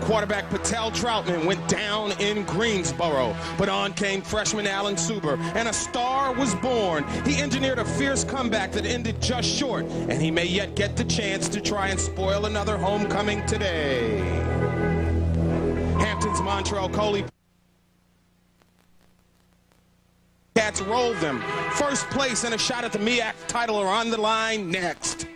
Quarterback Patel Troutman went down in Greensboro, but on came freshman Alan Suber, and a star was born. He engineered a fierce comeback that ended just short, and he may yet get the chance to try and spoil another homecoming today. Hampton's Montrell Coley Cats rolled them. First place and a shot at the MEAC title are on the line next.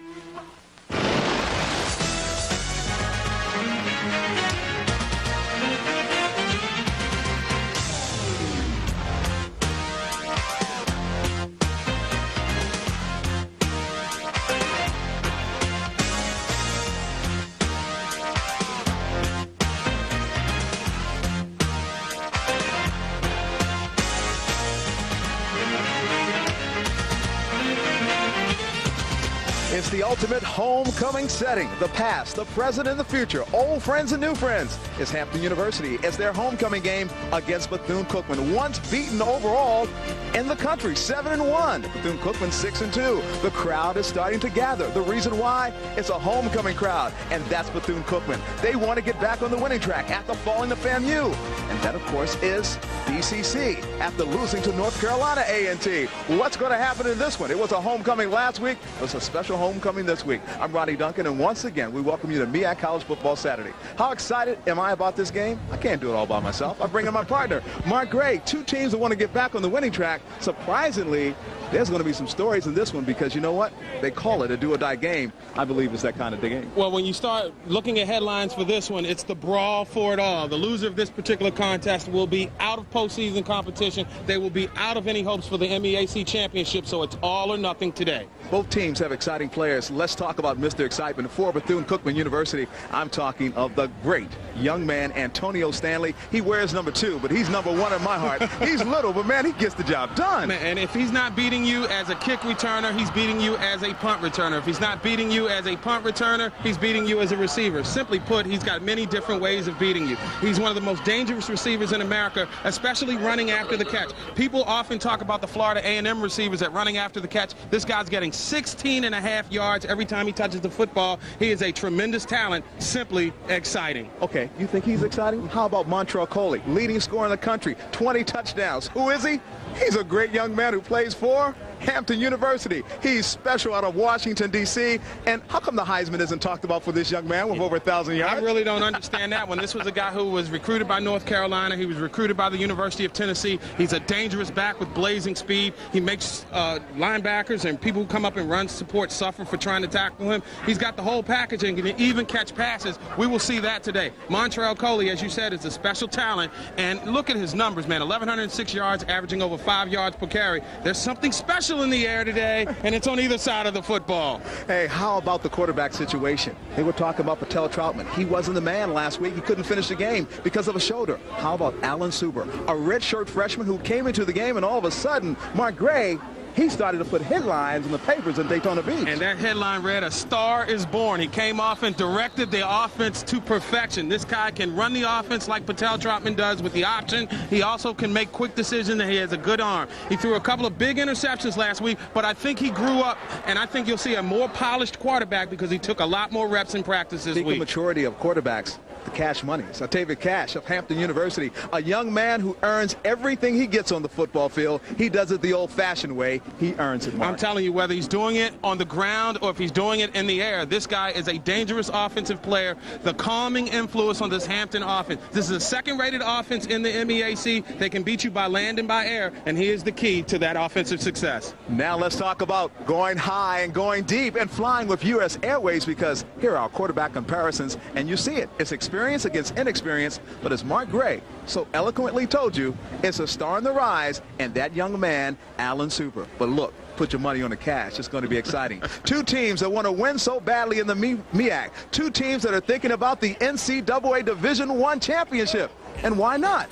It's the ultimate homecoming setting. The past, the present, and the future. Old friends and new friends. It's Hampton University. It's their homecoming game against Bethune-Cookman. Once beaten overall in the country, 7-1. Bethune-Cookman 6-2. The crowd is starting to gather. The reason why? It's a homecoming crowd, and that's Bethune-Cookman. They want to get back on the winning track after falling to FAMU. And that, of course, is BCC after losing to North Carolina A&T. What's going to happen in this one? It was a homecoming last week. It was a special homecoming this week. I'm Ronnie Duncan, and once again, we welcome you to MEAC College Football Saturday. How excited am I about this game? I can't do it all by myself. I bring in my partner, Mark Gray. Two teams that want to get back on the winning track. Surprisingly, there's going to be some stories in this one because you know what? They call it a do-or-die game. I believe it's that kind of game. Well, when you start looking at headlines for this one, it's the brawl for it all. The loser of this particular contest will be out of postseason competition. They will be out of any hopes for the MEAC championship, so it's all or nothing today. Both teams have exciting players. Let's talk about Mr. Excitement. For Bethune-Cookman University, I'm talking of the great young man, Antonio Stanley. He wears number 2, but he's number 1 in my heart. He's little, but man, he gets the job done. And if he's not beating you as a kick returner, he's beating you as a punt returner. If he's not beating you as a punt returner, he's beating you as a receiver. Simply put, he's got many different ways of beating you. He's one of the most dangerous receivers in America, especially running after the catch. People often talk about the Florida A&M receivers at running after the catch. This guy's getting 16.5 yards every time he touches the football. He is a tremendous talent, simply exciting. Okay, you think he's exciting? How about Montrell Coley, leading scorer in the country, 20 touchdowns. Who is he? He's a great young man who plays for Hampton University. He's special out of Washington, D.C. And how come the Heisman isn't talked about for this young man with over 1,000 yards? I really don't understand that one. This was a guy who was recruited by North Carolina. He was recruited by the University of Tennessee. He's a dangerous back with blazing speed. He makes linebackers and people who come up and run support suffer for trying to tackle him. He's got the whole package and can even catch passes. We will see that today. Montrell Coley, as you said, is a special talent. And look at his numbers, man. 1,106 yards, averaging over 5 yards per carry. There's something special in the air today, and it's on either side of the football. Hey, how about the quarterback situation? They were talking about Patel Troutman. He wasn't the man last week. He couldn't finish the game because of a shoulder. How about Alan Suber, a redshirt freshman who came into the game, and all of a sudden, Mark Gray, he started to put headlines in the papers in Daytona Beach. And that headline read, "A star is born." He came off and directed the offense to perfection. This guy can run the offense like Patel Troutman does with the option. He also can make quick decisions, and he has a good arm. He threw a couple of big interceptions last week, but I think he grew up, and I think you'll see a more polished quarterback because he took a lot more reps in practice this week. Speaking of maturity of quarterbacks, the Cash Money. Octavia Cash of Hampton University, a young man who earns everything he gets on the football field. He does it the old-fashioned way. He earns it, Mark. I'm telling you, whether he's doing it on the ground or if he's doing it in the air, this guy is a dangerous offensive player, the calming influence on this Hampton offense. This is a second-rated offense in the MEAC. They can beat you by land and by air, and he is the key to that offensive success. Now let's talk about going high and going deep and flying with U.S. Airways, because here are our quarterback comparisons, and you see it. It's experience against inexperience, but as Mark Gray so eloquently told you, it's a star on the rise, and that young man, Alan Suber. But look, put your money on the Cash. It's going to be exciting. Two teams that want to win so badly in the MEAC. Two teams that are thinking about the NCAA Division I championship. And why not?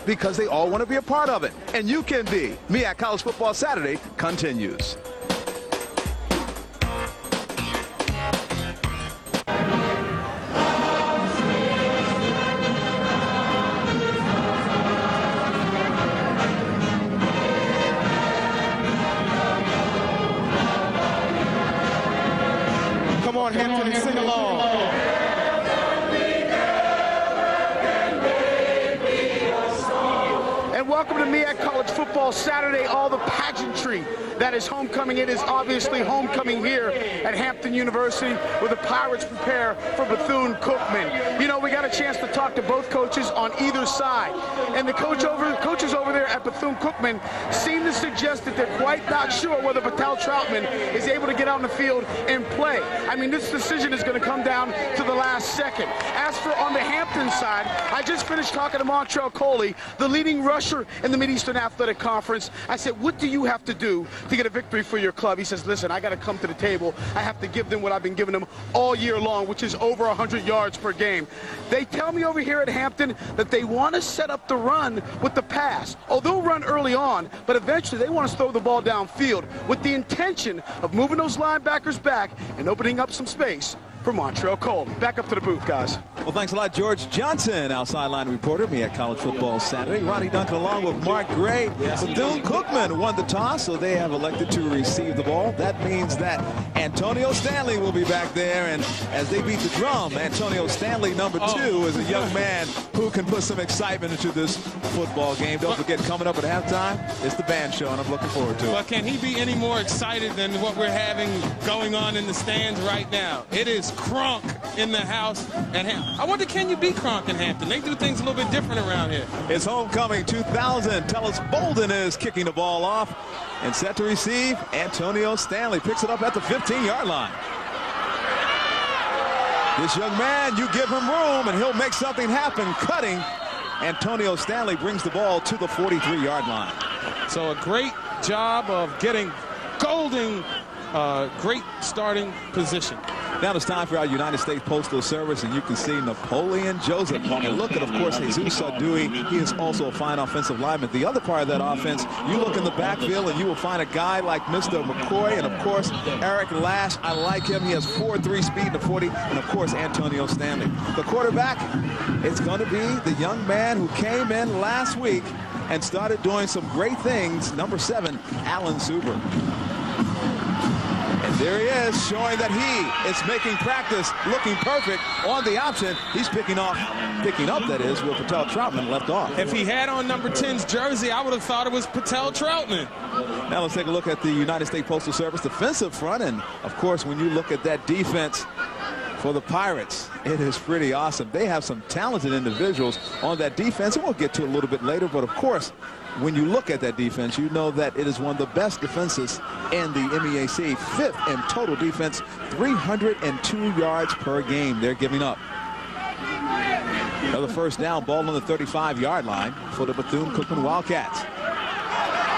Because they all want to be a part of it. And you can be. MEAC College Football Saturday continues. Come on, Hampton, and sing along. Football Saturday, all the pageantry that is homecoming. It is obviously homecoming here at Hampton University, where the Pirates prepare for Bethune-Cookman. You know, we got a chance to talk to both coaches on either side, and the coaches over there at Bethune-Cookman seem to suggest that they're quite not sure whether Troutman is able to get out on the field and play. I mean, this decision is going to come down to the last second. As for on the Hampton side, I just finished talking to Montrell Coley, the leading rusher in the Mid-Eastern Athletic Conference. I said, what do you have to do to get a victory for your club? He says, listen, I got to come to the table. I have to give them what I've been giving them all year long, which is over 100 yards per game. They tell me over here at Hampton that they want to set up the run with the pass. Oh, they'll run early on, but eventually they want to throw the ball downfield with the intention of moving those linebackers back and opening up some space for Montrell Coley. Back up to the booth, guys. Well, thanks a lot, George Johnson, our sideline reporter, MEAC College Football Saturday. Ronnie Duncan along with Mark Gray. Bethune-Cookman won the toss, so they have elected to receive the ball. That means that Antonio Stanley will be back there, and as they beat the drum, Antonio Stanley, number 2, is a young man who can put some excitement into this football game. Don't forget, coming up at halftime, it's the band show, and I'm looking forward to it. But can he be any more excited than what we're having going on in the stands right now? It is Kronk in the house at Hampton. I wonder, can you beat Kronk in Hampton? They do things a little bit different around here. It's homecoming 2000. Tellis Bolden is kicking the ball off and set to receive. Antonio Stanley picks it up at the 15-yard line. This young man, you give him room and he'll make something happen. Cutting, Antonio Stanley brings the ball to the 43-yard line. So a great job of getting Golden, great starting position. Now it's time for our United States Postal Service, and you can see Napoleon Joseph. And look at, of course, Jesus Sadui. He is also a fine offensive lineman. The other part of that offense, you look in the backfield, and you will find a guy like Mr. McCoy, and, of course, Eric Lash. I like him. He has 4.3 speed in the 40, and, of course, Antonio Stanley. The quarterback, it's going to be the young man who came in last week and started doing some great things, number 7, Alan Zuber. And there he is, showing that he is making practice looking perfect on the option. He's picking up, that is, where Patel Troutman left off. If he had on number 10's jersey, I would have thought it was Patel Troutman. Now let's take a look at the United States Postal Service defensive front. And, of course, when you look at that defense for the Pirates, it is pretty awesome. They have some talented individuals on that defense, and we'll get to it a little bit later. But, of course, when you look at that defense, you know that it is one of the best defenses in the MEAC. 5th in total defense, 302 yards per game they're giving up. Another first down, ball on the 35-yard line for the Bethune-Cookman Wildcats.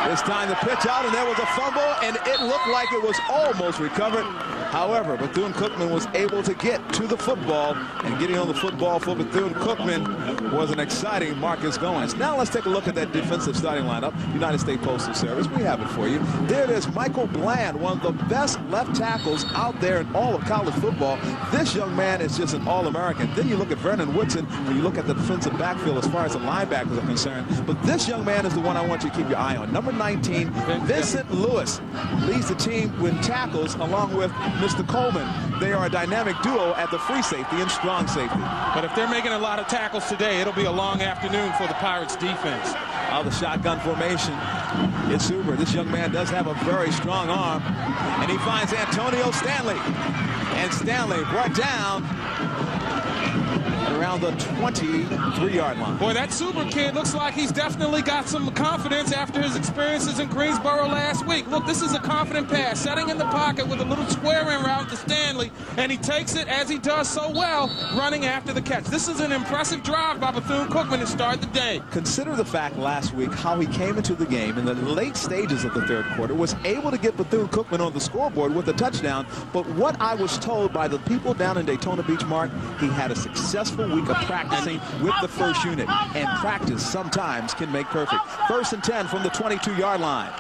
This time the pitch out, and there was a fumble, and it looked like it was almost recovered. However, Bethune-Cookman was able to get to the football, and getting on the football for Bethune-Cookman was an exciting Marcus Goins. Now let's take a look at that defensive starting lineup. United States Postal Service, we have it for you. There it is, Michael Bland, one of the best left tackles out there in all of college football. This young man is just an All-American. Then you look at Vernon Woodson when you look at the defensive backfield as far as the linebackers are concerned. But this young man is the one I want you to keep your eye on. Number 19, Vincent Lewis, leads the team with tackles along with Mr. Coleman. They are a dynamic duo at the free safety and strong safety. But if they're making a lot of tackles today, it'll be a long afternoon for the Pirates defense. Out of the shotgun formation, it's Zuber. This young man does have a very strong arm, and he finds Antonio Stanley. And Stanley brought down around the 23-yard line. Boy, that Zuber kid looks like he's definitely got some confidence after his experiences in Greensboro last week. Look, this is a confident pass, setting in the pocket with a little square in route to Stanley, and he takes it, as he does so well, running after the catch. This is an impressive drive by Bethune-Cookman to start the day. Consider the fact last week how he came into the game in the late stages of the third quarter, was able to get Bethune-Cookman on the scoreboard with a touchdown, but what I was told by the people down in Daytona Beach, Mark, he had a successful week of practicing with the first unit, and practice sometimes can make perfect. 1st and 10 from the 22-yard line.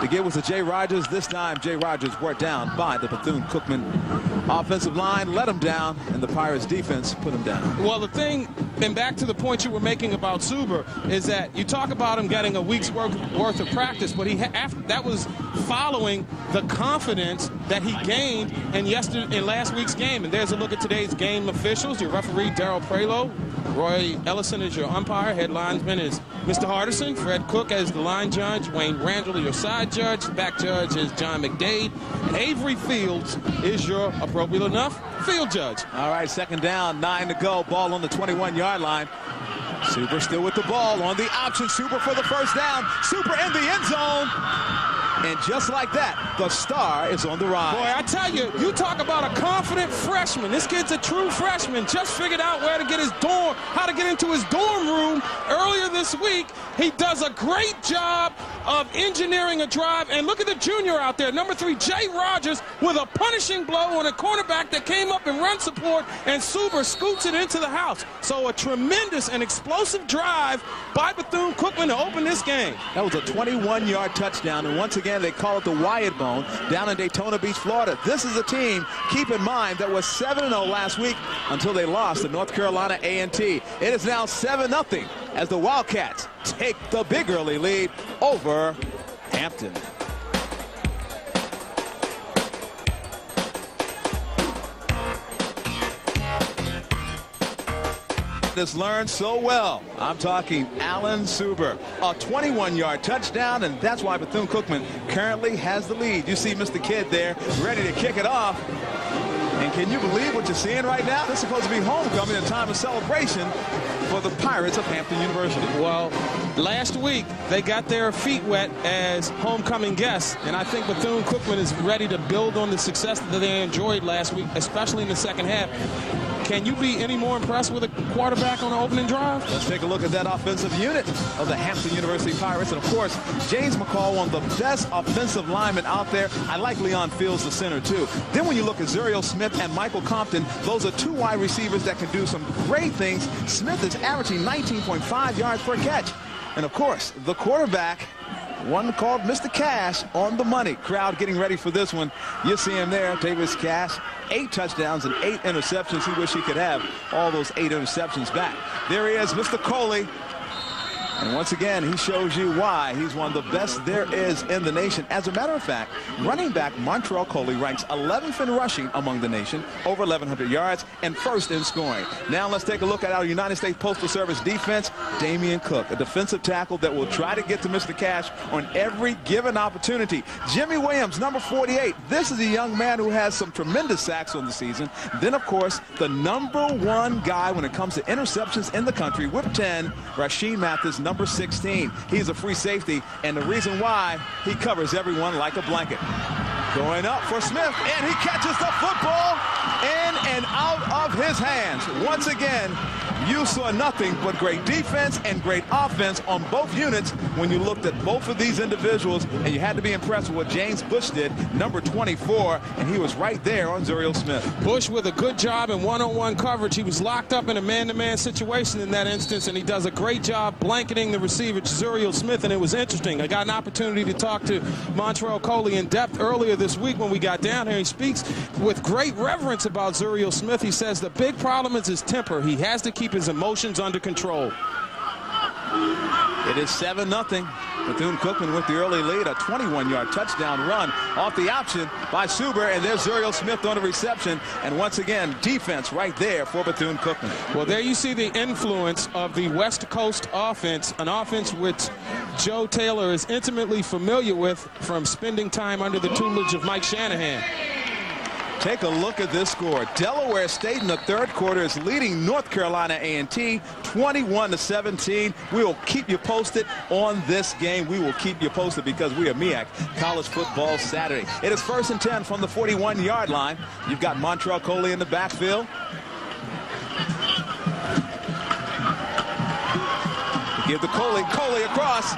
The give was to Jay Rogers. This time, Jay Rogers brought down by the Bethune-Cookman offensive line, let him down, and the Pirates defense put him down. Well, the thing, and back to the point you were making about Zuber, is that you talk about him getting a week's worth of practice, but that was following the confidence that he gained in last week's game. And there's a look at today's game officials. Your referee, Darryl Prelo, Roy Ellison is your umpire. Head linesman is Mr. Hardison. Fred Cook as the line judge. Wayne Randall, your side judge. Back judge is John McDade. And Avery Fields is your appropriate enough field judge. All right, second down, 9 to go. Ball on the 21-yard line. Super still with the ball on the option. Super for the first down. Super in the end zone. And just like that, the star is on the rise. Boy, I tell you, you talk about a confident freshman. This kid's a true freshman. Just figured out where to get his dorm, how to get into his dorm room earlier this week. He does a great job of engineering a drive. And look at the junior out there, number 3, Jay Rogers, with a punishing blow on a cornerback that came up in run support, and Suber scoots it into the house. So a tremendous and explosive drive by Bethune-Cookman to open this game. That was a 21-yard touchdown, and once again, they call it the Wyatt Bone down in Daytona Beach, Florida. This is a team, keep in mind, that was 7-0 last week until they lost to North Carolina A&T. It is now 7-0 as the Wildcats take the big early lead over Hampton. Has learned so well. I'm talking Alan Suber. A 21-yard touchdown, and that's why Bethune-Cookman currently has the lead. You see Mr. Kidd there ready to kick it off. And can you believe what you're seeing right now? This is supposed to be homecoming, a time of celebration for the Pirates of Hampton University. Well, last week they got their feet wet as homecoming guests, and I think Bethune-Cookman is ready to build on the success that they enjoyed last week, especially in the second half. Can you be any more impressed with a quarterback on the opening drive? Let's take a look at that offensive unit of the Hampton University Pirates. And, of course, James McCall, one of the best offensive linemen out there. I like Leon Fields, the center, too. Then when you look at Zuriel Smith and Michael Compton, those are 2 wide receivers that can do some great things. Smith is averaging 19.5 yards per catch. And, of course, the quarterback, one called Mr. Cash, on the money. Crowd getting ready for this one. You see him there, Davis Cash. 8 touchdowns and 8 interceptions. He wish he could have all those 8 interceptions back. There he is, Mr. Coley. And once again, he shows you why he's one of the best there is in the nation. As a matter of fact, running back Montrell Coley ranks 11th in rushing among the nation, over 1,100 yards, and 1st in scoring. Now let's take a look at our United States Postal Service defense. Damian Cook, a defensive tackle that will try to get to Mr. Cash on every given opportunity. Jimmy Williams, number 48. This is a young man who has some tremendous sacks on the season. Then, of course, the number 1 guy when it comes to interceptions in the country with 10, Rasheed Mathis, number 16. He's a free safety, and the reason why, he covers everyone like a blanket. Going up for Smith, and he catches the football in and out of his hands. Once again, you saw nothing but great defense and great offense on both units when you looked at both of these individuals, and you had to be impressed with what James Bush did, number 24, and he was right there on Zuriel Smith. Bush with a good job in one-on-one coverage. He was locked up in a man-to-man situation in that instance, and he does a great job blanketing the receiver, Zuriel Smith, and it was interesting. I got an opportunity to talk to Montrell Coley in depth earlier this week when we got down here. He speaks with great reverence about Zuriel Smith. He says the big problem is his temper. He has to keep his emotions under control. It is 7-0. Bethune-Cookman with the early lead, a 21-yard touchdown run off the option by Suber, and there's Zuriel Smith on the reception. And once again, defense right there for Bethune-Cookman. Well, there you see the influence of the West Coast offense, an offense which Joe Taylor is intimately familiar with from spending time under the tutelage of Mike Shanahan. Take a look at this score. Delaware State in the 3rd quarter is leading North Carolina A&T 21-17. We will keep you posted on this game. We will keep you posted because we are MEAC College Football Saturday. It is 1st and 10 from the 41-yard line. You've got Montrell Coley in the backfield. Give the Coley across.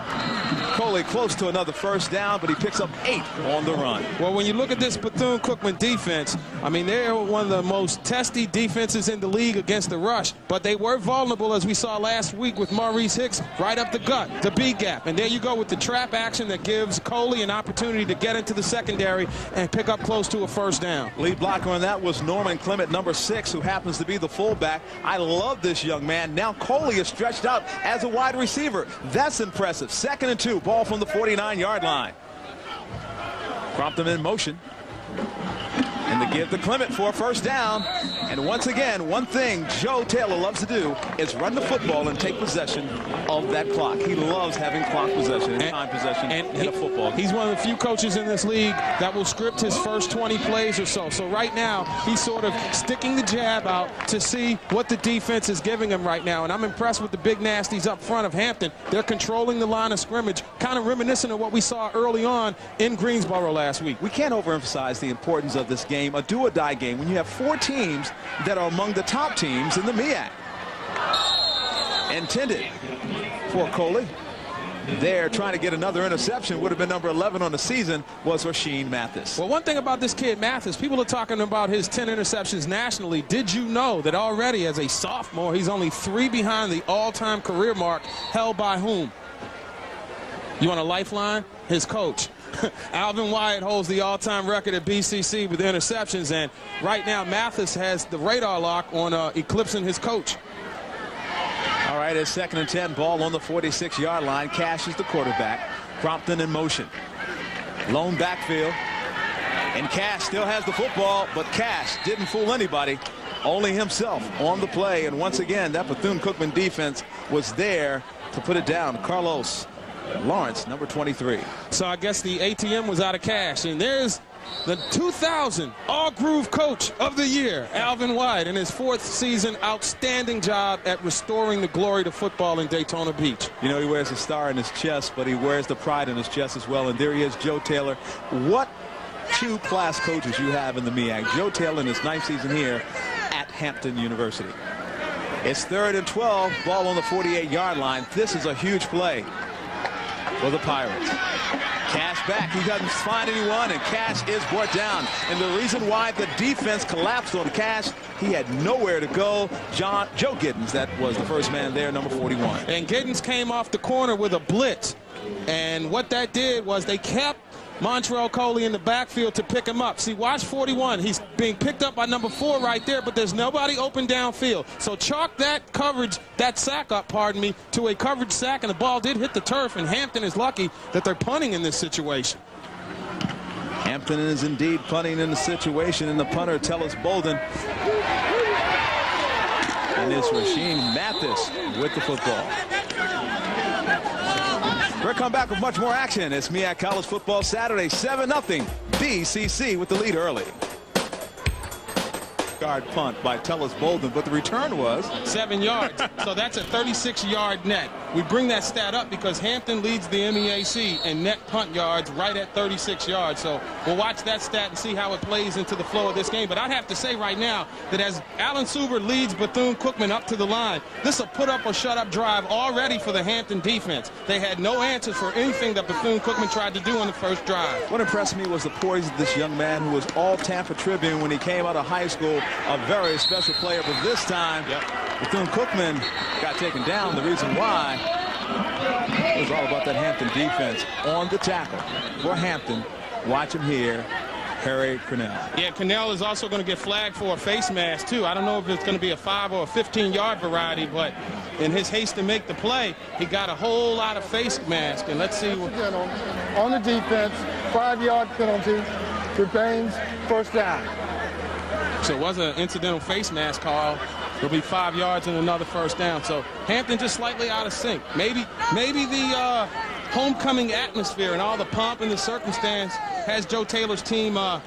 Coley close to another first down, but he picks up 8 on the run. Well, when you look at this Bethune-Cookman defense, I mean, they're one of the most testy defenses in the league against the rush, but they were vulnerable, as we saw last week with Maurice Hicks, right up the gut, the B gap. And there you go with the trap action that gives Coley an opportunity to get into the secondary and pick up close to a first down. Lead blocker on that was Norman Clement, number 6, who happens to be the fullback. I love this young man. Now Coley is stretched out as a wide receiver. That's impressive. 2nd and 2. Ball from the 49-yard line. Crompton in motion. And they give to Clement for a first down. And once again, one thing Joe Taylor loves to do is run the football and take possession of that clock. He loves having clock possession and time possession in a football. He's one of the few coaches in this league that will script his first 20 plays or so. So right now, he's sort of sticking the jab out to see what the defense is giving him right now. And I'm impressed with the big nasties up front of Hampton. They're controlling the line of scrimmage, kind of reminiscent of what we saw early on in Greensboro last week. We can't overemphasize the importance of this game, a do-or-die game, when you have 4 teams that are among the top teams in the MEAC. Intended for Coley. There, trying to get another interception, would have been number 11 on the season, was Rasheed Mathis. Well, one thing about this kid, Mathis, people are talking about his 10 interceptions nationally. Did you know that already as a sophomore, he's only 3 behind the all-time career mark held by whom? You want a lifeline? His coach. Alvin Wyatt holds the all-time record at BCC with interceptions, and right now Mathis has the radar lock on eclipsing his coach. All right, it's 2nd and 10, ball on the 46-yard line. Cash is the quarterback. Crompton in motion. Lone backfield. And Cash still has the football, but Cash didn't fool anybody. Only himself on the play. And once again, that Bethune-Cookman defense was there to put it down. Carlos Lawrence, number 23. So I guess the ATM was out of cash. And there's the 2000 All-Groove Coach of the Year, Alvin Wyatt, in his 4th season. Outstanding job at restoring the glory to football in Daytona Beach. You know, he wears a star in his chest, but he wears the pride in his chest as well. And there he is, Joe Taylor. What 2-class coaches you have in the MEAC. Joe Taylor in his 9th season here at Hampton University. It's 3rd and 12, ball on the 48-yard line. This is a huge play for the Pirates. Cash back. He doesn't find anyone, and Cash is brought down. And the reason why the defense collapsed on Cash, he had nowhere to go. Joe Giddens, that was the first man there, number 41. And Giddens came off the corner with a blitz. And what that did was they kept Montrell Coley in the backfield to pick him up. See, watch 41. He's being picked up by number 4 right there, but there's nobody open downfield. So chalk that coverage, that sack up, pardon me, to a coverage sack, and the ball did hit the turf, and Hampton is lucky that they're punting in this situation. Hampton is indeed punting in the situation, and the punter, Tellis Bolden. And it's Rasheed Mathis with the football. We'll come back with much more action. It's MEAC College Football Saturday, 7-0. BCC with the lead early. Guard punt by Tellis Bolden, but the return was 7 yards. So that's a 36-yard net. We bring that stat up because Hampton leads the MEAC in net punt yards right at 36 yards. So we'll watch that stat and see how it plays into the flow of this game. But I'd have to say right now that as Alan Suber leads Bethune-Cookman up to the line, this is a put-up or shut-up drive already for the Hampton defense. They had no answers for anything that Bethune-Cookman tried to do on the first drive. What impressed me was the poise of this young man who was all Tampa Tribune when he came out of high school. A very special player, but this time Bethune-Cookman got taken down. The reason why it was all about that Hampton defense on the tackle for Hampton. Watch him here, Harry Cornell. Yeah, Cornell is also going to get flagged for a face mask too. I don't know if it's going to be a 5 or a 15-yard variety, but in his haste to make the play, he got a whole lot of face mask. And let's see what on the defense, 5-yard penalty, remains first down. So it was an incidental face mask call. It'll be 5 yards and another first down. So Hampton just slightly out of sync. Maybe the homecoming atmosphere and all the pomp and the circumstance has Joe Taylor's team a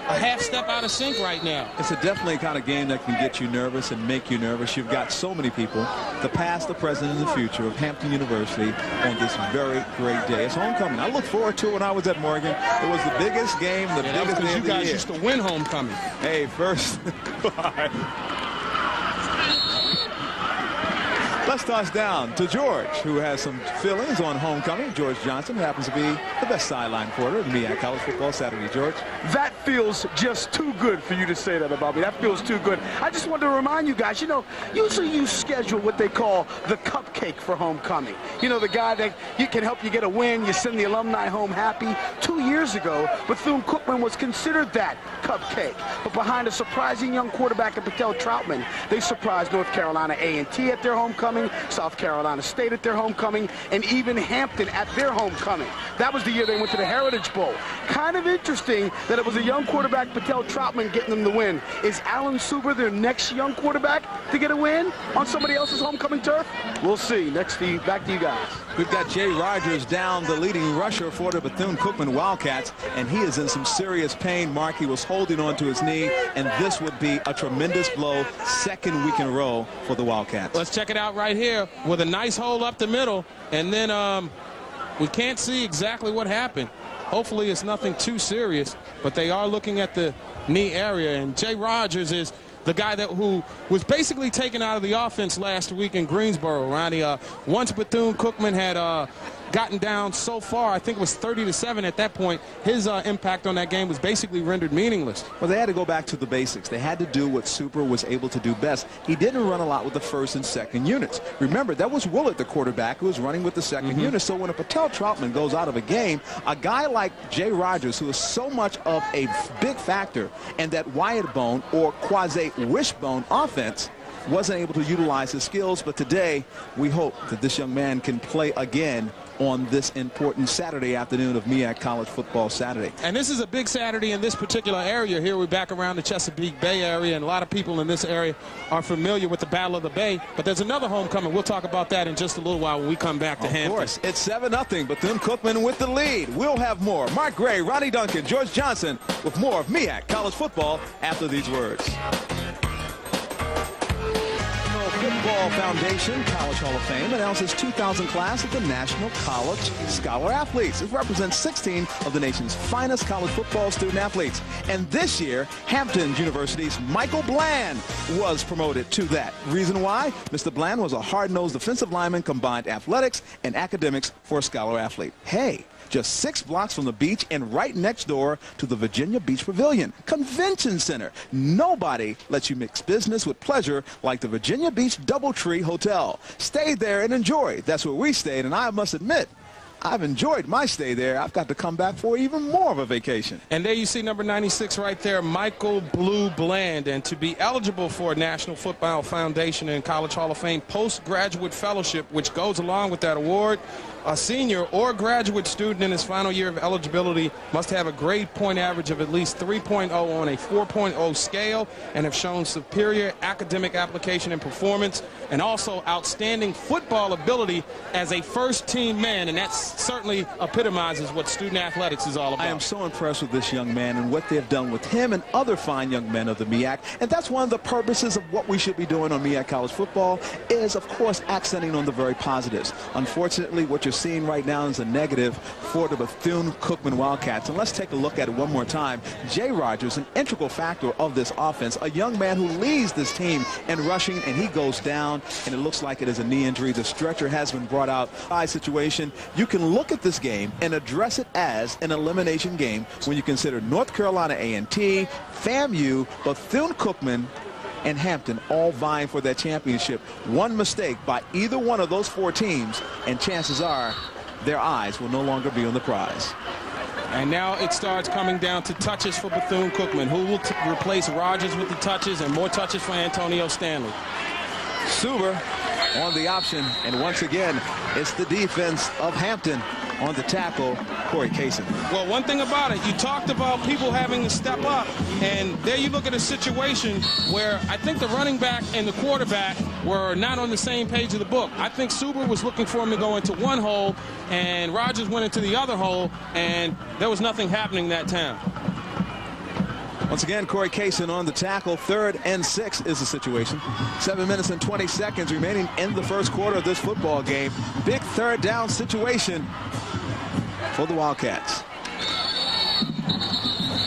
half step out of sync right now. It's a definitely kind of game that can get you nervous and make you nervous. You've got so many people, the past, the present, and the future of Hampton University on this very great day. It's homecoming. I looked forward to it when I was at Morgan. It was the biggest game, the biggest game of the year. You guys used to win homecoming. Hey, first. Let's toss down to George, who has some feelings on homecoming. George Johnson, who happens to be the best sideline reporter of MEAC College Football Saturday. George? That feels just too good for you to say that about me. That feels too good. I just wanted to remind you guys, you know, usually you schedule what they call the cupcake for homecoming. You know, the guy that you can help you get a win, you send the alumni home happy. 2 years ago, Bethune-Cookman was considered that cupcake. But behind a surprising young quarterback in Patel Troutman, they surprised North Carolina A&T at their homecoming. homecoming, South Carolina State at their homecoming, and even Hampton at their homecoming. That was the year they went to the Heritage Bowl. Kind of interesting that it was a young quarterback, Patel Troutman, getting them the win. Is Alan Suber their next young quarterback to get a win on somebody else's homecoming turf? We'll see. Back to you guys. We've got Jay Rogers down, the leading rusher for the Bethune-Cookman Wildcats, and he is in some serious pain. Mark, he was holding on to his knee, and this would be a tremendous blow, second week in a row for the Wildcats. Let's check it out right here with a nice hole up the middle, and then we can't see exactly what happened. Hopefully it's nothing too serious, but they are looking at the knee area, and Jay Rogers is the guy who was basically taken out of the offense last week in Greensboro, Ronnie. Once Bethune-Cookman had gotten down so far, I think it was 30-7 at that point, his impact on that game was basically rendered meaningless. Well, they had to go back to the basics. They had to do what Super was able to do best. He didn't run a lot with the first and second units. Remember, that was Willard, the quarterback, who was running with the second unit. So when a Patel Troutman goes out of a game, a guy like Jay Rogers, who is so much of a big factor in that Wyatt bone or quasi-wishbone offense, wasn't able to utilize his skills. But today, we hope that this young man can play again on this important Saturday afternoon of MEAC College Football Saturday. And this is a big Saturday in this particular area. Here we're back around the Chesapeake Bay area, and a lot of people in this area are familiar with the Battle of the Bay. But there's another homecoming. We'll talk about that in just a little while when we come back to Hampton. Of course, it's 7-0. Bethune-Cookman with the lead. We'll have more. Mark Gray, Ronnie Duncan, George Johnson with more of MEAC College Football after these words. Football Foundation College Hall of Fame announces 2000 class of the National College Scholar Athletes. It represents 16 of the nation's finest college football student athletes. And this year, Hampton University's Michael Bland was promoted to that. Reason why? Mr. Bland was a hard-nosed defensive lineman, combined athletics and academics for a scholar athlete. Hey, just 6 blocks from the beach and right next door to the Virginia Beach Pavilion Convention Center. Nobody lets you mix business with pleasure like the Virginia Beach Doubletree Hotel. Stay there and enjoy. That's where we stayed, and I must admit, I've enjoyed my stay there. I've got to come back for even more of a vacation. And there you see number 96 right there, Michael Blue Bland. And to be eligible for a National Football Foundation and College Hall of Fame postgraduate fellowship, which goes along with that award, a senior or graduate student in his final year of eligibility must have a grade point average of at least 3.0 on a 4.0 scale and have shown superior academic application and performance, and also outstanding football ability as a first-team man, and that certainly epitomizes what student athletics is all about. I am so impressed with this young man and what they've done with him and other fine young men of the MEAC, and that's one of the purposes of what we should be doing on MEAC College Football is, of course, accenting on the very positives. Unfortunately, what you're seeing right now is a negative for the Bethune-Cookman Wildcats. And let's take a look at it one more time. Jay Rogers, an integral factor of this offense, a young man who leads this team in rushing, and he goes down, and it looks like it is a knee injury. The stretcher has been brought out. Situation. You can look at this game and address it as an elimination game when you consider North Carolina A&T, FAMU, Bethune-Cookman, and Hampton all vying for that championship. One mistake by either one of those 4 teams, and chances are their eyes will no longer be on the prize. And now it starts coming down to touches for Bethune-Cookman, who will replace Rogers with the touches, and more touches for Antonio Stanley. Suber on the option, and once again, it's the defense of Hampton on the tackle, Corey Kaysen. Well, one thing about it, you talked about people having to step up, and there you look at a situation where I think the running back and the quarterback were not on the same page of the book. I think Suber was looking for him to go into one hole, and Rogers went into the other hole, and there was nothing happening that time. Once again, Corey Kaysen on the tackle. 3rd and 6 is the situation. 7 minutes and 20 seconds remaining in the first quarter of this football game. Big 3rd down situation for the Wildcats.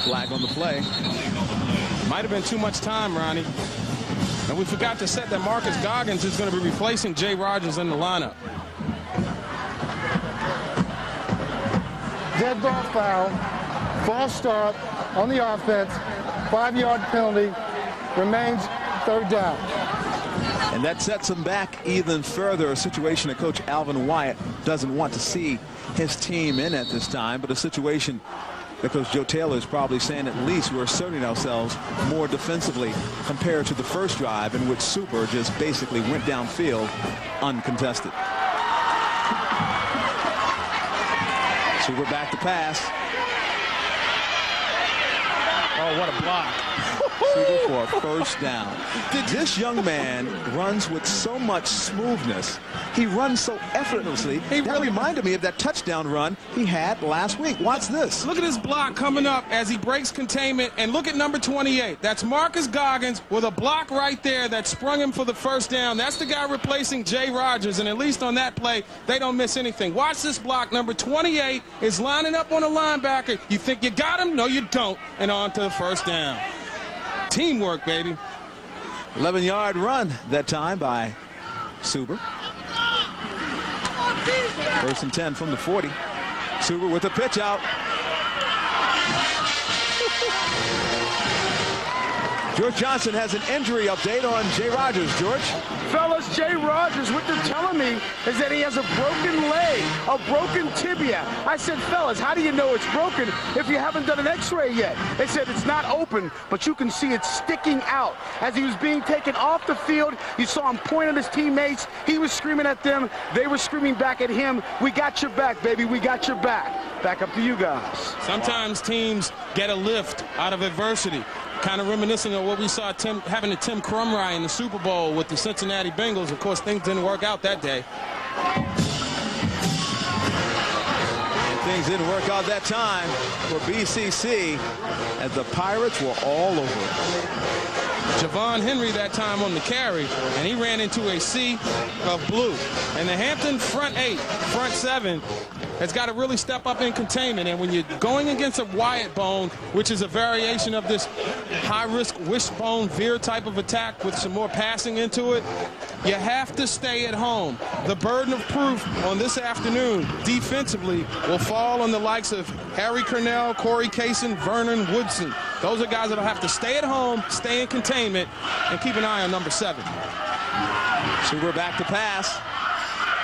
Flag on the play. Might have been too much time, Ronnie. And we forgot to set that Marcus Goggins is going to be replacing Jay Rogers in the lineup. Dead ball foul, false start on the offense, 5-yard penalty, remains 3rd down. And that sets him back even further, a situation that Coach Alvin Wyatt doesn't want to see his team in at this time, but a situation because Joe Taylor is probably saying at least we're asserting ourselves more defensively compared to the first drive in which Super just basically went downfield uncontested. Super back to pass. Oh, what a block. Super for a first down. This young man runs with so much smoothness. He runs so effortlessly. That reminded me of that touchdown run he had last week. Watch this. Look at his block coming up as he breaks containment, and look at number 28. That's Marcus Goggins with a block right there that sprung him for the first down. That's the guy replacing Jay Rogers, and at least on that play, they don't miss anything. Watch this block. Number 28 is lining up on a linebacker. You think you got him? No, you don't. And on to the first down. Teamwork, baby. 11-yard run that time by Super. First and 10 from the 40. Super with a pitch out. George Johnson has an injury update on Jay Rogers. George? Fellas, Jay Rogers, what they're telling me is that he has a broken leg, a broken tibia. I said, fellas, how do you know it's broken if you haven't done an x-ray yet? They said it's not open, but you can see it sticking out. As he was being taken off the field, you saw him point at his teammates. He was screaming at them. They were screaming back at him. We got your back, baby. We got your back. Back up to you guys. Sometimes teams get a lift out of adversity. Kind of reminiscent of what we saw having to Tim Crumry in the Super Bowl with the Cincinnati Bengals. Of course, things didn't work out that day. And things didn't work out that time for BCC as the Pirates were all over it. Javon Henry that time on the carry, and he ran into a sea of blue. And the Hampton front 8, front 7 has got to really step up in containment. And when you're going against a Wyatt bone, which is a variation of this high-risk wishbone veer type of attack with some more passing into it, you have to stay at home. The burden of proof on this afternoon defensively will fall on the likes of Harry Cornell, Corey Kaysen, Vernon Woodson. Those are guys that will have to stay at home, stay in containment, and keep an eye on number 7. Super back to pass.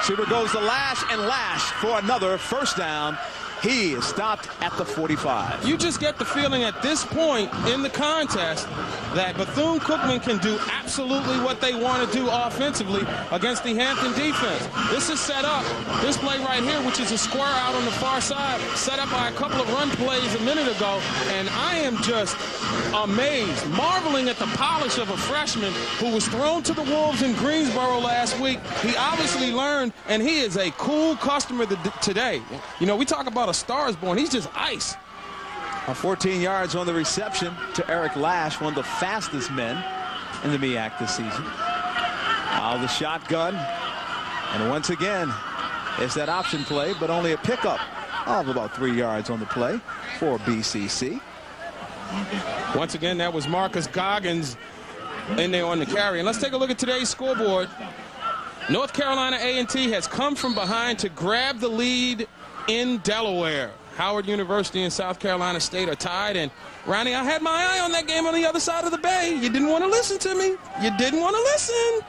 Super goes to Lash and Lash for another first down. He is stopped at the 45. You just get the feeling at this point in the contest that Bethune-Cookman can do absolutely what they want to do offensively against the Hampton defense. This is set up. This play right here, which is a square out on the far side, set up by a couple of run plays a minute ago, and I am just amazed, marveling at the polish of a freshman who was thrown to the Wolves in Greensboro last week. He obviously learned, and he is a cool customer today. You know, we talk about a Stars born. He's just ice. 14 yards on the reception to Eric Lash, one of the fastest men in the MEAC this season. Out of the shotgun. And once again, it's that option play, but only a pickup of about 3 yards on the play for BCC. Once again, that was Marcus Goggins in there on the carry. And let's take a look at today's scoreboard. North Carolina A&T has come from behind to grab the lead in Delaware. Howard University and South Carolina State are tied. And, Ronnie, I had my eye on that game on the other side of the bay. You didn't want to listen to me. You didn't want to listen.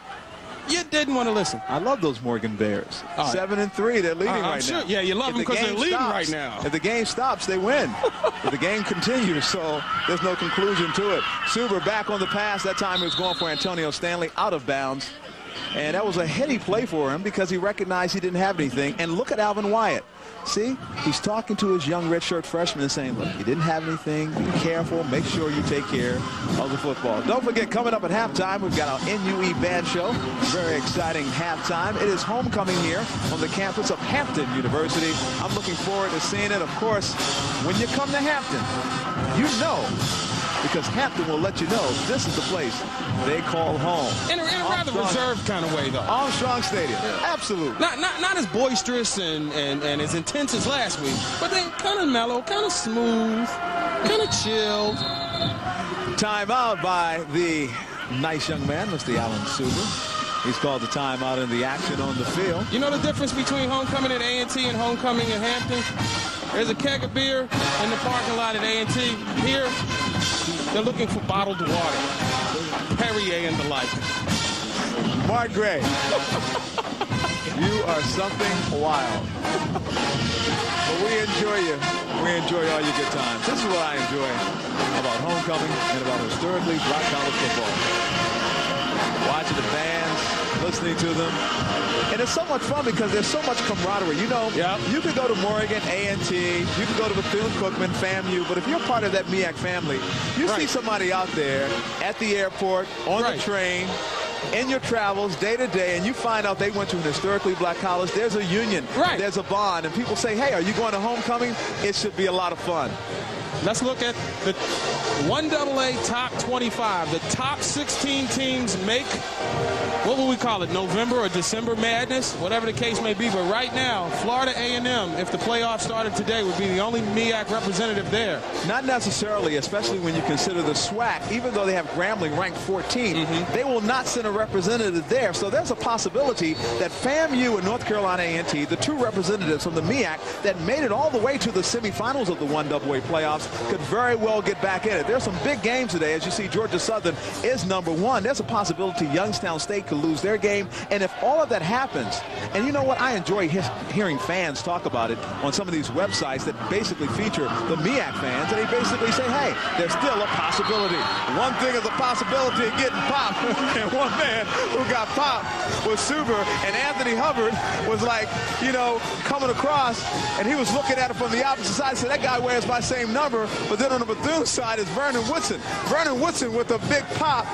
You didn't want to listen. I love those Morgan Bears. 7-3, they're leading right now. Yeah, you love them because they're leading right now. If the game stops, they win. If the game continues, so there's no conclusion to it. Super back on the pass. That time he was going for Antonio Stanley out of bounds. And that was a heady play for him because he recognized he didn't have anything. And look at Alvin Wyatt. See, he's talking to his young redshirt freshman and saying, look, you didn't have anything. Be careful. Make sure you take care of the football. Don't forget, coming up at halftime, we've got our NUE band show. Very exciting halftime. It is homecoming here on the campus of Hampton University. I'm looking forward to seeing it. Of course, when you come to Hampton, you know, because Hampton will let you know this is the place they call home. In a rather reserved kind of way, though. Armstrong Stadium. Yeah. Absolutely. Not as boisterous and as intense as last week, but then kind of mellow, kind of smooth, kind of chilled. Timeout by the nice young man, Mr. Alan Super. He's called the timeout in the action on the field. You know the difference between homecoming at A&T and homecoming at Hampton? There's a keg of beer in the parking lot at A&T. Here, they're looking for bottled water. Perrier and the like. Mark Gray. You are something wild. But we enjoy you. We enjoy all your good times. This is what I enjoy about homecoming and about historically black college football. Watching the fans, listening to them. And it's so much fun because there's so much camaraderie. You know, you could go to Morgan, A&T, you could go to Bethune-Cookman, FAMU, but if you're part of that MEAC family, you see somebody out there at the airport, on the train, in your travels day to day, and you find out they went to an historically black college. There's a union, there's a bond, and people say, hey, are you going to homecoming? It should be a lot of fun. Let's look at the 1AA top 25. The top 16 teams make, what will we call it, November or December madness, whatever the case may be. But right now, Florida A&M, if the playoffs started today, would be the only MEAC representative there. Not necessarily, especially when you consider the SWAC. Even though they have Grambling ranked 14th, they will not send a representative there. So there's a possibility that FAMU and North Carolina A&T, the two representatives from the MEAC that made it all the way to the semifinals of the 1AA playoffs, could very well get back in it. There's some big games today. As you see, Georgia Southern is #1. There's a possibility Youngstown State could lose their game. And if all of that happens, and you know what, I enjoy hearing fans talk about it on some of these websites that basically feature the MEAC fans, and they basically say, hey, there's still a possibility. One thing is a possibility of getting popped. And one man who got popped was Suber, and Anthony Hubbard was like, you know, coming across, and he was looking at it from the opposite side and said, that guy wears my same number. But then on the Bethune side is Vernon Woodson. Vernon Woodson with a big pop.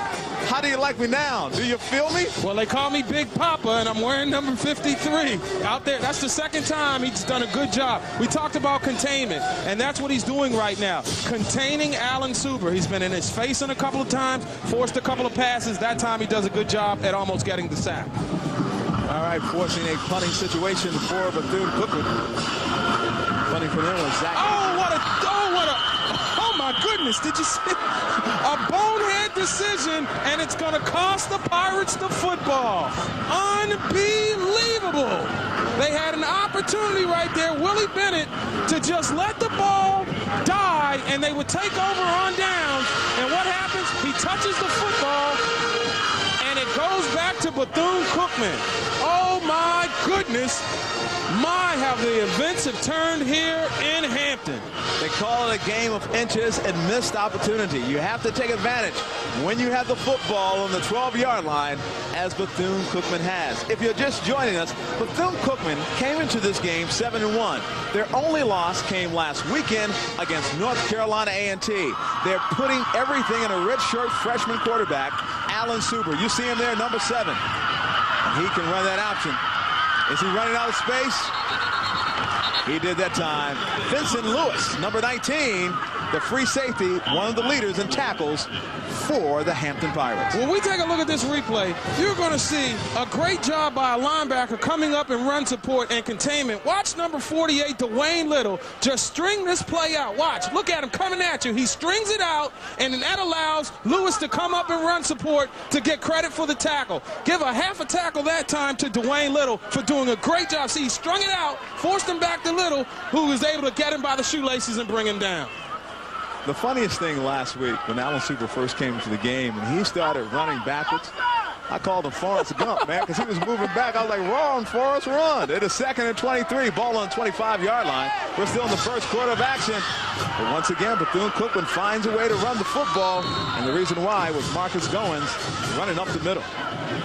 How do you like me now? Do you feel me? Well, they call me Big Papa, and I'm wearing number 53 out there. That's the second time he's done a good job. We talked about containment, and that's what he's doing right now. Containing Alan Suber. He's been in his face a couple of times, forced a couple of passes. That time he does a good job at almost getting the sack. All right, forcing a punting situation for Bethune-Cookman. Punting for them was Zach. Oh my goodness, did you see? A bonehead decision, and it's going to cost the Pirates the football. Unbelievable. They had an opportunity right there, Willie Bennett, to just let the ball die, and they would take over on downs. And what happens? He touches the football, and it goes back to Bethune-Cookman. Oh my goodness. My, how the events have turned here in Hampton. They call it a game of inches and missed opportunity. You have to take advantage when you have the football on the 12-yard line, as Bethune-Cookman has. If you're just joining us, Bethune-Cookman came into this game 7-1. Their only loss came last weekend against North Carolina A&T. They're putting everything in a redshirt freshman quarterback, Alan Suber. You see him there, number 7. And he can run that option. Is he running out of space? He did that time. Vincent Lewis, number 19, the free safety, one of the leaders in tackles for the Hampton Pirates. When we take a look at this replay, you're going to see a great job by a linebacker coming up in run support and containment. Watch number 48, Dwayne Little, just string this play out. Watch, look at him coming at you. He strings it out, and that allows Lewis to come up and run support to get credit for the tackle. Give a half a tackle that time to Dwayne Little for doing a great job. See, he strung it out, forced him back to Little, who was able to get him by the shoelaces and bring him down. The funniest thing last week when Alan Suber first came into the game and he started running backwards, I called him Forrest Gump, man, because he was moving back. I was like, run, Forrest, run. It is 2nd and 23, ball on the 25-yard line. We're still in the first quarter of action. But once again, Bethune-Cookman finds a way to run the football, and the reason why was Marcus Goins running up the middle.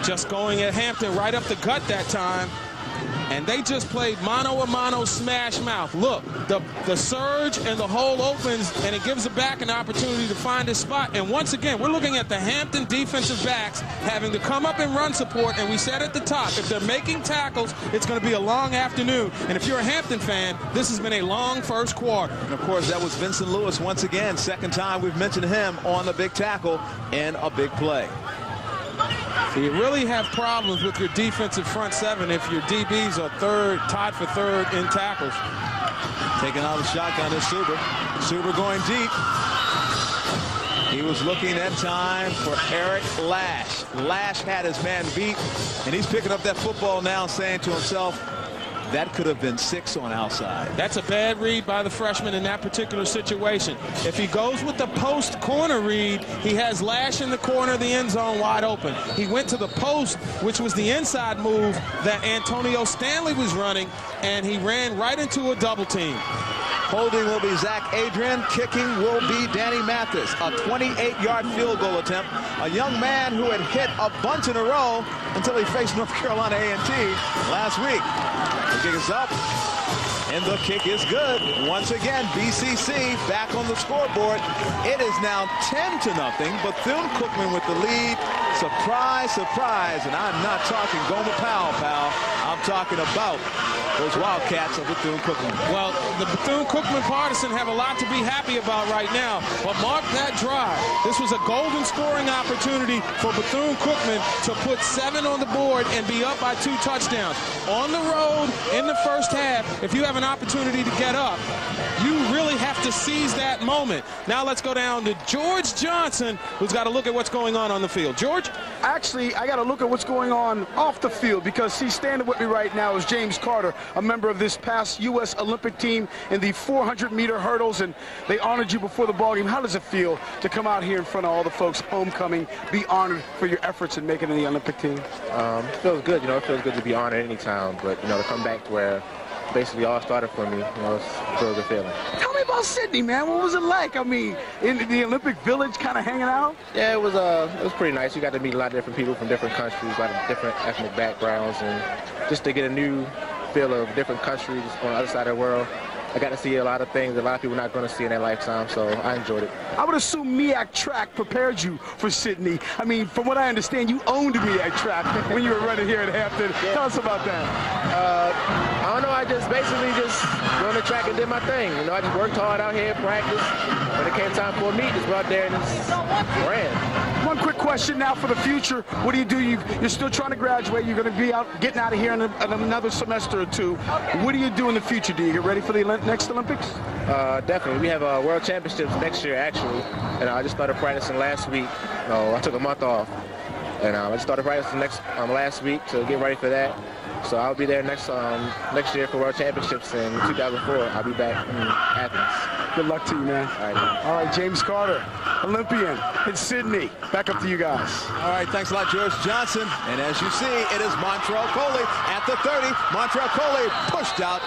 Just going at Hampton right up the gut that time. And they just played mano-a-mano smash mouth. Look, the surge and the hole opens, and it gives the back an opportunity to find his spot. And once again, we're looking at the Hampton defensive backs having to come up and run support. And we said at the top, if they're making tackles, it's going to be a long afternoon. And if you're a Hampton fan, this has been a long first quarter. And, of course, that was Vincent Lewis once again. Second time we've mentioned him on the big tackle and a big play. So you really have problems with your defensive front seven if your DBs are tied for third in tackles. Taking out the shotgun is Suber. Suber going deep. He was looking at time for Eric Lash. Lash had his man beat, and he's picking up that football now saying to himself, That could have been 6 on outside. That's a bad read by the freshman in that particular situation. If he goes with the post corner read, he has Lash in the corner of the end zone wide open. He went to the post, which was the inside move that Antonio Stanley was running, and he ran right into a double team. Holding will be Zach Adrian. Kicking will be Danny Mathis. A 28-yard field goal attempt. A young man who had hit a bunch in a row until he faced North Carolina A&T last week. The kick is up, and the kick is good. Once again, BCC back on the scoreboard. It is now 10-0. Bethune-Cookman with the lead. Surprise, surprise. And I'm not talking Goma Powell, pal. I'm talking about those Wildcats of Bethune-Cookman. Well, the Bethune-Cookman partisan have a lot to be happy about right now. But mark that drive. This was a golden scoring opportunity for Bethune-Cookman to put 7 on the board and be up by 2 touchdowns. On the road in the first half, if you have an opportunity to get up, you really have to seize that moment. Now let's go down to George Johnson, who's got to look at what's going on the field. George? Actually, I got to look at what's going on off the field, because he's standing with me right now is James Carter, a member of this past U.S. Olympic team in the 400-meter hurdles, and they honored you before the ball game. How does it feel to come out here in front of all the folks, homecoming, be honored for your efforts in making the Olympic team? It feels good. It feels good to be honored anytime, but, to come back to where basically all started for me, it's a good feeling. Tell me about Sydney, man. What was it like? I mean, in the Olympic Village, kind of hanging out? Yeah, it was pretty nice. You got to meet a lot of different people from different countries, a lot of different ethnic backgrounds, and just to get a new feel of different countries on the other side of the world. I got to see a lot of things a lot of people are not going to see in their lifetime, so I enjoyed it. I would assume MEAC track prepared you for Sydney. I mean, from what I understand, you owned MEAC track when you were running here at Hampton. Yeah. Tell us about that. I don't know. I just basically just went on the track and did my thing. I just worked hard out here, practiced. When it came time for a meet, just went out there and just ran. One quick question now for the future. What do you do? You're still trying to graduate. You're going to be getting out of here in another semester or 2. What do you do in the future? Do you get ready for the next Olympics? Definitely. We have World Championships next year, actually. And I just started practicing last week. I took a month off. And I just started practicing last week to get ready for that. So I'll be there next year for World Championships in 2004. I'll be back in Athens. Good luck to you, man. All right, James Carter, Olympian in Sydney. Back up to you guys. All right, thanks a lot, George Johnson. And as you see, it is Montrell Coley at the 30. Montrell Coley pushed out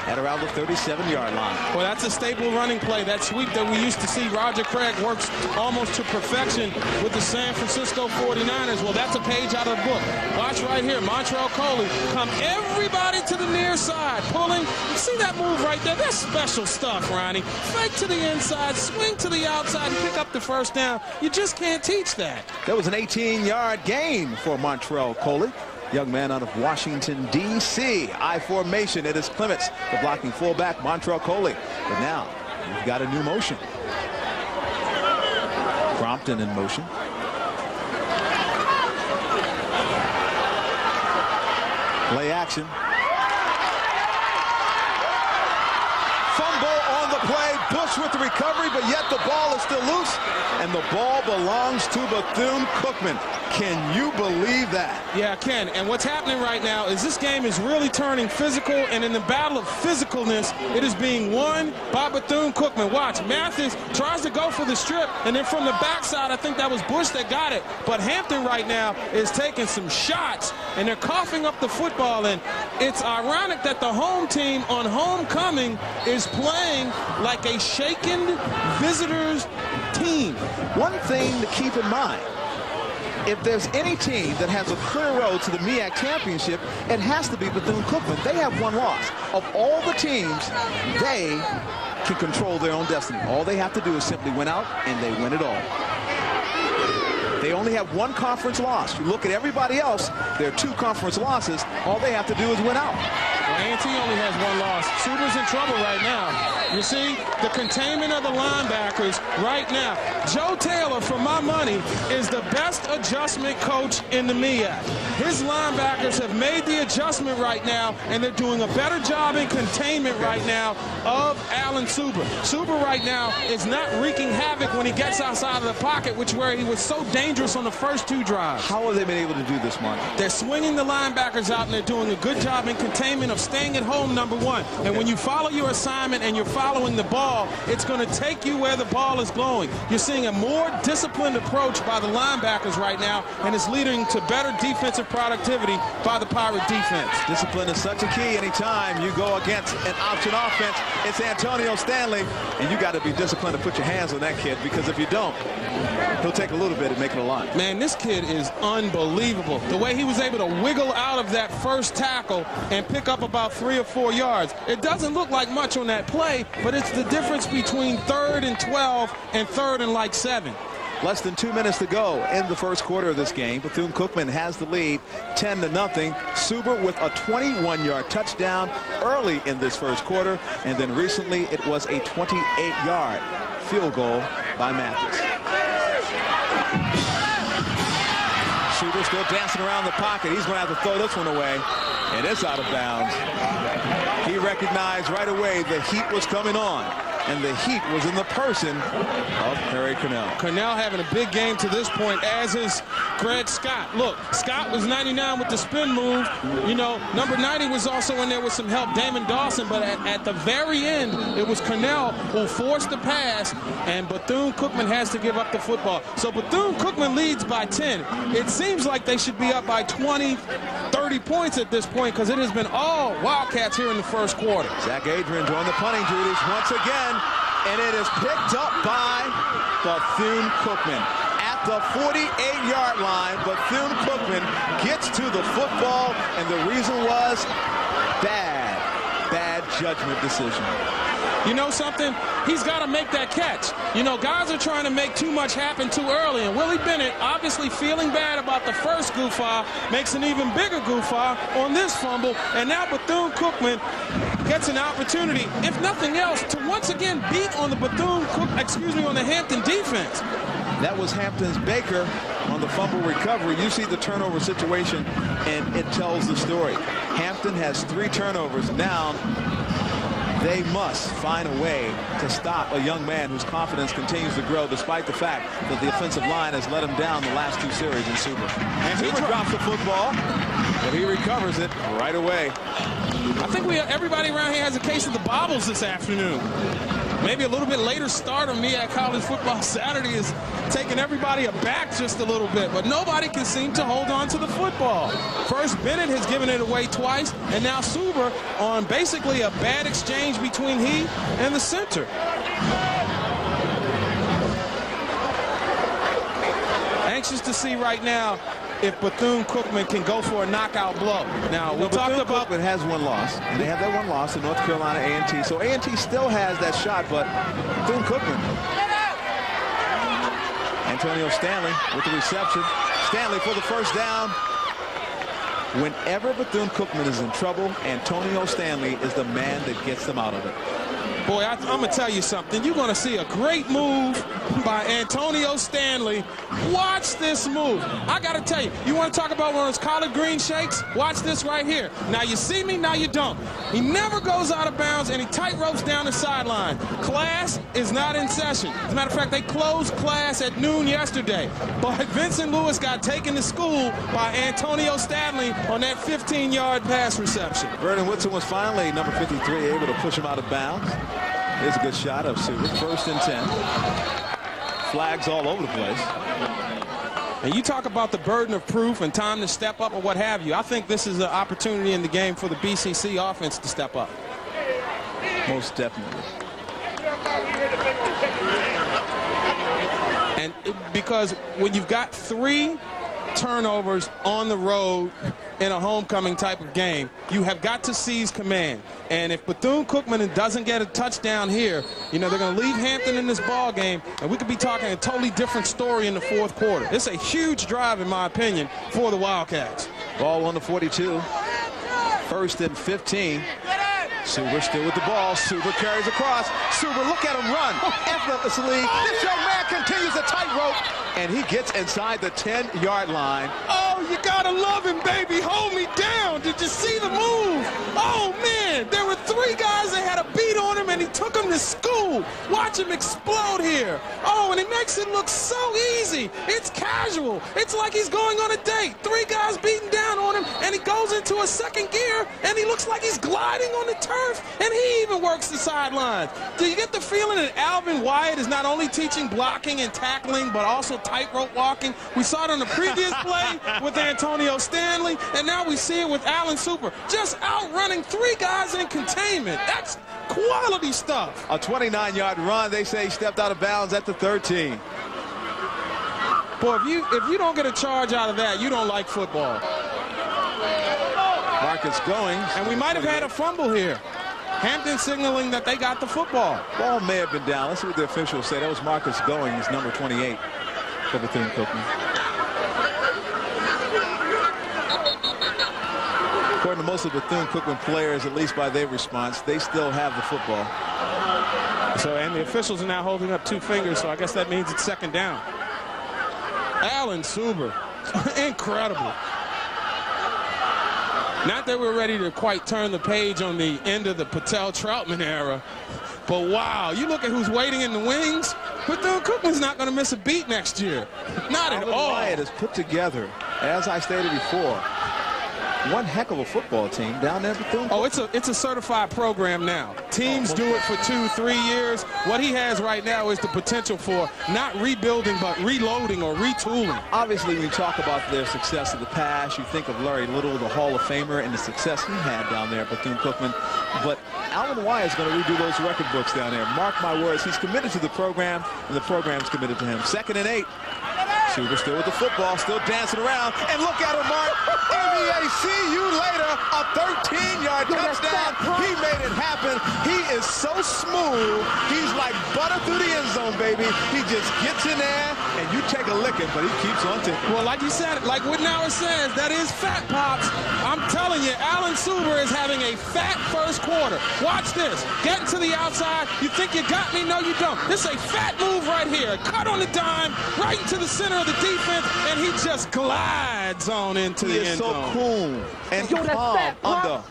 at around the 37-yard line. Well, that's a staple running play. That sweep that we used to see Roger Craig works almost to perfection with the San Francisco 49ers. Well, that's a page out of the book. Watch right here. Montrell Coley come everybody to the near side, pulling. You see that move right there? That's special stuff, Ronnie. Fake to the inside, swing to the outside, and pick up the first down. You just can't teach that. That was an 18-yard gain for Montrell Coley. Young man out of Washington, D.C. I formation. It is Clements, the blocking fullback, Montrell Coley. But now, you've got a new motion. Crompton in motion. Play action. Fumble on the play. Bush with the recovery, but yet the ball is still loose. And the ball belongs to Bethune-Cookman. Can you believe that? Yeah, I can. And what's happening right now is this game is really turning physical, and in the battle of physicalness, it is being won by Bethune-Cookman. Watch, Mathis tries to go for the strip, and then from the backside, I think that was Bush that got it. But Hampton right now is taking some shots, and they're coughing up the football, and it's ironic that the home team on homecoming is playing like a shaken visitors team. One thing to keep in mind, if there's any team that has a clear road to the MEAC championship, it has to be Bethune-Cookman. They have one loss. Of all the teams, they can control their own destiny. All they have to do is simply win out, and they win it all. They only have one conference loss. You look at everybody else, there are 2 conference losses. All they have to do is win out. Well, A&T only has 1 loss. Suter's in trouble right now. You see, the containment of the linebackers right now. Joe Taylor, for my money, is the best adjustment coach in the MEAC. His linebackers have made the adjustment right now, and they're doing a better job in containment right now of Alan Suber. Suber right now is not wreaking havoc when he gets outside of the pocket, which where he was so dangerous on the first 2 drives. How have they been able to do this, Mark? They're swinging the linebackers out, and they're doing a good job in containment of staying at home, number 1. And when you follow your assignment and you're following the ball, it's going to take you where the ball is going. You're seeing a more disciplined approach by the linebackers right now, and it's leading to better defensive productivity by the Pirate defense. Discipline is such a key anytime you go against an option offense. It's Antonio Stanley, and you got to be disciplined to put your hands on that kid, because if you don't, he'll take a little bit and make it a lot. Man, this kid is unbelievable. The way he was able to wiggle out of that first tackle and pick up about 3 or 4 yards. It doesn't look like much on that play, but it's the difference between 3rd and 12 and 3rd and like 7. Less than 2 minutes to go in the first quarter of this game. Bethune-Cookman has the lead 10-0. Suber with a 21-yard touchdown early in this first quarter, and then recently it was a 28-yard field goal by Mathis. Suber still dancing around the pocket. He's going to have to throw this one away, and it's out of bounds. He recognized right away the heat was coming on, and the heat was in the person of Harry Cornell. Cornell having a big game to this point, as is Greg Scott. Look, Scott was 99 with the spin move. You know, number 90 was also in there with some help, Damon Dawson, but at the very end, it was Cornell who forced the pass, and Bethune-Cookman has to give up the football. So Bethune-Cookman leads by 10. It seems like they should be up by 20, 30 points at this point, because it has been all Wildcats here in the first quarter. Zach Adrian joined the punting duties once again, and it is picked up by Bethune-Cookman. At the 48-yard line, Bethune-Cookman gets to the football, and the reason was bad judgment decision. You know something? He's got to make that catch. You know, guys are trying to make too much happen too early, and Willie Bennett, obviously feeling bad about the first goof-off, makes an even bigger goof-off on this fumble, and now Bethune-Cookman gets an opportunity, if nothing else, to once again beat on the on the Hampton defense. That was Hampton's Baker on the fumble recovery. You see the turnover situation, and it tells the story. Hampton has 3 turnovers. Now they must find a way to stop a young man whose confidence continues to grow, despite the fact that the offensive line has let him down the last 2 series in Suber. And Suber drops the football, but he recovers it right away. I think everybody around here has a case of the bobbles this afternoon. Maybe a little bit later start on MEAC College Football Saturday is taking everybody aback just a little bit, but nobody can seem to hold on to the football. First, Bennett has given it away twice, and now Suber on basically a bad exchange between he and the center. Anxious to see right now if Bethune-Cookman can go for a knockout blow. Now, we talked about... Bethune-Cookman has 1 loss, and they have that 1 loss in North Carolina A&T. So A&T still has that shot, but Bethune-Cookman. Antonio Stanley with the reception. Stanley for the first down. Whenever Bethune-Cookman is in trouble, Antonio Stanley is the man that gets them out of it. Boy, I'm going to tell you something. You're going to see a great move by Antonio Stanley. Watch this move. I got to tell you, you want to talk about one of those collard green shakes? Watch this right here. Now you see me, now you don't. He never goes out of bounds, and he tight ropes down the sideline. Class is not in session. As a matter of fact, they closed class at noon yesterday. But Vincent Lewis got taken to school by Antonio Stanley on that 15-yard pass reception. Vernon Woodson was finally, number 53, able to push him out of bounds. Here's a good shot of Suber. 1st and 10. Flags all over the place. And you talk about the burden of proof and time to step up or what have you. I think this is an opportunity in the game for the BCC offense to step up. Most definitely. And because when you've got 3 turnovers on the road in a homecoming type of game, you have got to seize command. And if Bethune-Cookman doesn't get a touchdown here, you know, they're going to leave Hampton in this ball game, and we could be talking a totally different story in the 4th quarter. It's a huge drive, in my opinion, for the Wildcats. Ball on the 42. 1st and 15. Suber still with the ball. Suber carries across. Suber, look at him run. Effortlessly. This young man continues the tightrope, and he gets inside the 10-yard line. Oh, you gotta love him, baby. Hold me down. Did you see the move? Oh, man. There were 3 guys that had a beat on him, and he took them to school. Watch him explode here. Oh, and he makes it look so easy. It's casual. It's like he's going on a date. 3 guys beating down on him, and he goes into a second gear, and he looks like he's gliding on the turf, and he even works the sidelines. Do you get the feeling that Alvin Wyatt is not only teaching blocking and tackling, but also tightrope walking? We saw it on the previous play with Antonio Stanley, and now we see it with Alan Super, just outrunning 3 guys in containment. That's quality stuff. A 29-yard run. They say he stepped out of bounds at the 13. Boy, if you don't get a charge out of that, you don't like football. Marcus Goings. And we might have had a fumble here. Hampton signaling that they got the football. Ball may have been down. Let's see what the officials say. That was Marcus Goings, number 28 for Bethune-Cookman. According to most of the Bethune-Cookman players, at least by their response, they still have the football. So, and the officials are now holding up 2 fingers, so I guess that means it's second down. Alan Suber, incredible. Not that we're ready to quite turn the page on the end of the Patel-Troutman era, but wow, you look at who's waiting in the wings. Bethune-Cookman's not going to miss a beat next year. Not at all. Wyatt is put together, as I stated before, one heck of a football team down there at Bethune. Oh, it's a certified program now. Teams do it for 2-3 years. What he has right now is the potential for not rebuilding, but reloading or retooling. Obviously, when you talk about their success of the past, you think of Larry Little, the Hall of Famer, and the success he had down there at Bethune-Cookman. But Alvin Wyatt is going to redo those record books down there. Mark my words, he's committed to the program, and the program's committed to him. 2nd and 8. Suber still with the football, still dancing around. And look at him, Mark. MEAC, see you later. A 13-yard touchdown. He made it happen. He is so smooth. He's like butter through the end zone, baby. He just gets in there, and you take a licking, but he keeps on ticking. Well, like you said, like Whitnauer says, that is fat, Pops. I'm telling you, Alan Suber is having a fat first quarter. Watch this. Getting to the outside. You think you got me? No, you don't. This is a fat move right here. Cut on the dime, right into the center of the defense, and he just glides on into the end zone. He is so cool and calm under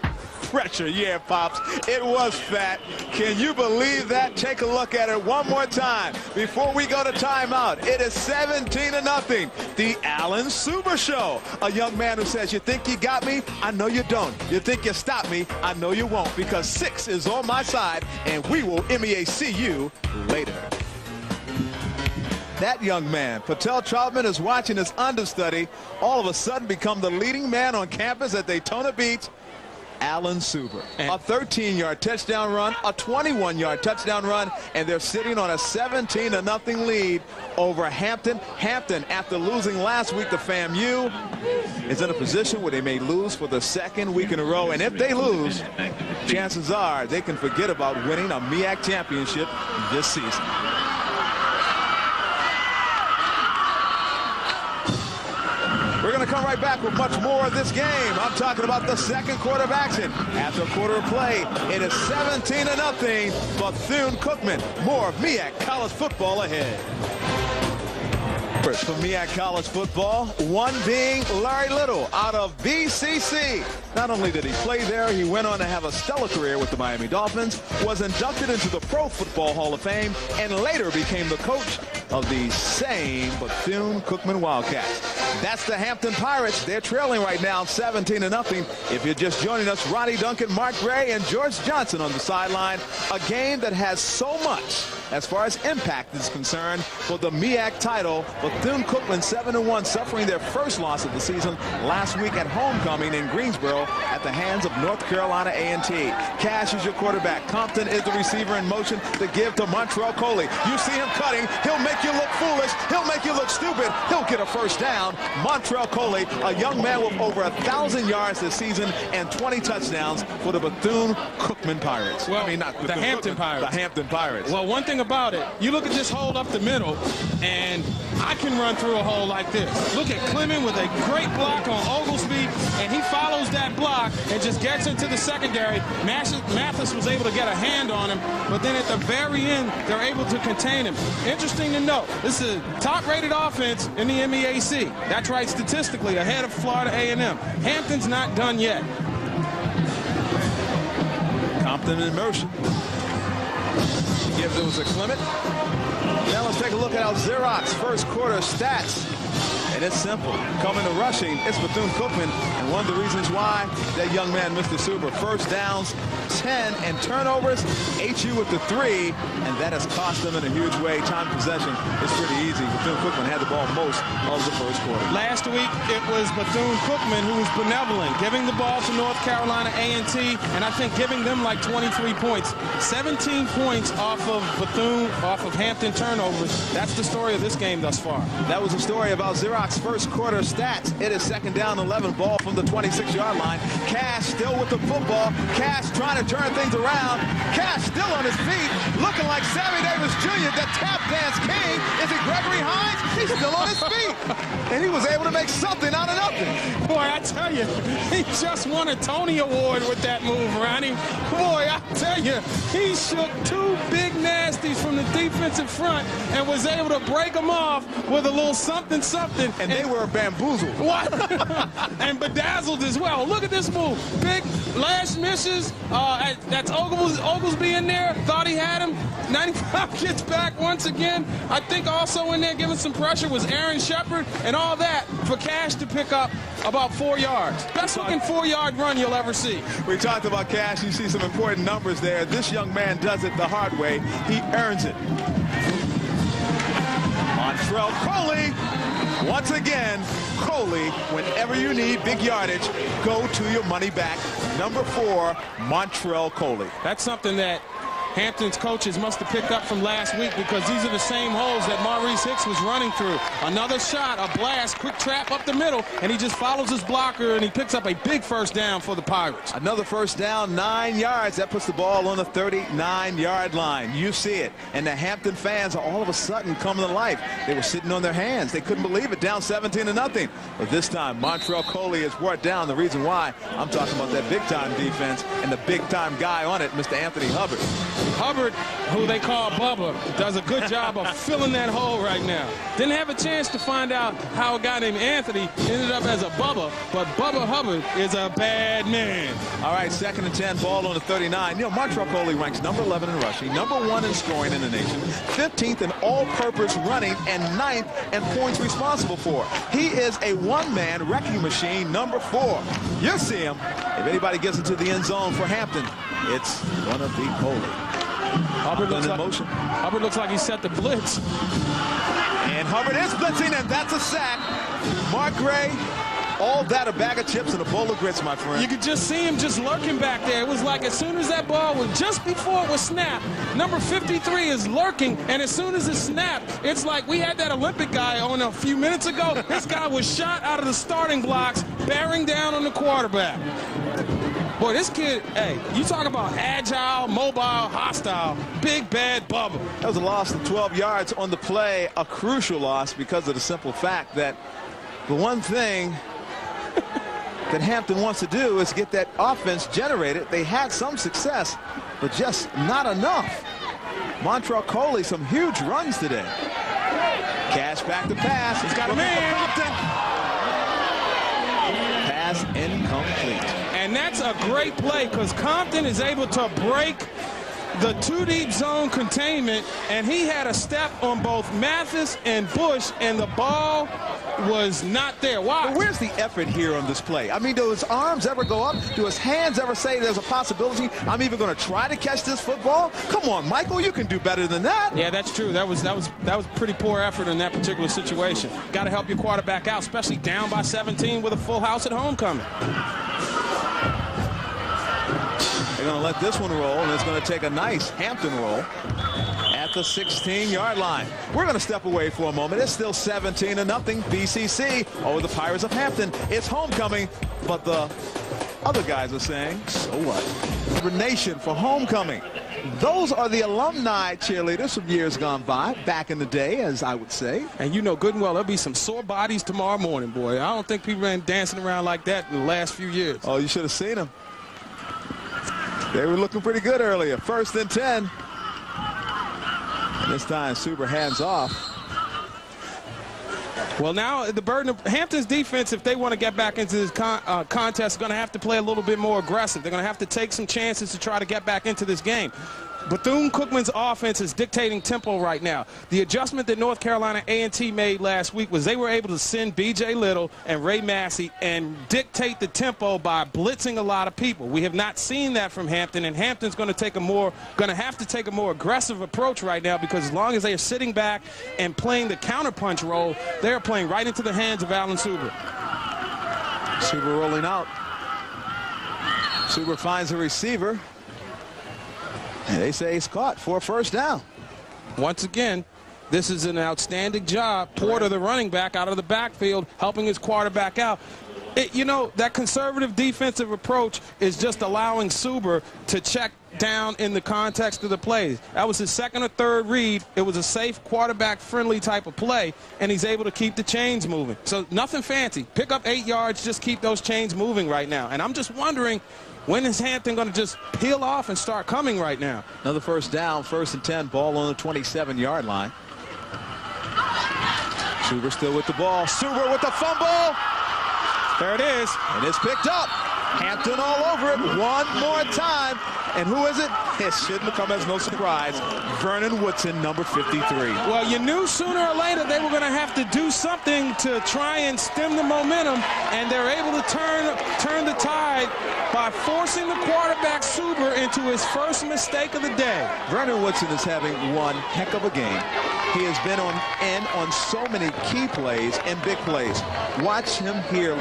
pressure. Yeah, Pops, it was fat. Can you believe that? Take a look at it one more time before we go to timeout. It is 17-0. The Alan Suber Show. A young man who says, you think you got me? I know you don't. You think you stop me? I know you won't, because 6 is on my side, and we will MEAC you later. That young man, Patel-Troutman, is watching his understudy all of a sudden become the leading man on campus at Daytona Beach, Alan Suber. A 13-yard touchdown run, a 21-yard touchdown run, and they're sitting on a 17-0 lead over Hampton. Hampton, after losing last week to FAMU, is in a position where they may lose for the 2nd week in a row. And if they lose, chances are they can forget about winning a MEAC championship this season. We're going to come right back with much more of this game. I'm talking about the 2nd quarter of action. After a quarter of play, it is 17-0. Bethune-Cookman. More of MEAC college football ahead. For MEAC college football, one being Larry Little out of BCC. Not only did he play there, he went on to have a stellar career with the Miami Dolphins, was inducted into the Pro Football Hall of Fame, and later became the coach of the same Bethune-Cookman Wildcats. That's the Hampton Pirates. They're trailing right now 17-0. If you're just joining us, Ronnie Duncan, Mark Gray, and George Johnson on the sideline. A game that has so much as far as impact is concerned for the MEAC title. Bethune-Cookman 7-1, suffering their first loss of the season last week at homecoming in Greensboro at the hands of North Carolina A&T. Cash is your quarterback. Compton is the receiver in motion to give to Montrell Coley. You see him cutting. He'll make you look foolish. He'll make you look stupid. He'll get a first down. Montrell Coley, a young man with over 1,000 yards this season and 20 touchdowns for the Bethune-Cookman Pirates. Well, I mean, not the Hampton Pirates. The Hampton Pirates. Well, one thing about it, you look at this hole up the middle, and I can run through a hole like this. Look at Clement with a great block on Oglesby, and he follows that block and just gets into the secondary. Mathis was able to get a hand on him, but then at the very end, they're able to contain him. Interesting to note, this is a top-rated offense in the MEAC. That's right, statistically, ahead of Florida A&M. Hampton's not done yet. Compton in motion. Gives it was a Clement. Now let's take a look at our Xerox first quarter stats. And it's simple. Coming to rushing, it's Bethune-Cookman. And one of the reasons why that young man, Mr. Super, first downs, 10, and turnovers, HU with the 3, and that has cost them in a huge way. Time possession is pretty easy. Bethune-Cookman had the ball most of the first quarter. Last week, it was Bethune-Cookman who was benevolent, giving the ball to North Carolina A&T, and I think giving them like 23 points. 17 points off of Bethune, off of Hampton turnovers. That's the story of this game thus far. That was the story about Xerox first quarter stats. It is second down 11, ball from the 26-yard line. Cash still with the football. Cash trying to turn things around. Cash still on his feet, looking like Sammy Davis Jr., the tap dance king. Is it Gregory Hines? He's still on his feet. And he was able to make something out of nothing. Boy, I tell you, he just won a Tony Award with that move, Ronnie. Boy, I tell you, he shook two big nasties from the defensive front and was able to break them off with a little something. And they were bamboozled. What? And bedazzled as well. Look at this move. Big lash misses. That's Oglesby in there. Thought he had him. 95 gets back once again. I think also in there giving some pressure was Aaron Shepard, and all that for Cash to pick up about 4 yards. Best looking 4-yard run you'll ever see. We talked about Cash. You see some important numbers there. This young man does it the hard way. He earns it. Montrell Coley. Once again, Coley, whenever you need big yardage, go to your money back. Number 4, Montrell Coley. That's something that Hampton's coaches must have picked up from last week, because these are the same holes that Maurice Hicks was running through. Another shot, a blast, quick trap up the middle, and he just follows his blocker, and he picks up a big first down for the Pirates. Another first down, 9 yards. That puts the ball on the 39-yard line. You see it. And the Hampton fans are all of a sudden coming to life. They were sitting on their hands. They couldn't believe it, down 17-0. But this time, Montrell Coley is brought down. The reason why, I'm talking about that big-time defense and the big-time guy on it, Mr. Anthony Hubbard. Hubbard, who they call Bubba, does a good job of filling that hole right now. Didn't have a chance to find out how a guy named Anthony ended up as a Bubba, but Bubba Hubbard is a bad man. All right, 2nd and 10, ball on the 39. You know, Montrell Coley ranks number 11 in rushing, number 1 in scoring in the nation, 15th in all-purpose running, and 9th in points responsible for. He is a one-man wrecking machine, number 4. You'll see him. If anybody gets into the end zone for Hampton, it's gonna be Coley. Hubbard looks like he set the blitz. And Hubbard is blitzing, and that's a sack. Mark Gray, all that a bag of chips and a bowl of grits, my friend. You could just see him just lurking back there. It was like as soon as that ball was, just before it was snapped, number 53 is lurking, and as soon as it snapped, it's like we had that Olympic guy on a few minutes ago. This guy was shot out of the starting blocks, bearing down on the quarterback. Boy, this kid, hey, you talk about agile, mobile, hostile, big, bad Bubba. That was a loss of 12 yards on the play, a crucial loss because of the simple fact that the one thing that Hampton wants to do is get that offense generated. They had some success, but just not enough. Montrell Coley, some huge runs today. Cash back to pass. He's got a man. Pass incomplete. And that's a great play, because Compton is able to break the 2-deep zone containment, and he had a step on both Mathis and Bush, and the ball was not there. Why? Well, where's the effort here on this play? I mean, do his arms ever go up? Do his hands ever say there's a possibility I'm even going to try to catch this football? Come on, Michael, you can do better than that. Yeah, that's true. That was pretty poor effort in that particular situation. Got to help your quarterback out, especially down by 17 with a full house at homecoming. They're going to let this one roll, and it's going to take a nice Hampton roll at the 16-yard line. We're going to step away for a moment. It's still 17-0 BCC over the Pirates of Hampton. It's homecoming, but the other guys are saying, so what? The nation for homecoming. Those are the alumni cheerleaders from years gone by, back in the day, as I would say. And you know good and well there'll be some sore bodies tomorrow morning, boy. I don't think people been dancing around like that in the last few years. Oh, you should have seen them. They were looking pretty good earlier. 1st and 10. And this time, Suber hands off. Well, now the burden of Hampton's defense, if they want to get back into this contest, is going to have to play a little bit more aggressive. They're going to have to take some chances to try to get back into this game. Bethune-Cookman's offense is dictating tempo right now. The adjustment that North Carolina A&T made last week was they were able to send B.J. Little and Ray Massey and dictate the tempo by blitzing a lot of people. We have not seen that from Hampton, and Hampton's going to have to take a more aggressive approach right now, because as long as they are sitting back and playing the counterpunch role, they're playing right into the hands of Alan Suber. Suber rolling out. Suber finds a receiver. And they say he's caught for a 1st down. Once again, this is an outstanding job. Porter, the running back, out of the backfield, helping his quarterback out. You know, that conservative defensive approach is just allowing Suber to check down in the context of the plays. That was his 2nd or 3rd read. It was a safe, quarterback-friendly type of play, and he's able to keep the chains moving. So nothing fancy. Pick up 8 yards, just keep those chains moving right now. And I'm just wondering, when is Hampton going to just peel off and start coming right now? Another 1st down, 1st and 10, ball on the 27-yard line. Suber still with the ball. Suber with the fumble. There it is. And it's picked up. Hampton all over it one more time. And who is it? It shouldn't come as no surprise. Vernon Woodson, number 53. Well, you knew sooner or later they were going to have to do something to try and stem the momentum, and they're able to turn the tide by forcing the quarterback Suber into his first mistake of the day. Vernon Woodson is having one heck of a game. He has been on so many key plays and big plays. Watch him here.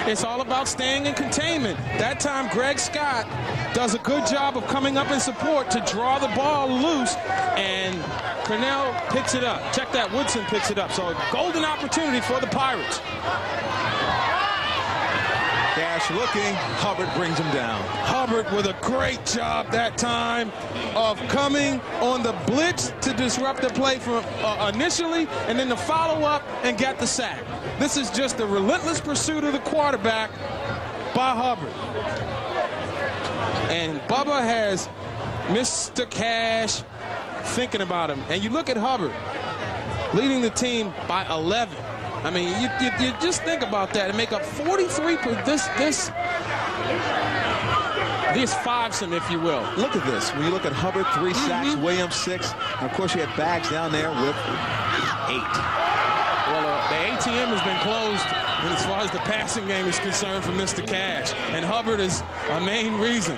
It's all about staying in containment. That time, Greg Scott does a good job of coming up in support to draw the ball loose, and Cornell picks it up. Check that, Woodson picks it up. So a golden opportunity for the Pirates. Dash looking, Hubbard brings him down. Hubbard with a great job that time of coming on the blitz to disrupt the play from initially, and then the follow-up and get the sack. This is just a relentless pursuit of the quarterback by Hubbard. And Bubba has Mr. Cash thinking about him. And you look at Hubbard leading the team by 11. I mean, you just think about that and make up 43 this fivesome, if you will. Look at this. When you look at Hubbard, 3 sacks, Williams 6, and of course you had Bags down there with 8. Well, the ATM has been closed, and as far as the passing game is concerned, for Mr. Cash, and Hubbard is a main reason.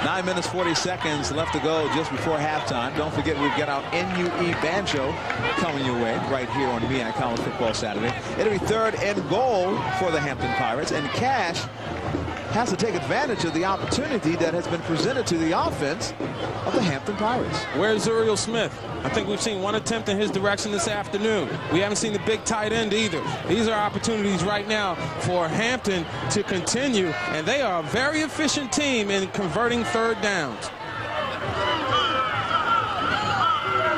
9 minutes, 40 seconds left to go just before halftime. Don't forget, we've got our NUE Banjo coming your way right here on MEAC College Football Saturday. It'll be 3rd and goal for the Hampton Pirates, and Cash has to take advantage of the opportunity that has been presented to the offense of the Hampton Pirates. Where's Uriel Smith? I think we've seen one attempt in his direction this afternoon. We haven't seen the big tight end either. These are opportunities right now for Hampton to continue, and they are a very efficient team in converting 3rd downs.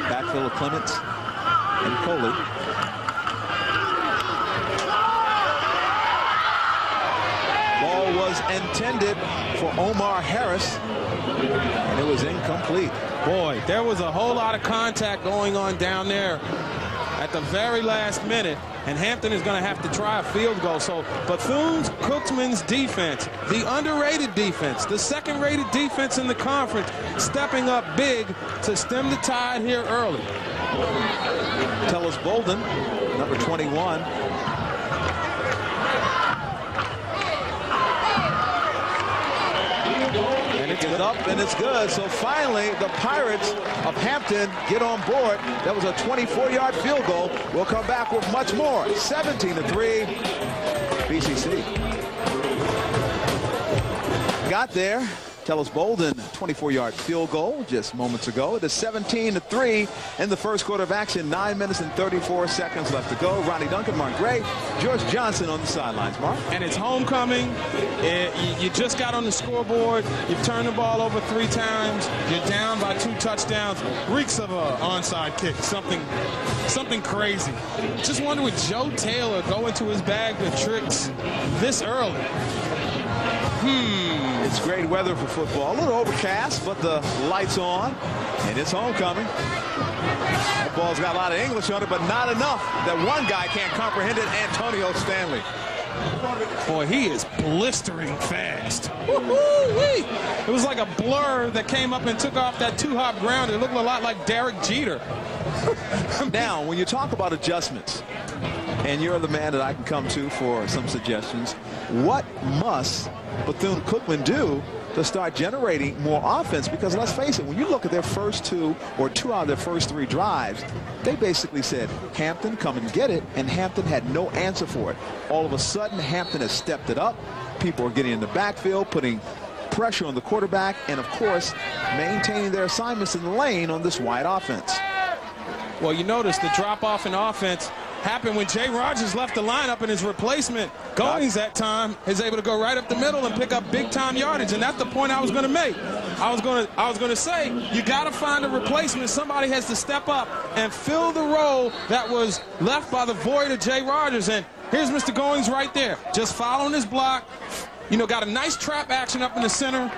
Backfield of Clements and Coley. Ball was intended for Omar Harris, and it was incomplete. Boy, there was a whole lot of contact going on down there at the very last minute, and Hampton is going to have to try a field goal. So Bethune-Cookman's defense, the underrated defense, the 2nd-rated defense in the conference, stepping up big to stem the tide here early. Tellis Bolden, number 21. It's up and it's good. So finally, the Pirates of Hampton get on board. That was a 24-yard field goal. We'll come back with much more. 17-3, BCC. Got there. Tellis Bolden, 24-yard field goal just moments ago. It is 17-3 in the first quarter of action. 9 minutes and 34 seconds left to go. Ronnie Duncan, Mark Gray, George Johnson on the sidelines. Mark? And it's homecoming. You just got on the scoreboard. You've turned the ball over 3 times. You're down by 2 touchdowns. Reeks of an onside kick. Something crazy. Just wonder would Joe Taylor go into his bag with tricks this early? It's great weather for football. A little overcast, but the light's on, and it's homecoming. That ball's got a lot of English on it, but not enough that one guy can't comprehend it, Antonio Stanley. Boy, he is blistering fast. Woo-hoo-wee. It was like a blur that came up and took off that 2-hop ground. It looked a lot like Derek Jeter. Now, when you talk about adjustments, and you're the man that I can come to for some suggestions, what must Bethune-Cookman do to start generating more offense? Because let's face it, when you look at their first 2 or 2 out of their first 3 drives, they basically said, Hampton, come and get it, and Hampton had no answer for it. All of a sudden, Hampton has stepped it up. People are getting in the backfield, putting pressure on the quarterback, and of course, maintaining their assignments in the lane on this wide offense. Well, you notice the drop-off in offense happened when Jay Rogers left the lineup, and his replacement, Goings, that time, is able to go right up the middle and pick up big-time yardage. And that's the point I was going to make. I was going to say, you got to find a replacement. Somebody has to step up and fill the role that was left by the void of Jay Rogers. And here's Mr. Goings right there, just following his block. You know, got a nice trap action up in the center.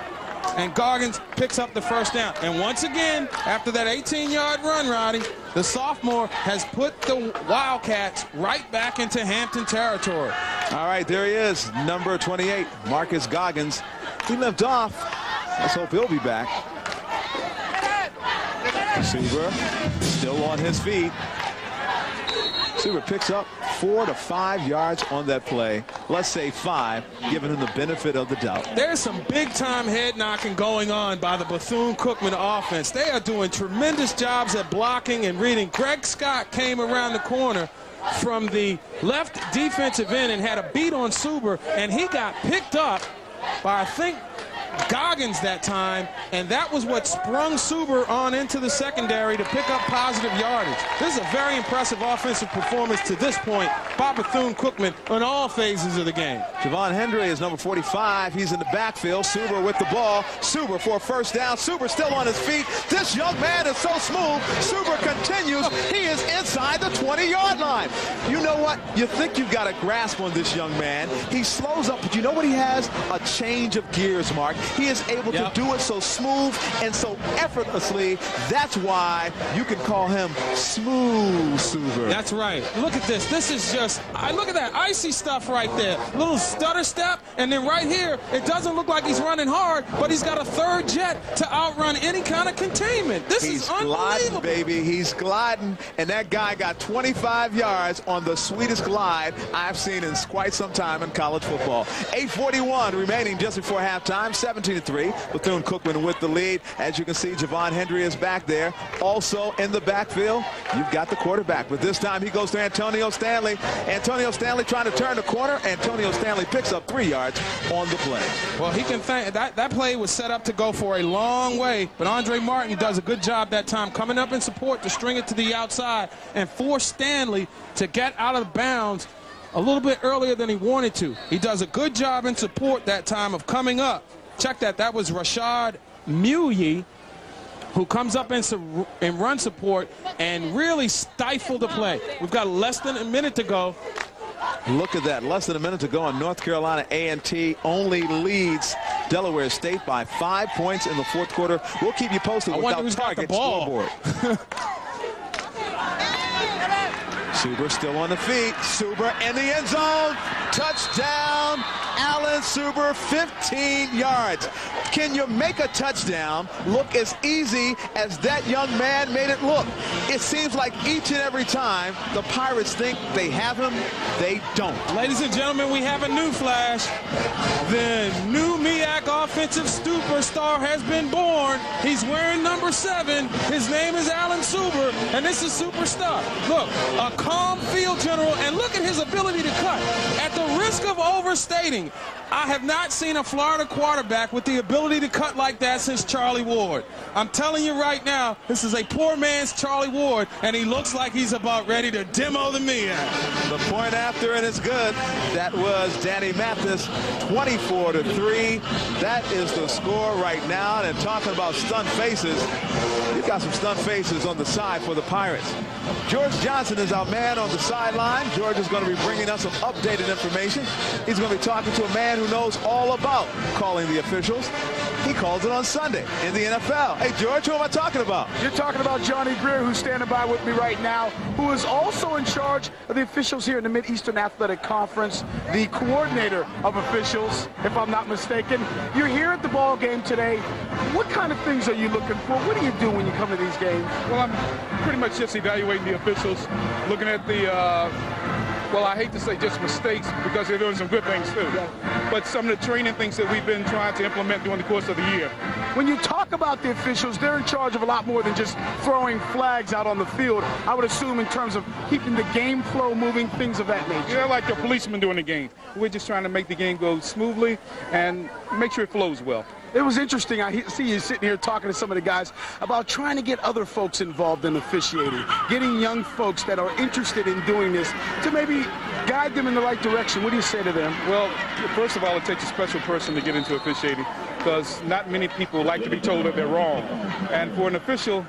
And Goggins picks up the first down. And once again, after that 18-yard run, Roddy, the sophomore has put the Wildcats right back into Hampton territory. All right, there he is, number 28, Marcus Goggins. He limped off. Let's hope he'll be back. Suber still on his feet. Suber picks up 4 to 5 yards on that play. Let's say 5, giving him the benefit of the doubt. There's some big-time head knocking going on by the Bethune-Cookman offense. They are doing tremendous jobs at blocking and reading. Greg Scott came around the corner from the left defensive end and had a beat on Suber, and he got picked up by, I think, Goggins that time, and that was what sprung Suber on into the secondary to pick up positive yardage. This is a very impressive offensive performance to this point by Bethune-Cookman on all phases of the game. Javon Hendry is number 45. He's in the backfield. Suber with the ball. Suber for a first down. Suber still on his feet. This young man is so smooth. Suber continues. He is inside the 20-yard line. You know what? You think you've got a grasp on this young man. He slows up, but you know what he has? A change of gears, Mark. He is able to do it so smooth and so effortlessly. That's why you can call him Smooth Suber. That's right. Look at this. This is just, look at that icy stuff right there. Little stutter step, and then right here, it doesn't look like he's running hard, but he's got a third jet to outrun any kind of containment. This is unbelievable. He's gliding, baby. He's gliding, and that guy got 25 yards on the sweetest glide I've seen in quite some time in college football. 8:41 remaining just before halftime. 17-3. Bethune-Cookman with the lead. As you can see, Javon Hendry is back there. Also in the backfield, you've got the quarterback. But this time he goes to Antonio Stanley. Antonio Stanley trying to turn the corner. Antonio Stanley picks up 3 yards on the play. Well, he can thank that play was set up to go for a long way, but Andre Martin does a good job that time coming up in support to string it to the outside and force Stanley to get out of bounds a little bit earlier than he wanted to. He does a good job in support that time of coming up. Check that. That was Rashad Mulye, who comes up in run support and really stifled the play. We've got less than a minute to go. Look at that. Less than a minute to go, and North Carolina A&T only leads Delaware State by 5 points in the fourth quarter. We'll keep you posted without target scoreboard. Suber still on the feet. Suber in the end zone. Touchdown. Allen Suber, 15 yards. Can you make a touchdown look as easy as that young man made it look? It seems like each and every time the Pirates think they have him, they don't. Ladies and gentlemen, we have a new flash. The new MEAC offensive offensive superstar has been born. He's wearing number 7. His name is Alan Suber, and this is superstar. Look, a calm field general, and look at his ability to cut. At the risk of overstating, I have not seen a Florida quarterback with the ability to cut like that since Charlie Ward. I'm telling you right now, this is a poor man's Charlie Ward, and he looks like he's about ready to demo the MEAC. The point after, and it's good. That was Danny Mathis, 24-3. That is the score right now. And talking about stunned faces, you've got some stunned faces on the side for the Pirates. George Johnson is our man on the sideline. George is going to be bringing us some updated information. He's going to be talking to a man who knows all about calling the officials. He calls it on Sunday in the NFL. Hey, George, who am I talking about? You're talking about Johnny Greer, who's standing by with me right now, who is also in charge of the officials here in the Mid-Eastern Athletic Conference, the coordinator of officials, if I'm not mistaken. You're here at the ball game today. What kind of things are you looking for? What do you do when you come to these games? Well, I'm pretty much just evaluating the officials, looking at the well, I hate to say just mistakes because they're doing some good things too. But some of the training things that we've been trying to implement during the course of the year. When you talk about the officials, they're in charge of a lot more than just throwing flags out on the field. I would assume in terms of keeping the game flow moving, things of that nature. Yeah, like the policemen doing the game. We're just trying to make the game go smoothly and make sure it flows well. It was interesting. I see you sitting here talking to some of the guys about trying to get other folks involved in officiating, getting young folks that are interested in doing this to maybe guide them in the right direction. What do you say to them? Well, first of all, it takes a special person to get into officiating because not many people like to be told that they're wrong. And for an official,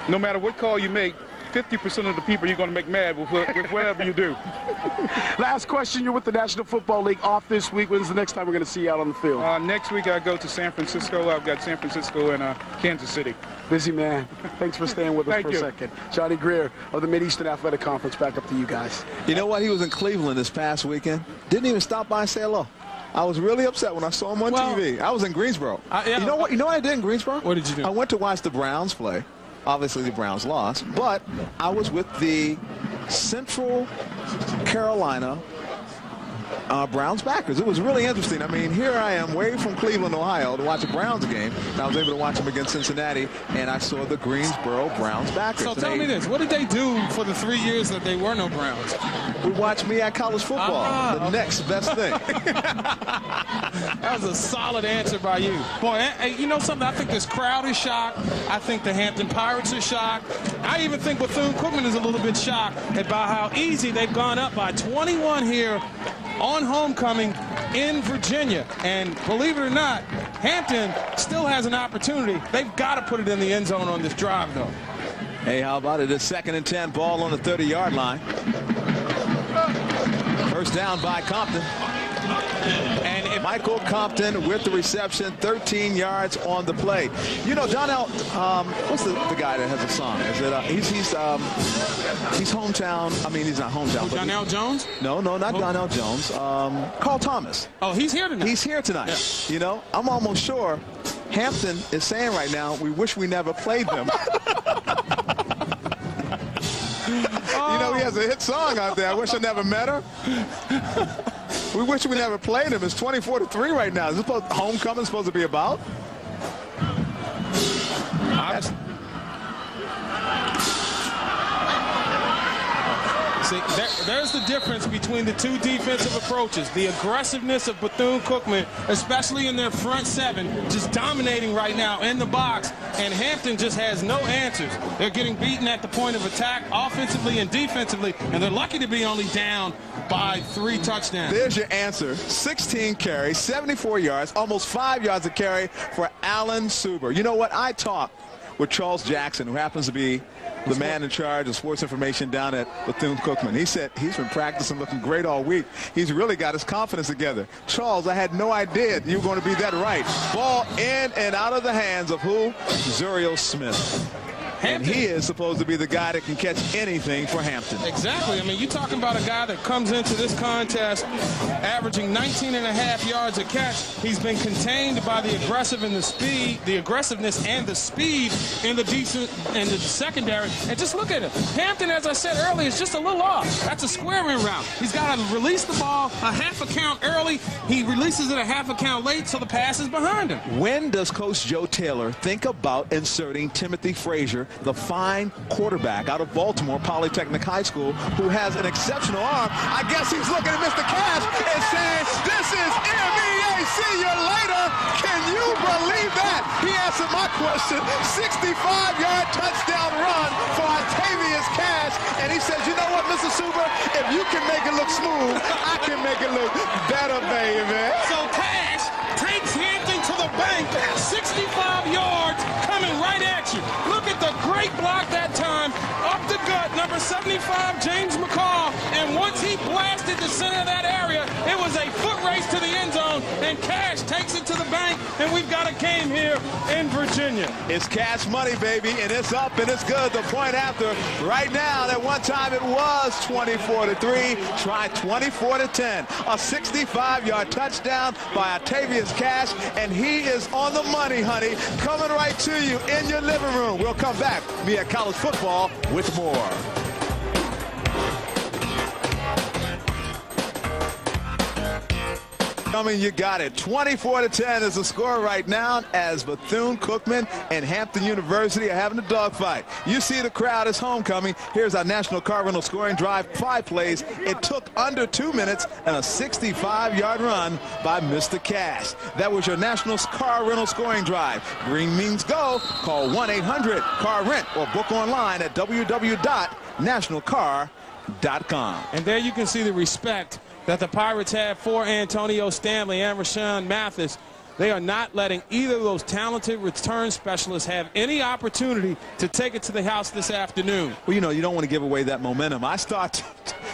no matter what call you make, 50% of the people you're going to make mad with whatever you do. Last question, you're with the National Football League off this week. When's the next time we're going to see you out on the field? Next week I go to San Francisco. I've got San Francisco and Kansas City. Busy man. Thanks for staying with us for a second. Johnny Greer of the Mid-Eastern Athletic Conference, back up to you guys. You know what? He was in Cleveland this past weekend. Didn't even stop by and say hello. I was really upset when I saw him on TV. I was in Greensboro. Yeah. You know what I did in Greensboro? What did you do? I went to watch the Browns play. Obviously, the Browns lost, but I was with the Central Carolina Browns backers. It was really interesting. I mean, here I am way from Cleveland, Ohio, to watch a Browns game. And I was able to watch them against Cincinnati, and I saw the Greensboro Browns backers. So tell me this. What did they do for the 3 years that they were no Browns? We watched MEAC college football, the next best thing. That was a solid answer by you. Boy, you know something? I think this crowd is shocked. I think the Hampton Pirates are shocked. I even think Bethune-Cookman is a little bit shocked about how easy they've gone up by 21 here on homecoming in Virginia. And believe it or not, Hampton still has an opportunity. They've got to put it in the end zone on this drive, though. Hey, how about it? It's 2nd and 10, ball on the 30-yard line. First down by Compton. And Michael Compton with the reception, 13 yards on the play. You know, Donnell, what's the guy that has a song? Is it he's hometown? I mean, he's not hometown. Donnell Jones? No, not Donnell Jones. Carl Thomas. Oh, he's here tonight. He's here tonight. Yeah. You know, I'm almost sure Hampton is saying right now, we wish we never played them. You know, he has a hit song out there. I wish I never met her. We wish we never played him. It's 24-3 right now. Is this homecoming supposed to be about? See, there's the difference between the two defensive approaches. The aggressiveness of Bethune-Cookman, especially in their front seven, just dominating right now in the box. And Hampton just has no answers. They're getting beaten at the point of attack, offensively and defensively, and they're lucky to be only down by 3 touchdowns. There's your answer. 16 carries, 74 yards, almost 5 yards a carry for Alan Suber. You know what? I talked with Charles Jackson, who happens to be the man in charge of sports information down at Bethune-Cookman. He said he's been practicing, looking great all week. He's really got his confidence together. Charles, I had no idea you were going to be that right. Ball in and out of the hands of who? Zuriel Smith. And he is supposed to be the guy that can catch anything for Hampton. Exactly. I mean, you're talking about a guy that comes into this contest averaging 19.5 yards a catch. He's been contained by the aggressiveness and the speed in the secondary. And just look at him. Hampton, as I said earlier, is just a little off. That's a square-in route. He's got to release the ball a half a count early. He releases it a half a count late, so the pass is behind him. When does Coach Joe Taylor think about inserting Timothy Frazier, the fine quarterback out of Baltimore Polytechnic High School, who has an exceptional arm? I guess he's looking at Mr. Cash and saying, this is MEAC, see you later. Can you believe that? He answered my question. 65-yard touchdown run for Octavius Cash. And he says, you know what, Mr. Super, if you can make it look smooth, I can make it look better, baby. So Cash takes Hampton to the bank, 65 yards, coming right at you. Look at the great block that time, up the gut, number 75, James McCall, and once he blasted the center of that area, it was a foot race to the end zone, and Cash takes it to the bank, and we've got a game here in Virginia. It's Cash money, baby, and it's up and it's good. The point after right now, at one time it was 24-3, try 24-10. A 65-yard touchdown by Octavius Cash, and he is on the money, honey, coming right to you in your living room. We'll come back, MEAC College Football, with more. You got it. 24-10 is the score right now as Bethune-Cookman and Hampton University are having a dogfight. You see the crowd is homecoming. Here's our national car rental scoring drive. 5 plays. It took under 2 minutes and a 65-yard run by Mr. Cash. That was your national car rental scoring drive. Green means go. Call 1-800-CAR-RENT or book online at www.nationalcar.com. And there you can see the respect that the Pirates have for Antonio Stanley and Rashawn Mathis. They are not letting either of those talented return specialists have any opportunity to take it to the house this afternoon. Well, you know, you don't want to give away that momentum.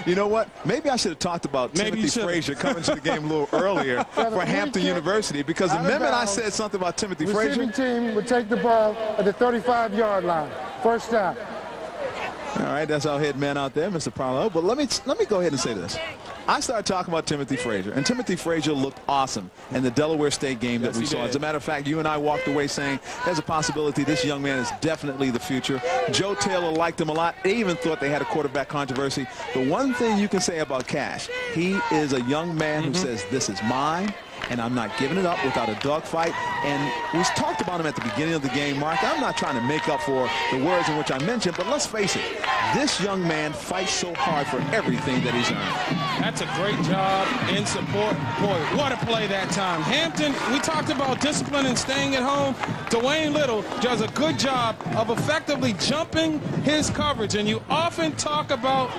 You know what? Maybe I should have talked about Timothy Frazier coming to the game a little earlier for Hampton University, because the minute I said something about Timothy Frazier. The receiving team would take the ball at the 35-yard line. First down. All right, that's our head man out there, Mr. Parlow. But let me go ahead and say this. I started talking about Timothy Frazier, and Timothy Frazier looked awesome in the Delaware State game that we saw. As a matter of fact, you and I walked away saying there's a possibility this young man is definitely the future. Joe Taylor liked him a lot. They even thought they had a quarterback controversy. The one thing you can say about Cash, he is a young man who says, this is mine, and I'm not giving it up without a dogfight. And we talked about him at the beginning of the game, Mark. I'm not trying to make up for the words in which I mentioned, but let's face it, this young man fights so hard for everything that he's earned. That's a great job in support. Boy, what a play that time. Hampton, we talked about discipline and staying at home. Dwayne Little does a good job of effectively jumping his coverage, and you often talk about,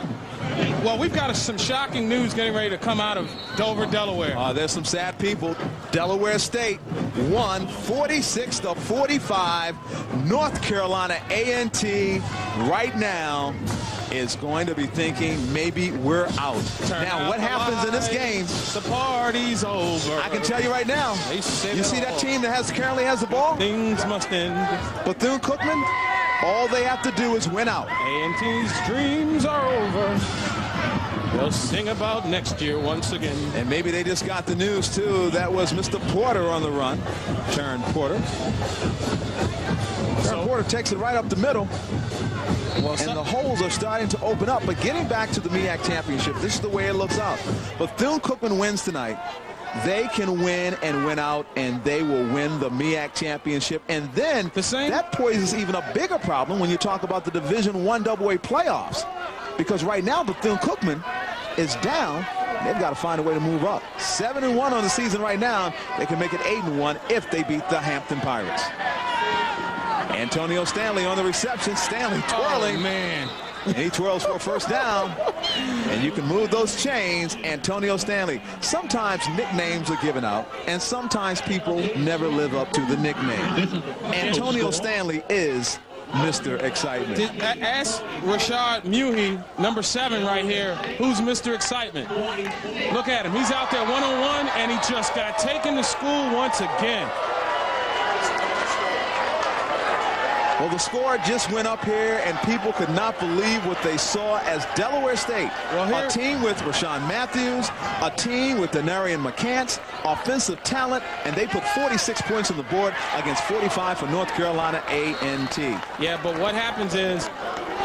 well, we've got some shocking news getting ready to come out of Dover, Delaware. There's some sad people. Delaware State won 46-45. North Carolina A&T right now is going to be thinking maybe we're out. Now, what happens in this game? The party's over. I can tell you right now. You see that team that currently has the ball? Things must end. Bethune-Cookman, all they have to do is win out. A&T's dreams are over. They'll sing about next year once again. And maybe they just got the news, too. That was Mr. Porter on the run. Turn Porter. Porter takes it right up the middle. And the holes are starting to open up. But getting back to the MEAC championship, this is the way it looks out. Bethune-Cookman wins tonight. They can win and win out, and they will win the MEAC championship. And then that poses even a bigger problem when you talk about the Division I AA playoffs. Because right now, Bethune-Cookman is down. They've got to find a way to move up. 7-1 on the season right now. They can make it 8-1 if they beat the Hampton Pirates. Antonio Stanley on the reception. Stanley twirling. Oh, man. And he twirls for a first down. And you can move those chains. Antonio Stanley. Sometimes nicknames are given out, and sometimes people never live up to the nickname. Antonio Stanley is Mr. Excitement. Ask Rashad Muhi, number 7 right here, who's Mr. Excitement. Look at him. He's out there one-on-one, and he just got taken to school once again. Well, the score just went up here, and people could not believe what they saw as Delaware State, a team with Rashawn Matthews, a team with Denarian McCants, offensive talent, and they put 46 points on the board against 45 for North Carolina A&T. Yeah, but what happens is,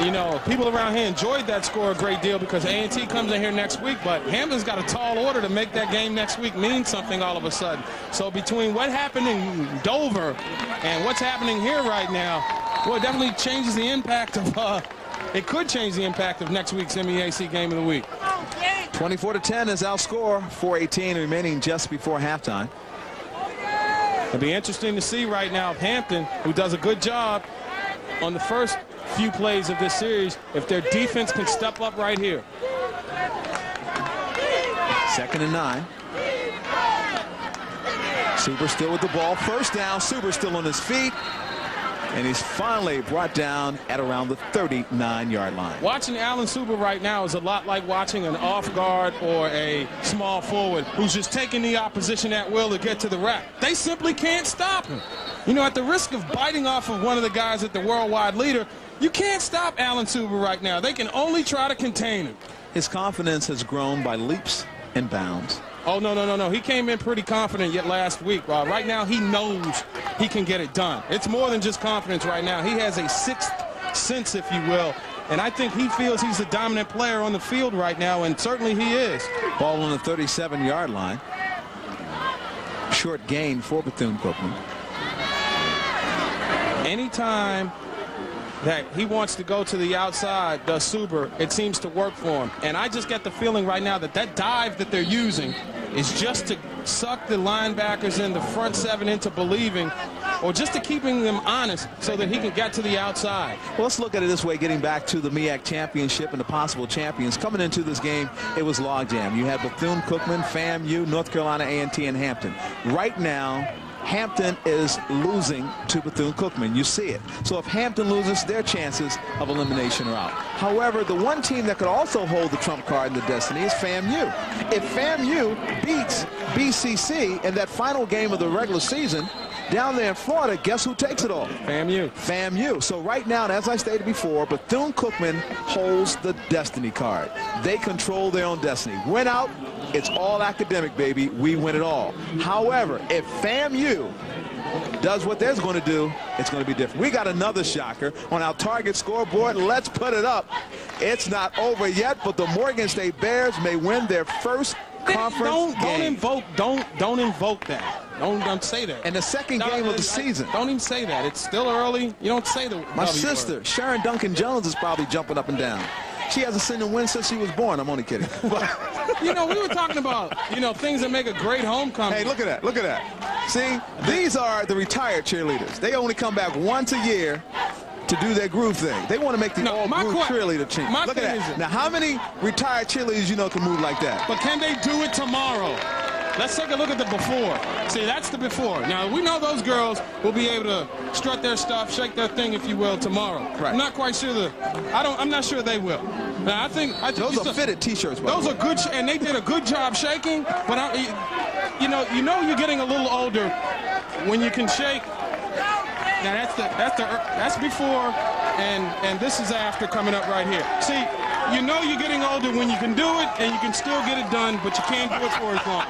you know, people around here enjoyed that score a great deal because A&T comes in here next week, but Hampton's got a tall order to make that game next week mean something all of a sudden. So between what happened in Dover and what's happening here right now, well, it definitely changes the impact of, it could change the impact of next week's MEAC game of the week. 24-10 is our score, 4:18 remaining just before halftime. It'll be interesting to see right now if Hampton, who does a good job on the first few plays of this series, if their defense can step up right here. 2nd and 9. Super still with the ball. First down. Super still on his feet. And he's finally brought down at around the 39-yard line. Watching Alan Suber right now is a lot like watching an off guard or a small forward who's just taking the opposition at will to get to the rack. They simply can't stop him. You know, at the risk of biting off of one of the guys at the worldwide leader, you can't stop Alan Suber right now. They can only try to contain him. His confidence has grown by leaps and bounds. Oh, no. He came in pretty confident yet last week. Right now, he knows he can get it done. It's more than just confidence right now. He has a sixth sense, if you will. And I think he feels he's the dominant player on the field right now, and certainly he is. Ball on the 37-yard line. Short gain for Bethune-Cookman. Anytime that he wants to go to the outside, does Suber, it seems to work for him. And I just get the feeling right now that that dive that they're using is just to suck the linebackers in the front seven into believing, or just to keeping them honest so that he can get to the outside. Well, let's look at it this way, getting back to the MEAC championship and the possible champions. Coming into this game, it was logjam. You had Bethune-Cookman, FAMU, North Carolina A&T, and Hampton. Right now, Hampton is losing to Bethune-Cookman. You see it. So if Hampton loses, their chances of elimination are out. However, the one team that could also hold the trump card in the destiny is FAMU. If FAMU beats BCC in that final game of the regular season down there in Florida, guess who takes it all? FAMU. FAMU. So right now, and as I stated before, Bethune-Cookman holds the destiny card. They control their own destiny. Win out, it's all academic, baby. We win it all. However, if FAMU does what they're going to do, it's going to be different. We got another shocker on our target scoreboard. Let's put it up. It's not over yet, but the Morgan State Bears may win their first conference game. Don't invoke that. Don't say that. And the second game of the season. Don't even say that. It's still early. You don't say the My W sister, word. Sharon Duncan Jones, is probably jumping up and down. She hasn't seen them win since she was born. I'm only kidding. You know, we were talking about, you know, things that make a great homecoming. Hey, look at that. Look at that. See, these are the retired cheerleaders. They only come back once a year to do their groove thing. They want to make the all-groove cheerleader team. Look at that. Now, how many retired cheerleaders you know can move like that? But can they do it tomorrow? Let's take a look at the before. See, that's the before. Now, we know those girls will be able to strut their stuff, shake their thing, if you will, tomorrow. Right. I'm not quite sure I'm not sure they will. Now, I think those are fitted T-shirts. Those are good, and they did a good job shaking. But you know you're getting a little older when you can shake. Now that's before, and this is after coming up right here. See, you know you're getting older when you can do it and you can still get it done, but you can't do it for as long.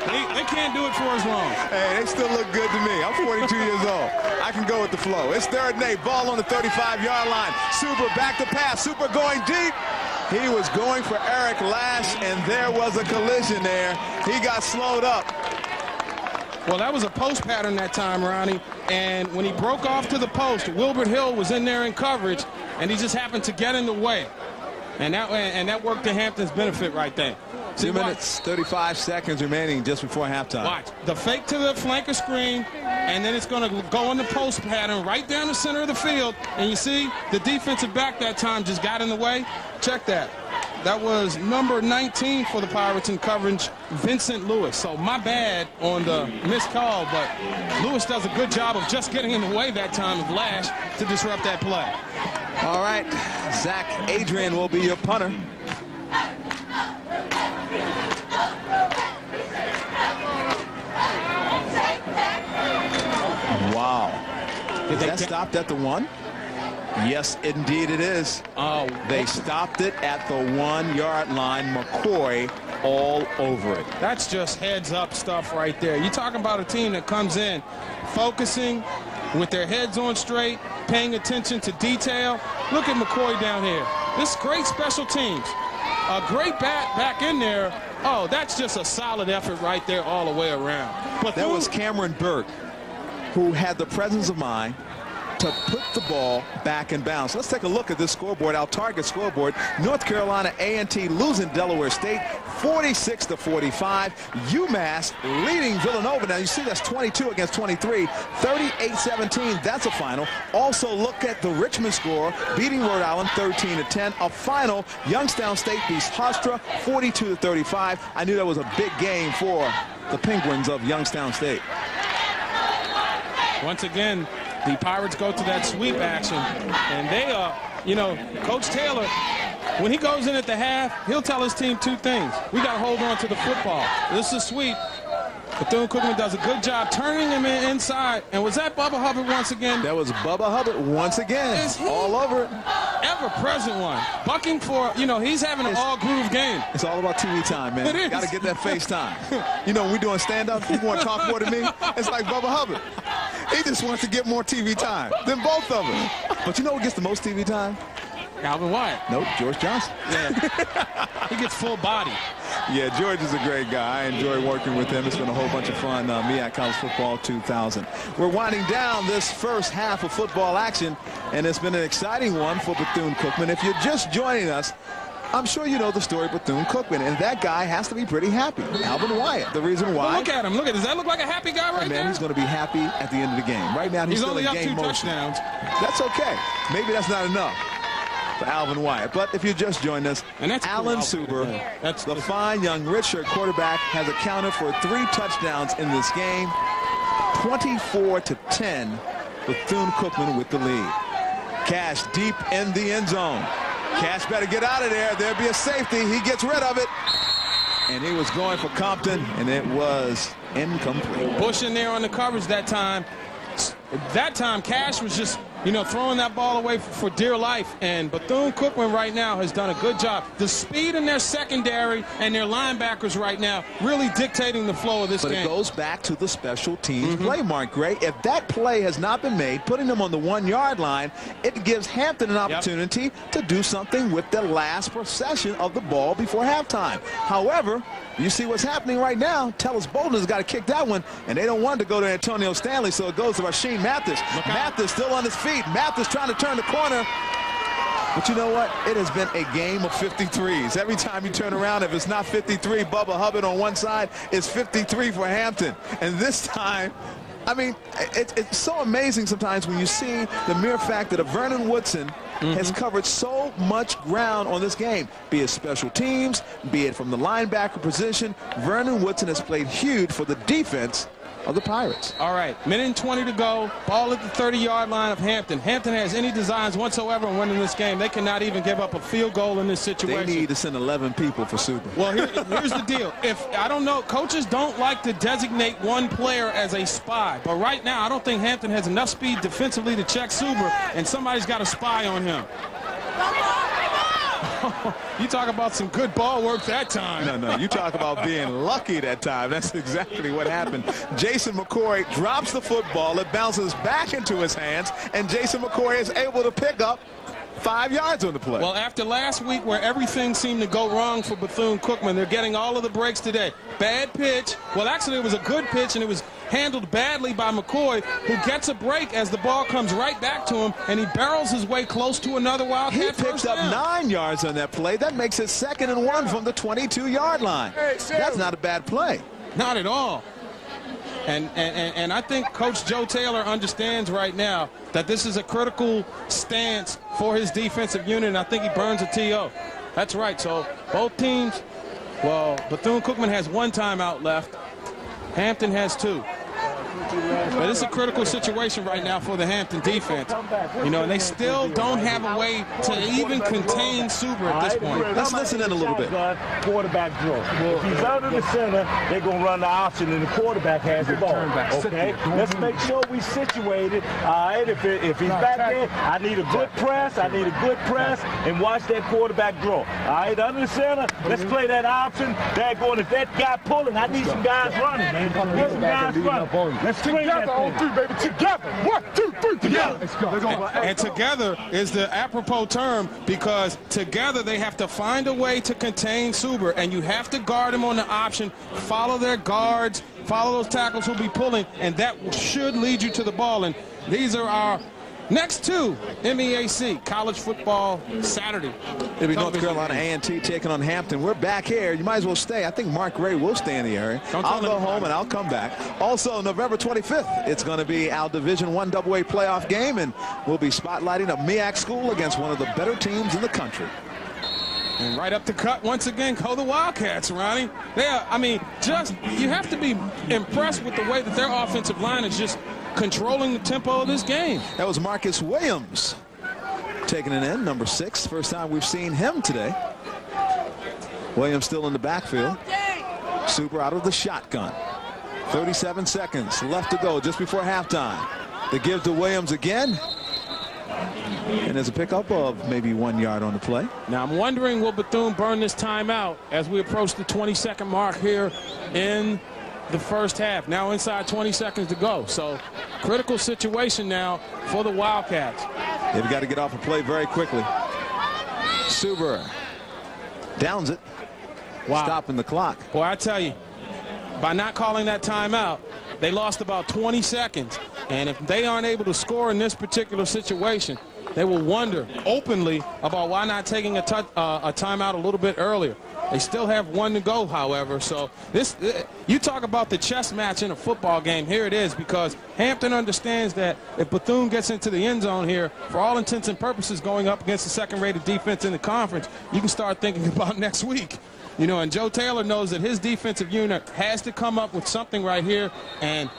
They can't do it for as long. Hey, they still look good to me. I'm 42 years old. I can go with the flow. It's 3rd and 8. Ball on the 35-yard line. Super back to pass. Super going deep. He was going for Eric Lash, and there was a collision there. He got slowed up. Well, that was a post pattern that time, Ronnie. And when he broke off to the post, Wilbert Hill was in there in coverage, and he just happened to get in the way. And that worked to Hampton's benefit right there. 2 minutes, 35 seconds remaining just before halftime. Watch. The fake to the flanker screen, and then it's going to go on the post pattern right down the center of the field. And you see the defensive back that time just got in the way. Check that. That was number 19 for the Pirates in coverage, Vincent Lewis. So my bad on the missed call, but Lewis does a good job of just getting in the way that time of Lash to disrupt that play. All right, Zach Adrian will be your punter. Wow. Is that stopped at the 1? Yes, indeed it is. Oh, they stopped it at the 1-yard line. McCoy all over it. That's just heads-up stuff right there. You're talking about a team that comes in focusing with their heads on straight, paying attention to detail. Look at McCoy down here. This great special teams. A great back in there. Oh, that's just a solid effort right there all the way around. But that was Cameron Burke, who had the presence of mind to put the ball back in bounds. Let's take a look at this scoreboard, our target scoreboard. North Carolina A&T losing Delaware State 46-45. UMass leading Villanova. Now you see that's 22 against 23, 38-17. That's a final. Also look at the Richmond score, beating Rhode Island 13-10. A final, Youngstown State beats Hofstra 42-35. I knew that was a big game for the Penguins of Youngstown State. Once again, the Pirates go to that sweep action, and they are, you know, Coach Taylor, when he goes in at the half, he'll tell his team two things. We got to hold on to the football. This is a sweep. Bethune-Cookman does a good job turning him inside. And was that Bubba Hubbard once again? That was Bubba Hubbard once again. All over it. Ever-present one. Bucking for, you know, he's having an all-groove game. It's all about TV time, man. It is. Got to get that face time. You know, when we doing stand-up, you want to talk more than me? It's like Bubba Hubbard. He just wants to get more TV time than both of them. But you know who gets the most TV time? Alvin Wyatt. Nope, George Johnson. Yeah. He gets full body. Yeah, George is a great guy. I enjoy working with him. It's been a whole bunch of fun. MEAC College Football 2000. We're winding down this first half of football action, and it's been an exciting one for Bethune-Cookman. If you're just joining us, I'm sure you know the story of Bethune-Cookman, and that guy has to be pretty happy. Alvin Wyatt, the reason why. Well, look at him. Look at, does that look like a happy guy right there? He's going to be happy at the end of the game. Right now, he's still only in up game 2 motion. touchdowns. That's okay. Maybe that's not enough for Alvin Wyatt. But if you just joined us, Alan Suber, the fine young redshirt quarterback, has accounted for 3 touchdowns in this game. 24-10, Bethune-Cookman with the lead. Cash deep in the end zone. Cash better get out of there. There'll be a safety. He gets rid of it. And he was going for Compton, and it was incomplete. Bush in there on the coverage that time. That time, Cash was just, you know, throwing that ball away for dear life. And Bethune-Cookman right now has done a good job. The speed in their secondary and their linebackers right now really dictating the flow of this game. But it goes back to the special teams play, Mark Gray. If that play has not been made, putting them on the 1-yard line, it gives Hampton an opportunity to do something with the last possession of the ball before halftime. However, you see what's happening right now. Tellus Bolden's got to kick that one, and they don't want it to go to Antonio Stanley, so it goes to Rasheem Mathis. Mathis still on his feet. Mathis trying to turn the corner. But you know what? It has been a game of 53s. Every time you turn around, if it's not 53, Bubba Hubbard on one side, it's 53 for Hampton. And this time, I mean, it's so amazing sometimes when you see the mere fact that a Vernon Woodson has covered so much ground on this game, be it special teams, be it from the linebacker position. Vernon Woodson has played huge for the defense of the Pirates. All right, minute and 20 to go. Ball at the 30-yard line of Hampton. Hampton has any designs whatsoever on winning this game. They cannot even give up a field goal in this situation. They need to send 11 people for Super. Well, here's the deal. I don't know, coaches don't like to designate one player as a spy. But right now, I don't think Hampton has enough speed defensively to check Suber, and somebody's got a spy on him. You talk about some good ball work that time. No, you talk about being lucky that time. That's exactly what happened. Jason McCoy drops the football. It bounces back into his hands, and Jason McCoy is able to pick up 5 yards on the play. Well, after last week where everything seemed to go wrong for Bethune-Cookman, they're getting all of the breaks today. Bad pitch. Well, actually, it was a good pitch, and it was handled badly by McCoy, who gets a break as the ball comes right back to him, and he barrels his way close to another Wildcat. He picked up 9 yards on that play. That makes it 2nd and 1 from the 22-yard line. That's not a bad play. Not at all. And I think Coach Joe Taylor understands right now that this is a critical stance for his defensive unit, and I think he burns a TO. That's right. So both teams, well, Bethune-Cookman has 1 timeout left. Hampton has 2. But it's a critical situation right now for the Hampton defense. You know, and they still don't have a way to even contain Suber at this point. Let's listen in a little bit. Quarterback draw. If he's out of the center, they're going to run the option, and the quarterback has the ball. Okay? Let's make sure we situated. All right? If he's back there, I need a good press. I need a good press, and watch that quarterback draw. All right? Under the center, let's play that option. They're going, if that guy pulling, I need some guys running, man. Get some guys running. Let's string that on three, baby. Together. 1, 2, 3, together. Let's go. And together is the apropos term, because together they have to find a way to contain Suber, and you have to guard him on the option, follow their guards, follow those tackles who'll be pulling, and that should lead you to the ball. And these are our next two MEAC College Football Saturday. It'll be North Carolina A&T taking on Hampton. We're back here. You might as well stay. I think Mark Gray will stay in the area. I'll go home and I'll come back. Also, November 25th, it's going to be our Division I AA playoff game, and we'll be spotlighting a MEAC school against one of the better teams in the country. And right up the cut once again, go the Wildcats, Ronnie. They are, I mean, just, you have to be impressed with the way that their offensive line is just controlling the tempo of this game. That was Marcus Williams taking it in, number 6. First time we've seen him today. Williams still in the backfield. Suber out of the shotgun. 37 seconds left to go just before halftime. The give to Williams again. And there's a pickup of maybe 1 yard on the play. Now I'm wondering, will Bethune burn this timeout as we approach the 20-second mark here in the first half? Now inside 20 seconds to go. So critical situation now for the Wildcats. They've got to get off a play very quickly. Suber downs it. Wow. Stopping the clock. Boy, I tell you, by not calling that timeout, they lost about 20 seconds. And if they aren't able to score in this particular situation, they will wonder openly about why not taking a timeout a little bit earlier. They still have 1 to go, however. So this, you talk about the chess match in a football game. Here it is, because Hampton understands that if Bethune gets into the end zone here, for all intents and purposes, going up against the second-rated defense in the conference, you can start thinking about next week. You know, and Joe Taylor knows that his defensive unit has to come up with something right here. And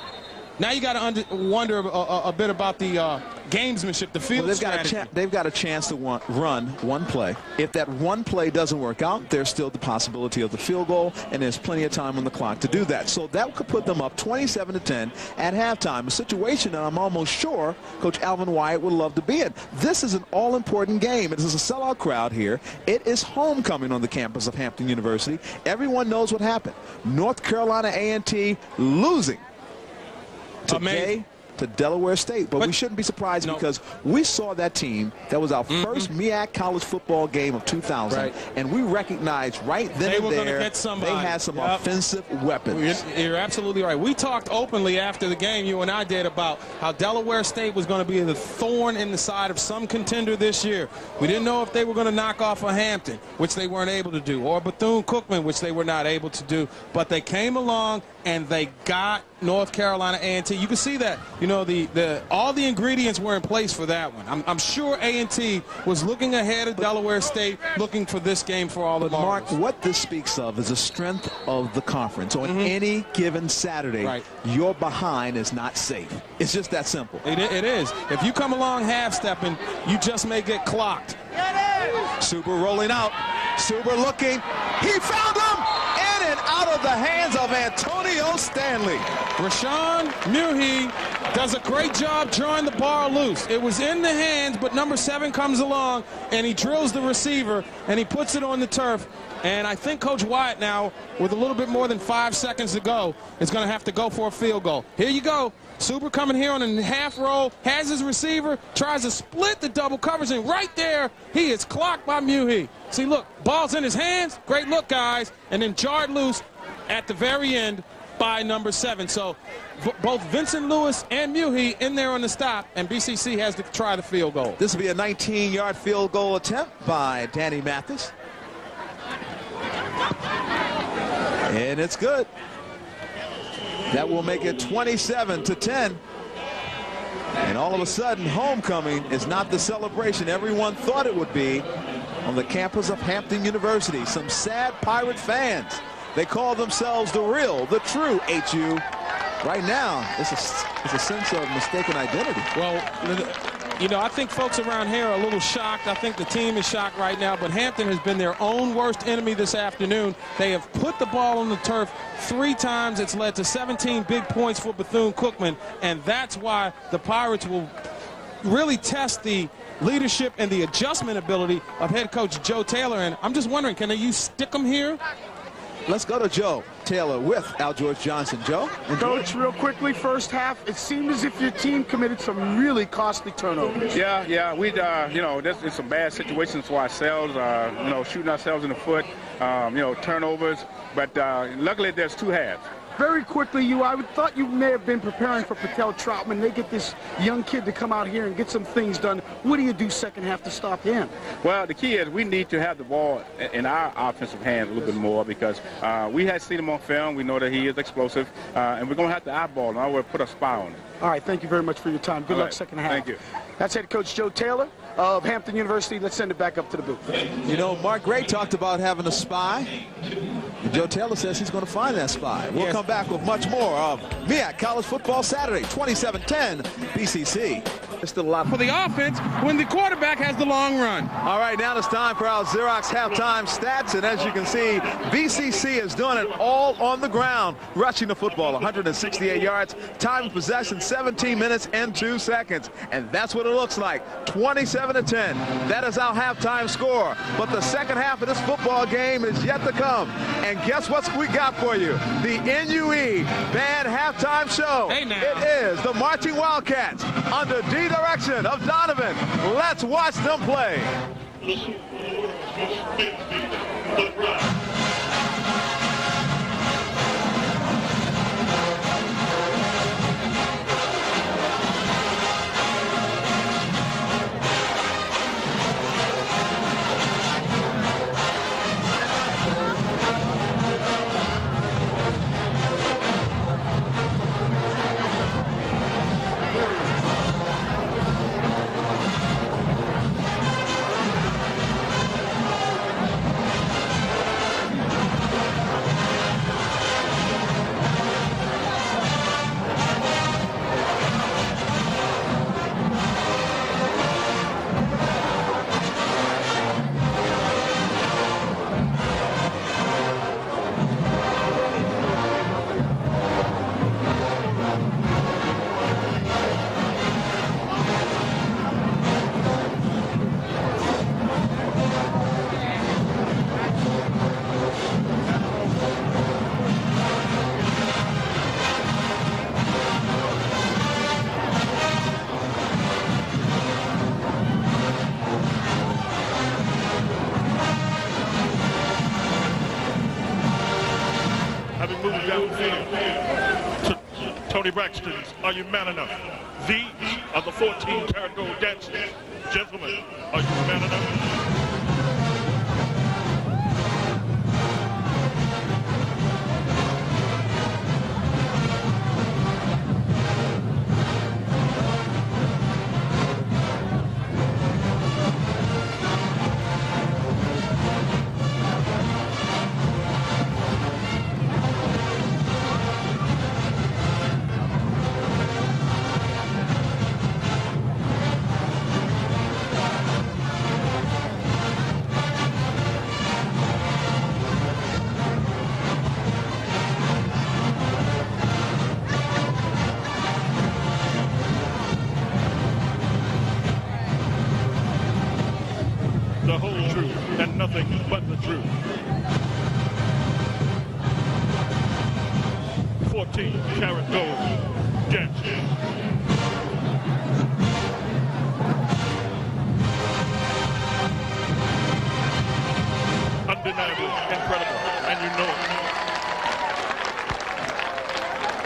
now you got to wonder a bit about the gamesmanship, the field strategy. They've got a chance to run one play. If that one play doesn't work out, there's still the possibility of the field goal, and there's plenty of time on the clock to do that. So that could put them up 27-10 at halftime, a situation that I'm almost sure Coach Alvin Wyatt would love to be in. This is an all-important game. It is a sellout crowd here. It is homecoming on the campus of Hampton University. Everyone knows what happened. North Carolina A&T losing today to Delaware State, but we shouldn't be surprised because we saw that team. That was our first MEAC college football game of 2000, and we recognized right then and there they had some offensive weapons. You're absolutely right. We talked openly after the game, you and I did, about how Delaware State was going to be the thorn in the side of some contender this year. We didn't know if they were going to knock off a Hampton, which they weren't able to do, or Bethune-Cookman, which they were not able to do, but they came along and they got North Carolina A&T. You can see that, you know, all the ingredients were in place for that one. I'm sure A&T was looking ahead of Delaware State, looking for this game for all the Mark, what this speaks of is the strength of the conference. On any given Saturday, your behind is not safe. It's just that simple. It is. If you come along half-stepping, you just may get clocked. Suber rolling out. Suber looking. He found him! In and out of the hands of Antonio Stanley. Rashawn Muhi does a great job drawing the ball loose. It was in the hands, but number 7 comes along, and he drills the receiver, and he puts it on the turf. And I think Coach Wyatt now, with a little bit more than 5 seconds to go, is going to have to go for a field goal. Here you go. Suber coming here on a half roll, has his receiver, tries to split the double coverage, and right there, he is clocked by Muhi. See, look, ball's in his hands. Great look, guys. And then jarred loose at the very end by number 7. So both Vincent Lewis and Muhi in there on the stop, and BCC has to try the field goal. This will be a 19-yard field goal attempt by Danny Mathis. And it's good. That will make it 27-10. And all of a sudden, homecoming is not the celebration everyone thought it would be on the campus of Hampton University. Some sad Pirate fans. They call themselves the real, the true HU. right now, it's a sense of mistaken identity. Well, you know, I think folks around here are a little shocked. I think the team is shocked right now, but Hampton has been their own worst enemy this afternoon. They have put the ball on the turf 3 times. It's led to 17 big points for Bethune-Cookman, and that's why the Pirates will really test the leadership and the adjustment ability of head coach Joe Taylor. And I'm just wondering, can you stick them here? Let's go to Joe Taylor with Al George Johnson. Joe? Coach, real quickly, first half, it seemed as if your team committed some really costly turnovers. Yeah, we, you know, there's some bad situations for ourselves, you know, shooting ourselves in the foot, you know, turnovers, but luckily there's 2 halves. Very quickly, I thought you may have been preparing for Patel Troutman. They get this young kid to come out here and get some things done. What do you do second half to stop him? Well, the key is we need to have the ball in our offensive hands a little bit more because we had seen him on film. We know that he is explosive, and we're going to have to eyeball him. I will put a spy on it. All right, thank you very much for your time. Good luck second half. Thank you. That's head coach Joe Taylor of Hampton University. Let's send it back up to the booth. You know, Mark Gray talked about having a spy. And Joe Taylor says he's going to find that spy. We'll come back with much more of MEAC College Football Saturday, 27-10 BCC. There's still a lot for the offense when the quarterback has the long run. All right, now it's time for our Xerox halftime stats. And as you can see, BCC is doing it all on the ground, rushing the football, 168 yards, time of possession, 17 minutes and 2 seconds. And that's what it looks like, 27-10. That is our halftime score. But the second half of this football game is yet to come. And guess what we got for you? The NUE Band Halftime Show. Hey, now. It is the Marching Wildcats under D direction of Donovan. Let's watch them play. Having moved down the field to Tony Braxton's Are You Man Enough? These are the 14-karat gold dancers. Gentlemen, are you man enough? The whole truth and nothing but the truth. 14-karat gold dancing. Undeniably incredible, and you know it.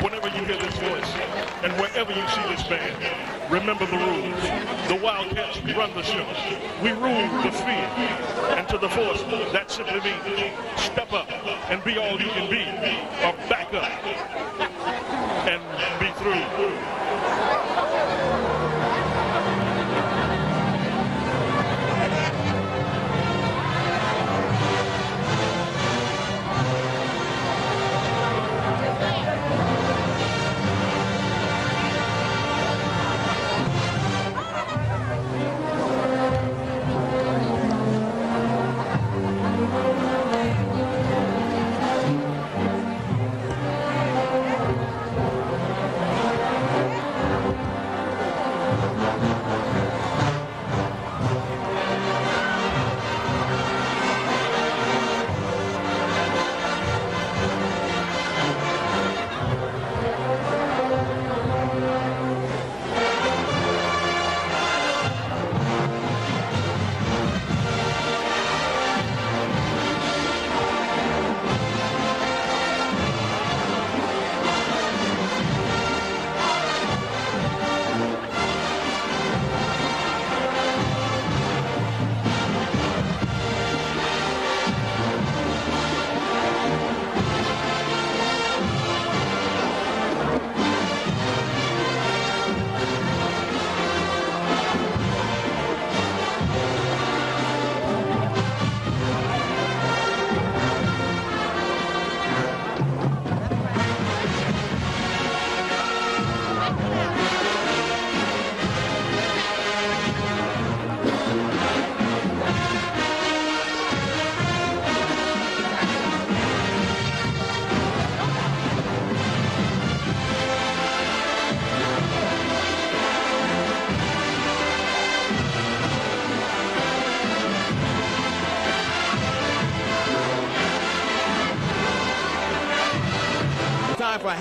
Whenever you hear this voice, and wherever you see this band, remember the rules. The Wildcats run the show. We rule the field. And to the force, that simply means step up and be all you can be, or back up and be through.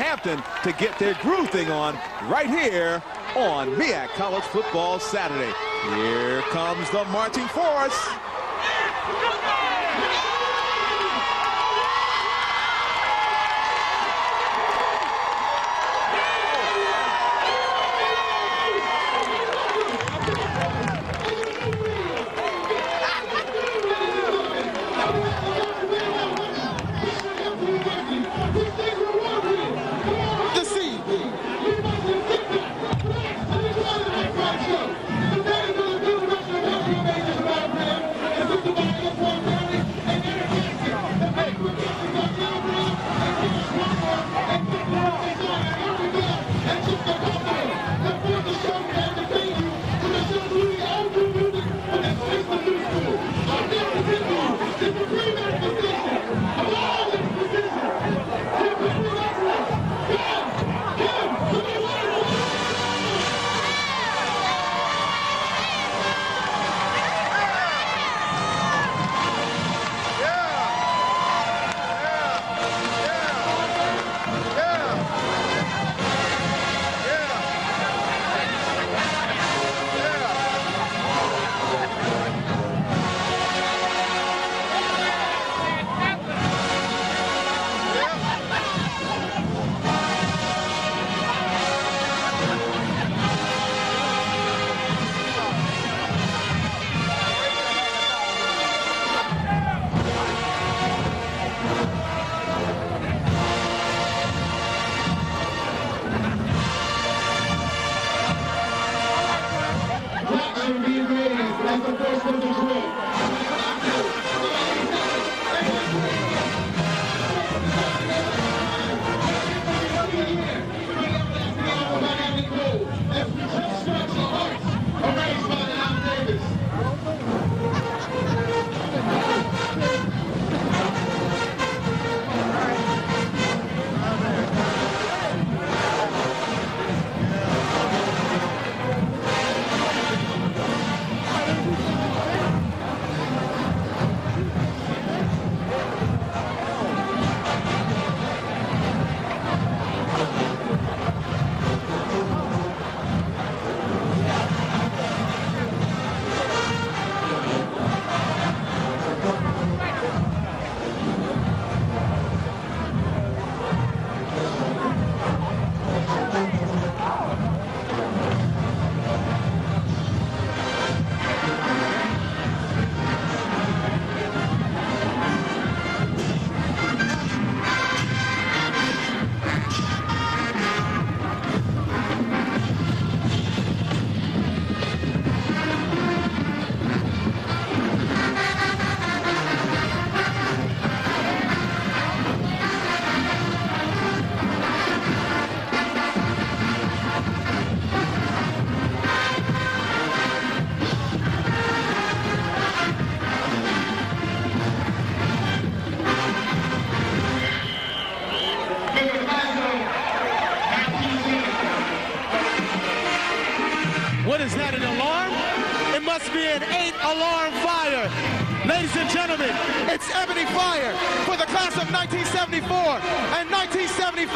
Hampton to get their groove thing on right here on MEAC College Football Saturday. Here comes the marching force. Is that an alarm? It must be an 8-alarm fire. Ladies and gentlemen, it's Ebony Fire for the class of 1974 and 1975.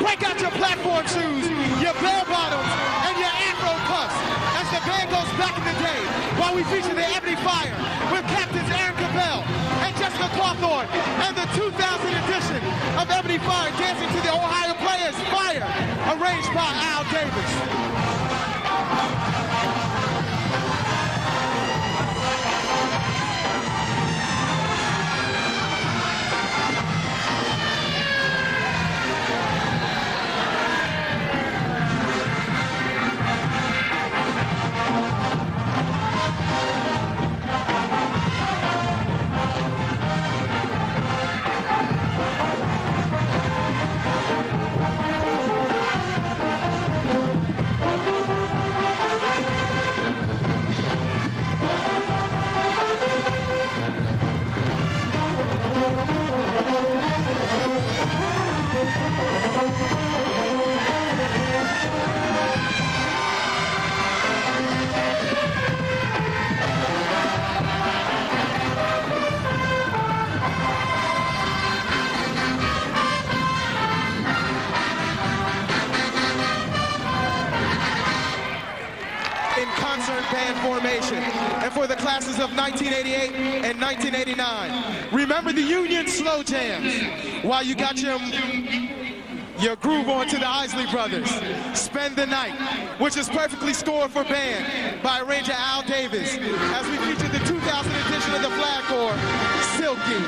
Break out your platform shoes, your bell bottoms, and your afro puffs as the band goes back in the day while we feature the Ebony Fire with Captains Aaron Cabell and Jessica Cawthorn and the 2000 edition of Ebony Fire dancing to the Ohio Players Fire, arranged by Al Davis. concert band formation. And for the classes of 1988 and 1989, remember the Union slow jams while you got your groove on to the Isley Brothers. Spend the Night, which is perfectly scored for band by arranger Al Davis, as we feature the 2000 edition of the Flag Corps, Silky.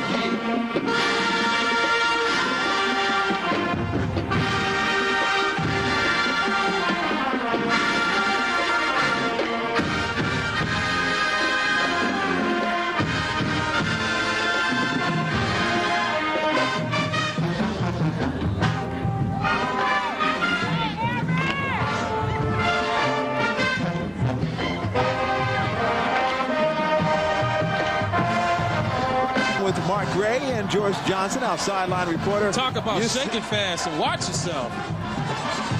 With Mark Gray and George Johnson, our sideline reporter. Talk about shaking fast and watch yourself.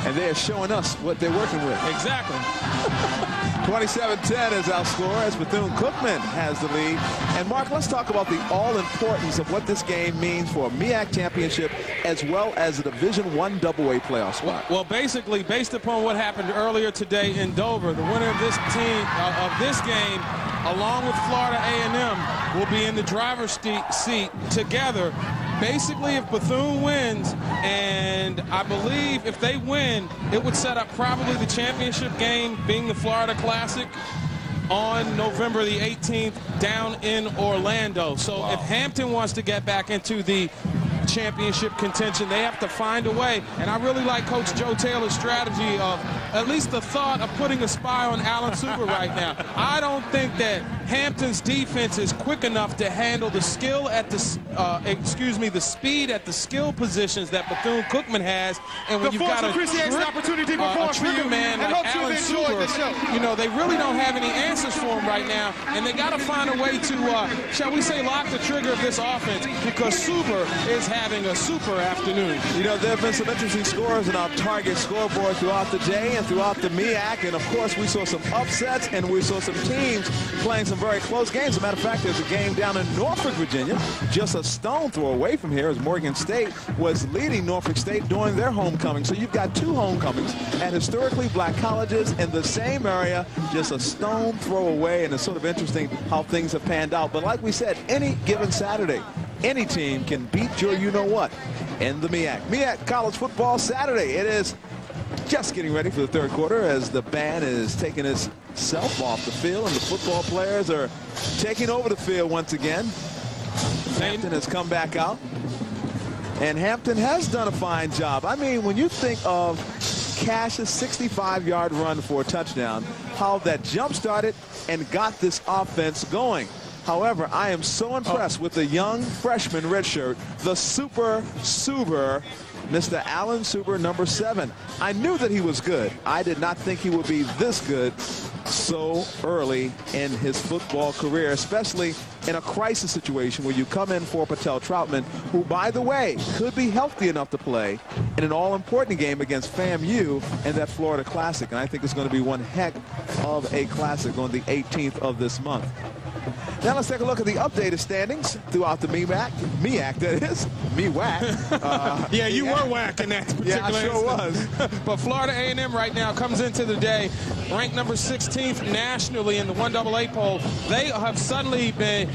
And they're showing us what they're working with. Exactly. 27-10 is our score as Bethune-Cookman has the lead. And Mark, let's talk about the all-importance of what this game means for a MEAC championship as well as a Division I AA playoff spot. Well, basically, based upon what happened earlier today in Dover, the winner of this game, along with Florida A&M, will be in the driver's seat together. Basically, if Bethune wins, and I believe if they win, it would set up probably the championship game, being the Florida Classic, on November the 18th down in Orlando. So if Hampton wants to get back into the championship contention, they have to find a way. And I really like Coach Joe Taylor's strategy of at least the thought of putting a spy on Alan Suber right now. I don't think that Hampton's defense is quick enough to handle the skill at the speed at the skill positions that Bethune-Cookman has. And when you've got a trigger man like Alan Suber, you know, they really don't have any answers for him right now, and they got to find a way to, shall we say, lock the trigger of this offense, because Suber is having a super afternoon. You know, there have been some interesting scores in our target scoreboard throughout the day and throughout the MEAC, and of course we saw some upsets and we saw some teams playing some very close games. As a matter of fact, there's a game down in Norfolk, Virginia, just a stone throw away from here, as Morgan State was leading Norfolk State during their homecoming. So you've got two homecomings at historically black colleges in the same area, just a stone throw away, and it's sort of interesting how things have panned out. But like we said, any given Saturday, any team can beat your you-know-what in the MEAC. MEAC College Football Saturday. It is just getting ready for the third quarter as the band is taking itself off the field and the football players are taking over the field once again. Hampton has come back out, and Hampton has done a fine job. I mean, when you think of Cash's 65-yard run for a touchdown, how that jump-started and got this offense going. However, I am so impressed with the young freshman redshirt, the Super Suber, Mr. Alan Suber, number 7. I knew that he was good. I did not think he would be this good so early in his football career, especially in a crisis situation where you come in for Patel Troutman, who, by the way, could be healthy enough to play in an all-important game against FAMU and that Florida Classic. And I think it's going to be one heck of a classic on the 18th of this month. Now let's take a look at the updated standings throughout the MEAC, that is, MEWAC. Yeah, you were whack in that particular I sure was. But Florida A&M right now comes into the day ranked number 16th nationally in the 1AA poll. They have suddenly been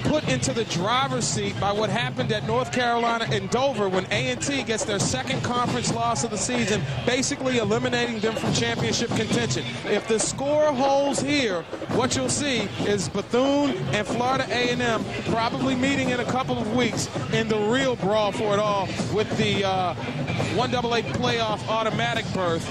put into the driver's seat by what happened at North Carolina and Dover when A&T gets their second conference loss of the season, basically eliminating them from championship contention. If the score holds here, what you'll see is Bethune and Florida A&M probably meeting in a couple of weeks in the real brawl for it all, with the 1AA playoff automatic berth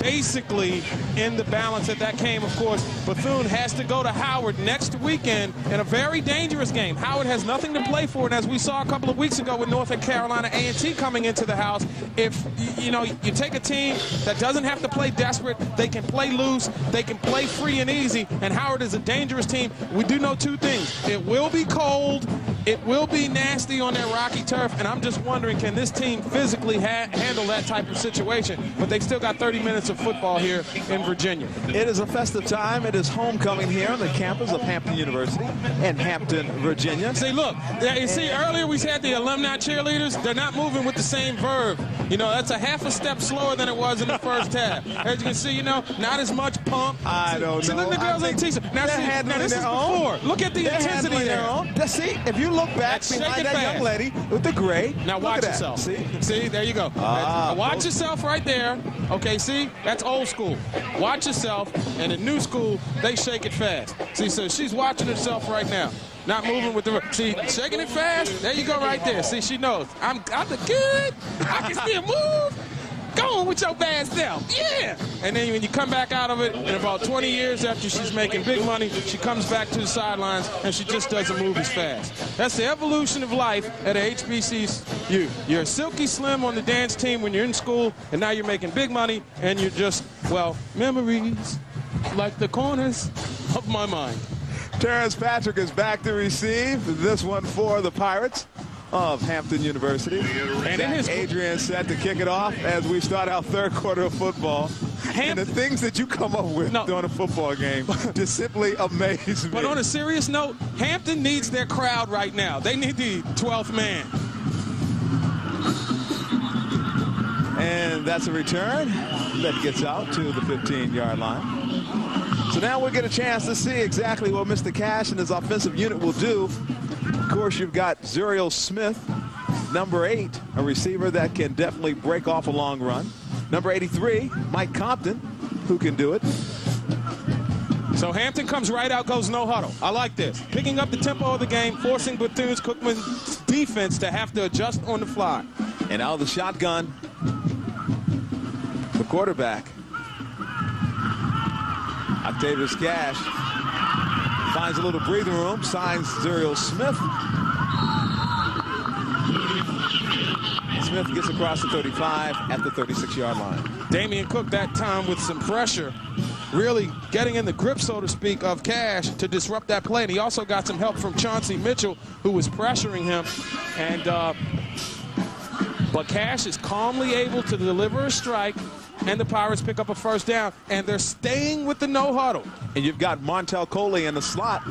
basically in the balance at that game. Of course, Bethune has to go to Howard next weekend in a very dangerous game. Howard has nothing to play for, and as we saw a couple of weeks ago with North Carolina A&T coming into the house, if you take a team that doesn't have to play desperate, they can play loose, they can play free and easy, and Howard is a dangerous team. We do know two things. It will be cold, it will be nasty on that rocky turf, and I'm just wondering, can this team physically handle that type of situation? But they've still got 30 minutes of football here in Virginia. It is a festive time. It is homecoming here on the campus of Hampton University in Hampton, Virginia. See, look, you see, earlier we said the alumni cheerleaders, they're not moving with the same verb. You know, that's a half a step slower than it was in the first half. As you can see, you know, not as much pump. I don't know. See, look at the girls in the t-shirt. Now, this is before. Look at the intensity there. See, if you look back behind that young lady with the gray. Now watch yourself. See, there you go. Watch yourself right there. Okay, see, that's old school. Watch yourself, and in new school, they shake it fast. See, so she's watching herself right now. Not moving with the, see, shaking it fast. There you go right there. See, she knows. I'm the good. I can still move. Go on with your bad self. Yeah. And then when you come back out of it, in about 20 years after she's making big money, she comes back to the sidelines, and she just doesn't move as fast. That's the evolution of life at a HBCU. You're silky slim on the dance team when you're in school, and now you're making big money, and you're just, well, memories like the corners of my mind. Terrence Patrick is back to receive this one for the Pirates of Hampton University. And Adrian set to kick it off as we start our third quarter of football. And the things that you come up with during a football game just simply amaze me. But on a serious note, Hampton needs their crowd right now. They need the 12th man. And that's a return that gets out to the 15-yard line. So now we'll get a chance to see exactly what Mr. Cash and his offensive unit will do. Of course, you've got Zuriel Smith, number 8, a receiver that can definitely break off a long run. Number 83, Mike Compton, who can do it. So Hampton comes right out, goes no huddle. I like this. Picking up the tempo of the game, forcing Bethune-Cookman's defense to have to adjust on the fly. And out of the shotgun, the quarterback, Octavius Cash, finds a little breathing room, signs Zuriel Smith. Smith gets across the 35 at the 36-yard line. Damian Cook that time with some pressure, really getting in the grip, so to speak, of Cash to disrupt that play. And he also got some help from Chauncey Mitchell, who was pressuring him. And but Cash is calmly able to deliver a strike, and the Pirates pick up a first down, and they're staying with the no huddle. And you've got Montel Coley in the slot.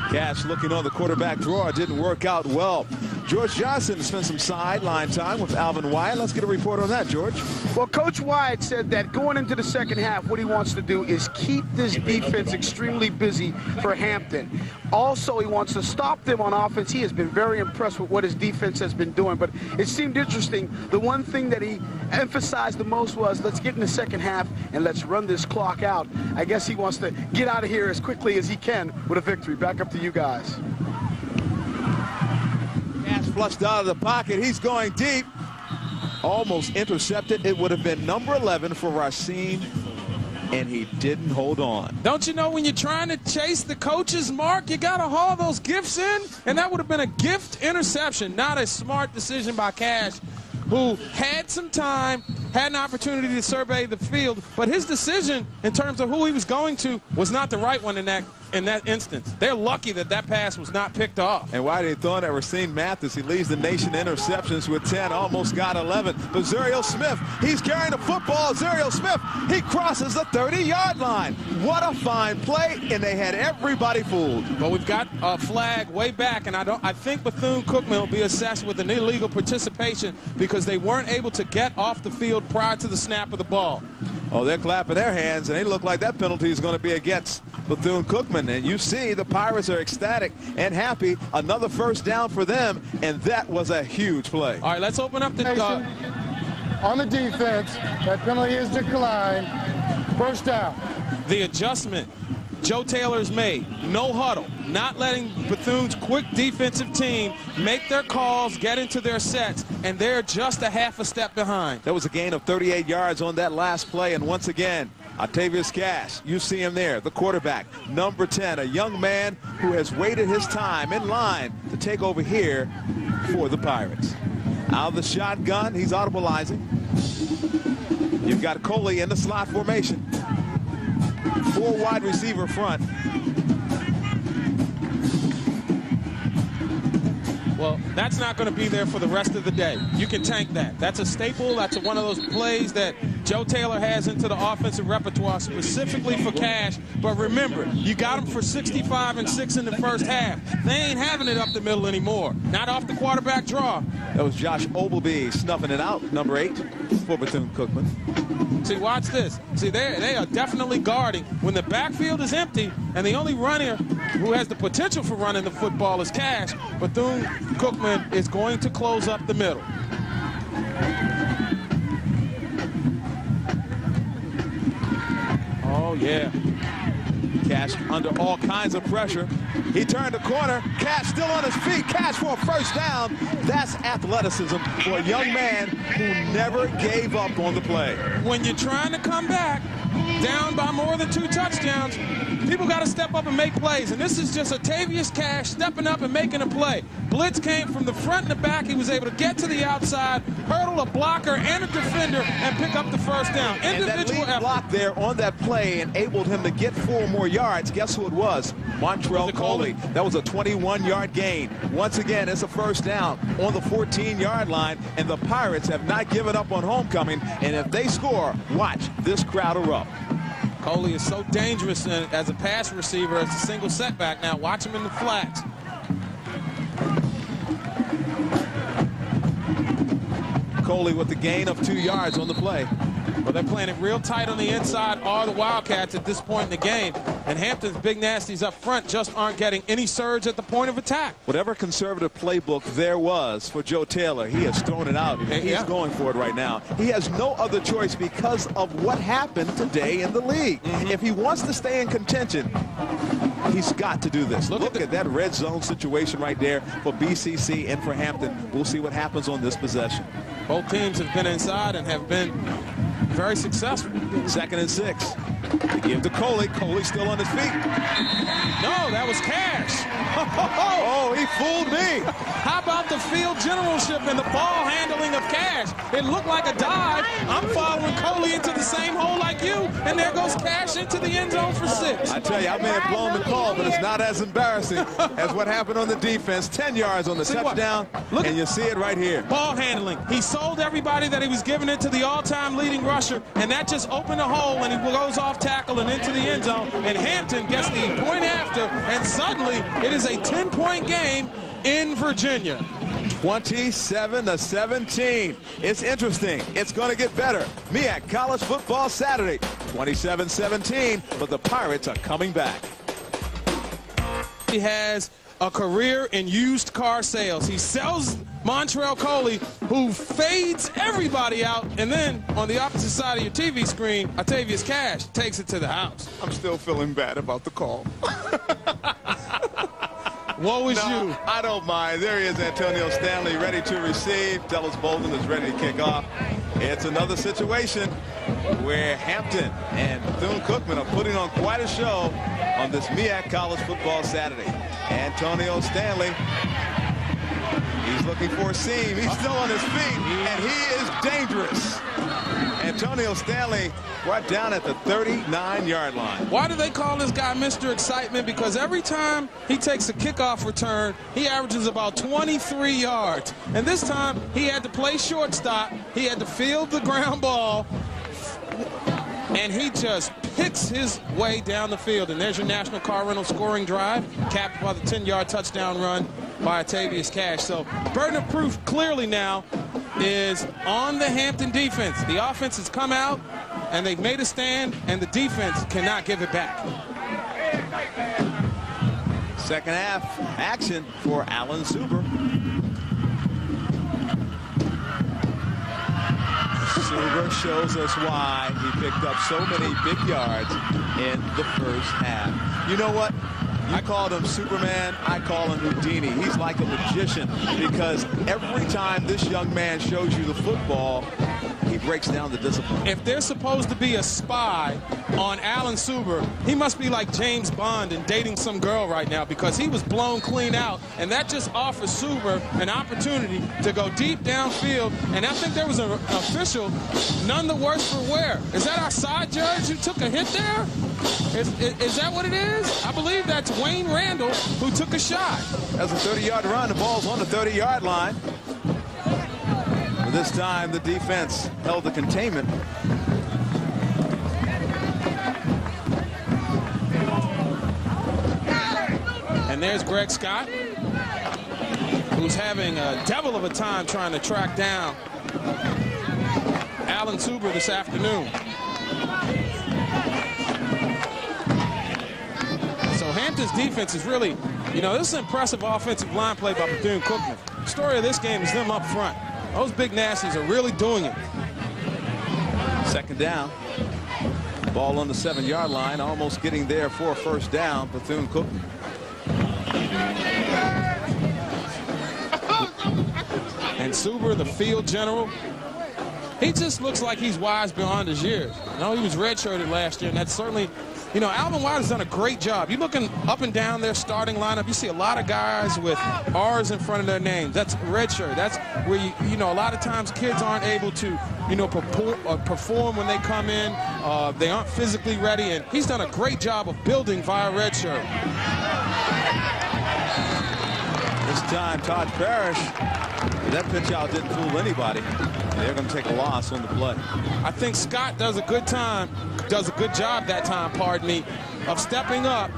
Cash looking on the quarterback draw. Didn't work out well. George Johnson spent some sideline time with Alvin Wyatt. Let's get a report on that, George. Well, Coach Wyatt said that going into the second half, what he wants to do is keep this defense extremely busy for Hampton. Also, he wants to stop them on offense. He has been very impressed with what his defense has been doing, but it seemed interesting. The one thing that he emphasized the most was, let's get in the second half and let's run this clock out. I guess he wants to get out of here as quickly as he can with a victory. Back up to you guys. Cash flushed out of the pocket. He's going deep. Almost intercepted. It would have been number 11 for Racine, and he didn't hold on. Don't you know when you're trying to chase the coach's mark, you got to haul those gifts in? And that would have been a gift interception, not a smart decision by Cash, who had some time, had an opportunity to survey the field, but his decision in terms of who he was going to was not the right one in that instance. They're lucky that that pass was not picked off. And why they thought at Racine Mathis, he leads the nation in interceptions with 10, almost got 11. But Zuriel Smith, he's carrying the football. Zuriel Smith, he crosses the 30-yard line. What a fine play, and they had everybody fooled. But we've got a flag way back, and I think Bethune-Cookman will be assessed with an illegal participation because they weren't able to get off the field prior to the snap of the ball. Oh, they're clapping their hands, and they look like that penalty is going to be against Bethune-Cookman. And you see the Pirates are ecstatic and happy. Another first down for them, and that was a huge play. All right, let's open up the on the defense. That penalty is declined. First down. The adjustment Joe Taylor's made. No huddle. Not letting Bethune's quick defensive team make their calls, get into their sets, and they're just a half a step behind. There was a gain of 38 yards on that last play, and once again, Octavius Cash, you see him there, the quarterback, number 10, a young man who has waited his time in line to take over here for the Pirates. Out of the shotgun, he's audibilizing. You've got Coley in the slot formation. 4 wide receiver front. Well, that's not going to be there for the rest of the day. You can tank that. That's a staple. That's one of those plays that Joe Taylor has into the offensive repertoire specifically for Cash. But remember, you got him for 65 and 6 in the first half. They ain't having it up the middle anymore. Not off the quarterback draw. That was Josh Ogleby snuffing it out, number 8 for Bethune-Cookman. See, watch this. See, they are definitely guarding. When the backfield is empty and the only runner who has the potential for running the football is Cash, Bethune-Cookman is going to close up the middle. Oh, yeah. Cash under all kinds of pressure. He turned the corner. Cash still on his feet. Cash for a first down. That's athleticism for a young man who never gave up on the play. When you're trying to come back down by more than 2 touchdowns, people got to step up and make plays. And this is just Atavius Cash stepping up and making a play. Blitz came from the front and the back. He was able to get to the outside, hurdle a blocker and a defender, and pick up the first down. And that lead block there on that play enabled him to get 4 more yards. Guess who it was? Montrell Coley. That was a 21-yard gain. Once again, it's a first down on the 14-yard line, and the Pirates have not given up on homecoming. And if they score, watch this crowd erupt. Coley is so dangerous as a pass receiver. It's a single setback. Now watch him in the flats. Coley with the gain of 2 yards on the play. Well, they're playing it real tight on the inside, are the Wildcats at this point in the game. And Hampton's big nasties up front just aren't getting any surge at the point of attack. Whatever conservative playbook there was for Joe Taylor, he has thrown it out. He's going for it right now. He has no other choice because of what happened today in the league. If he wants to stay in contention, he's got to do this. Look at that red zone situation right there for BCC and for Hampton. We'll see what happens on this possession. Both teams have been inside and have been very successful. 2nd and 6. They give to Coley. Coley still on his feet. No, that was Cash. Oh, he fooled me. How about the field generalship and the ball handling of Cash? It looked like a dive. I'm following Coley into the same hole like you, and there goes Cash into the end zone for 6. I tell you, I may have blown the call, but it's not as embarrassing as what happened on the defense. 10 yards on the touchdown, and you see it right here. Ball handling. He sold everybody that he was giving it to the all-time leading rusher, and that just opened a hole, and he goes off tackle and into the end zone, and Hampton gets the point after, and suddenly it is a 10-point game in Virginia. 27-17. It's interesting. It's going to get better. MEAC College Football Saturday, 27-17, but the Pirates are coming back. He has a career in used car sales. He sells Montrell Coley, who fades everybody out, and then on the opposite side of your TV screen, Atavius Cash takes it to the house. I'm still feeling bad about the call. Woe is you. I don't mind. There he is, Antonio Stanley, ready to receive. Dallas Bolden is ready to kick off. It's another situation where Hampton and Bethune-Cookman are putting on quite a show on this MEAC College Football Saturday. Antonio Stanley, he's looking for a seam. He's still on his feet, and he is dangerous. Antonio Stanley right down at the 39-yard line. Why do they call this guy Mr. Excitement? Because every time he takes a kickoff return, he averages about 23 yards. And this time, he had to play shortstop. He had to field the ground ball. And he just picks his way down the field. And there's your National Car Rental scoring drive, capped by the 10-yard touchdown run by Atavius Cash. So burden of proof clearly now is on the Hampton defense. The offense has come out, and they've made a stand, and the defense cannot give it back. Second half action for Alan Zuber. Zuber shows us why he picked up so many big yards in the first half. You know what? You called him Superman, I call him Houdini. He's like a magician because every time this young man shows you the football, he he breaks down the discipline. If there's supposed to be a spy on Alan Suber, he must be like James Bond and dating some girl right now, because he was blown clean out, and that just offers Suber an opportunity to go deep downfield. And I think there was an official, none the worse for wear. Is that our side judge who took a hit there? Is that what it is? I believe that's Wayne Randall who took a shot. That's a 30-yard run. The ball's on the 30-yard line. But this time the defense held the containment. And there's Greg Scott, who's having a devil of a time trying to track down Alan Suber this afternoon. So Hampton's defense is really, you know, this is an impressive offensive line play by Bethune-Cookman. The story of this game is them up front. Those big nasties are really doing it. Second down. Ball on the 7-yard line, almost getting there for a first down. Bethune-Cookman. And Suber, the field general, he just looks like he's wise beyond his years. You know, he was redshirted last year, and that's certainly, you know, Alvin White has done a great job. You're looking up and down their starting lineup, you see a lot of guys with R's in front of their names. That's redshirt. That's where, you know, a lot of times kids aren't able to, you know, perform when they come in. They aren't physically ready, and he's done a great job of building via redshirt. This time, Todd Parrish, that pitch out didn't fool anybody. They're going to take a loss on the play. I think Scott does a good job that time, pardon me, of stepping up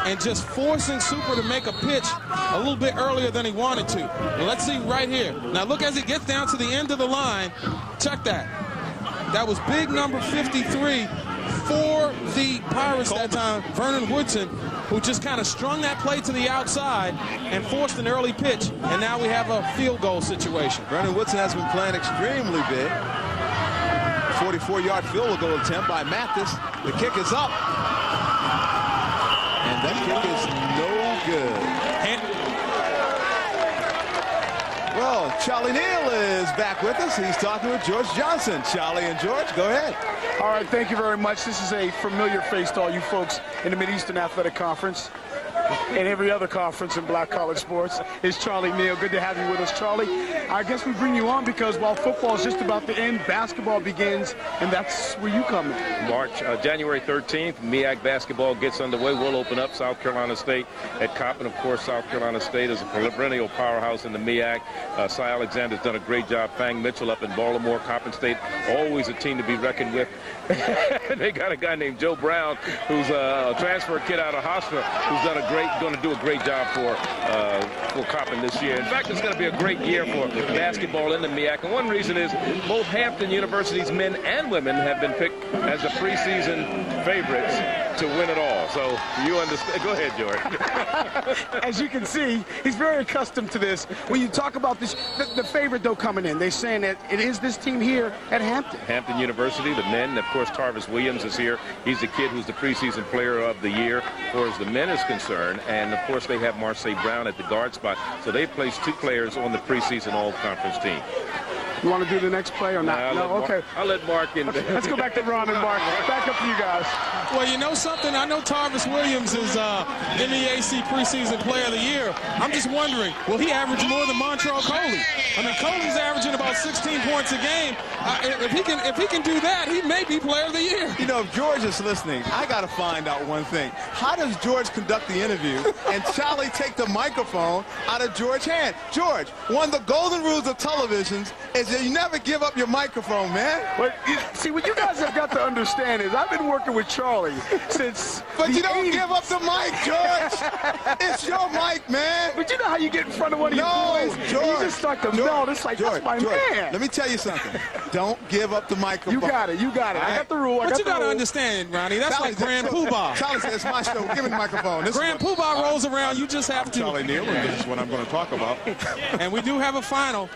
and just forcing Suber to make a pitch a little bit earlier than he wanted to. Well, let's see right here. Now look as he gets down to the end of the line. Check that. That was big number 53 for the Pirates that time, Vernon Woodson, who just kind of strung that play to the outside and forced an early pitch. And now we have a field goal situation. Vernon Woodson has been playing extremely big. 44-yard field goal attempt by Mathis. The kick is up. And that kick is no good. Well, Charlie Neal is back with us. He's talking with George Johnson. Charlie and George, go ahead. All right, thank you very much. This is a familiar face to all you folks in the Mid-Eastern Athletic Conference and every other conference in black college sports. It's Charlie Neal. Good to have you with us, Charlie. I guess we bring you on because while football is just about to end, basketball begins, and that's where you come in. January 13th, MEAC basketball gets underway. We'll open up South Carolina State at Coppin. Of course, South Carolina State is a perennial powerhouse in the MEAC. Cy Alexander's done a great job. Fang Mitchell up in Baltimore. Coppin State, always a team to be reckoned with. They got a guy named Joe Brown, who's a transfer kid out of Hofstra, who's going to do a great job for Coppin this year. In fact, it's going to be a great year for basketball in the MEAC. And one reason is both Hampton University's men and women have been picked as the preseason favorites to win it all. So you understand. Go ahead, George. As you can see, he's very accustomed to this. When you talk about this, the favorite, though, coming in, they're saying that it is this team here at Hampton. Hampton University, the men, of course, Tarvis Williams is here. He's the kid who's the preseason player of the year, as far as the men is concerned. And, of course, they have Marseille Brown at the guard spot. So they placed 2 players on the preseason all-conference team. You want to do the next play or not? No, okay. I'll let Mark in. Okay, let's go back to Ron and Mark. Back up to you guys. Well, you know something? I know Tarvis Williams is MEAC preseason player of the year. I'm just wondering, will he average more than Montrell Coley? I mean, Coley's averaging about 16 points a game. If he can do that, he may be player of the year. You know, if George is listening, I got to find out one thing. How does George conduct the interview and Charlie take the microphone out of George's hand? George, one of the golden rules of televisions is that you never give up your microphone, man. But see, what you guys have got to understand is I've been working with Charlie since. But you don't give up the mic, George. It's your mic, man. But you know how you get in front of one of your boys? George. You just start to melt. It's like, George, that's my man. Let me tell you something. Don't give up the microphone. You got it. You got it. I got the rule. But you got to understand, Ronnie, that's like Grand Poobah. Charlie says, it's my show. Give me the microphone. Grand Poobah rolls around. You just have to. Charlie Neal, and this is what I'm going to talk about. And we do have a final.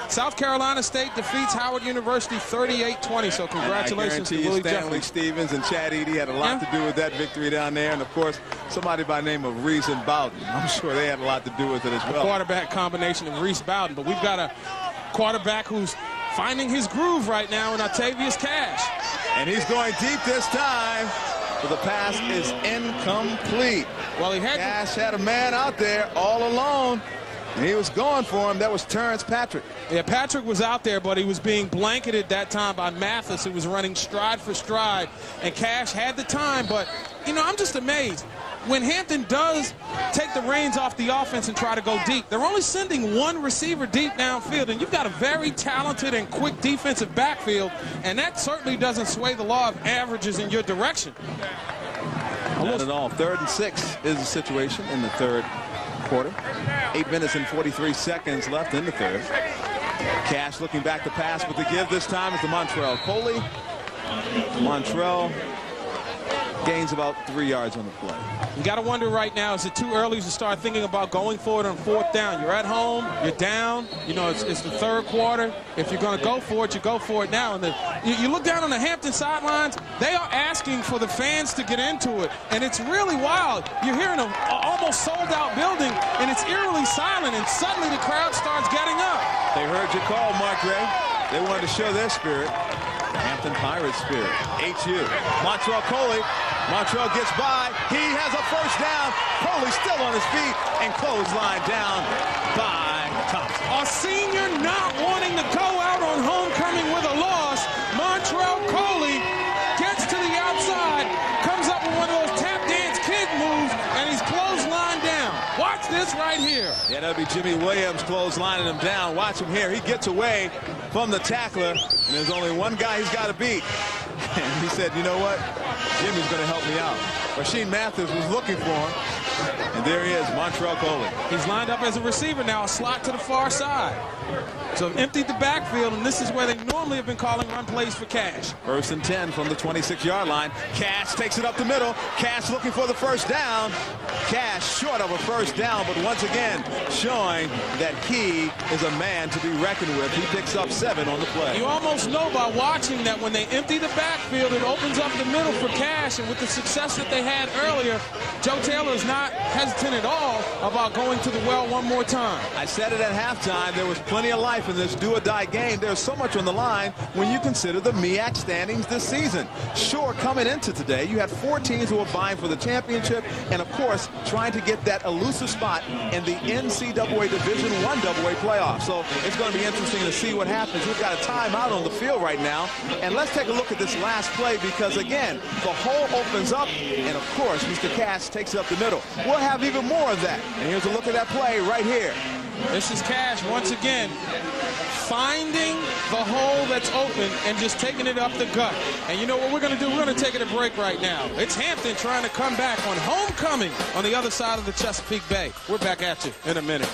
South Carolina State defeats Howard University 38-20, so congratulations to Willie Stanley Stevens and Chad Eady had a lot to do with that victory down there. And, of course, somebody by the name of Reese and Bowden. I'm sure they had a lot to do with it as well. A quarterback combination of Reese Bowden, but we've got a quarterback who's finding his groove right now in Octavius Cash. And he's going deep this time, but the pass is incomplete. Well, Cash had a man out there all alone, and he was going for him. That was Terrence Patrick. Yeah, Patrick was out there, but he was being blanketed that time by Mathis, who was running stride for stride, and Cash had the time. But, you know, I'm just amazed. When Hampton does take the reins off the offense and try to go deep, they're only sending one receiver deep downfield, and you've got a very talented and quick defensive backfield, and that certainly doesn't sway the law of averages in your direction. Not at all. 3rd and 6 is the situation in the third quarter. 8 minutes and 43 seconds left in the third. Cash looking back to pass, but the give this time is to Montrell Coley. Montrell gains about 3 yards on the play. You got to wonder right now, is it too early to start thinking about going for it on 4th down? You're at home, you're down, you know, it's the third quarter. If you're going to go for it, you go for it now. And you look down on the Hampton sidelines, they are asking for the fans to get into it. And it's really wild. You're hearing an almost sold-out building, and it's eerily silent, and suddenly the crowd starts getting up. They heard your call, Mark Gray. They wanted to show their spirit. Hampton Pirates spirit. HU. Montrell Coley. Montrell gets by. He has a first down. Coley still on his feet and clothesline down by Thompson. A senior not wanting to go out on homecoming with a loss. Montrell Coley gets to the outside, comes up with one of those tap dance kid moves, and he's clotheslined down. Watch this right here. Yeah, that'll be Jimmy Williams clotheslining him down. Watch him here. He gets away from the tackler, and there's only one guy he's got to beat. And he said, you know what? Jimmy's going to help me out. Rasheed Mathis was looking for him, and there he is, Montrell Coley. He's lined up as a receiver now, a slot to the far side. So emptied the backfield, and this is where they normally have been calling run plays for Cash. 1st and 10 from the 26-yard line. Cash takes it up the middle. Cash looking for the first down. Cash short of a first down, but once again showing that he is a man to be reckoned with. He picks up 7 on the play. You almost know by watching that when they empty the backfield, it opens up the middle for Cash, and with the success that they had earlier, Joe Taylor is not hesitant at all about going to the well one more time. I said it at halftime. There was plenty of life in this do-or-die game. There's so much on the line when you consider the MEAC standings this season. Sure, coming into today, you had 4 teams who were vying for the championship, and of course, trying to get that elusive spot in the NCAA Division I AA playoff. So it's going to be interesting to see what happens. We've got a timeout on the field right now, and let's take a look at this last play because, again, the hole opens up, and of course, Mr. Cash takes it up the middle. We'll have even more of that, and here's a look at that play right here. This is Cash once again finding the hole that's open and just taking it up the gut. And you know what we're going to do? We're going to take it a break right now. It's Hampton trying to come back on homecoming on the other side of the Chesapeake Bay. We're back at you in a minute.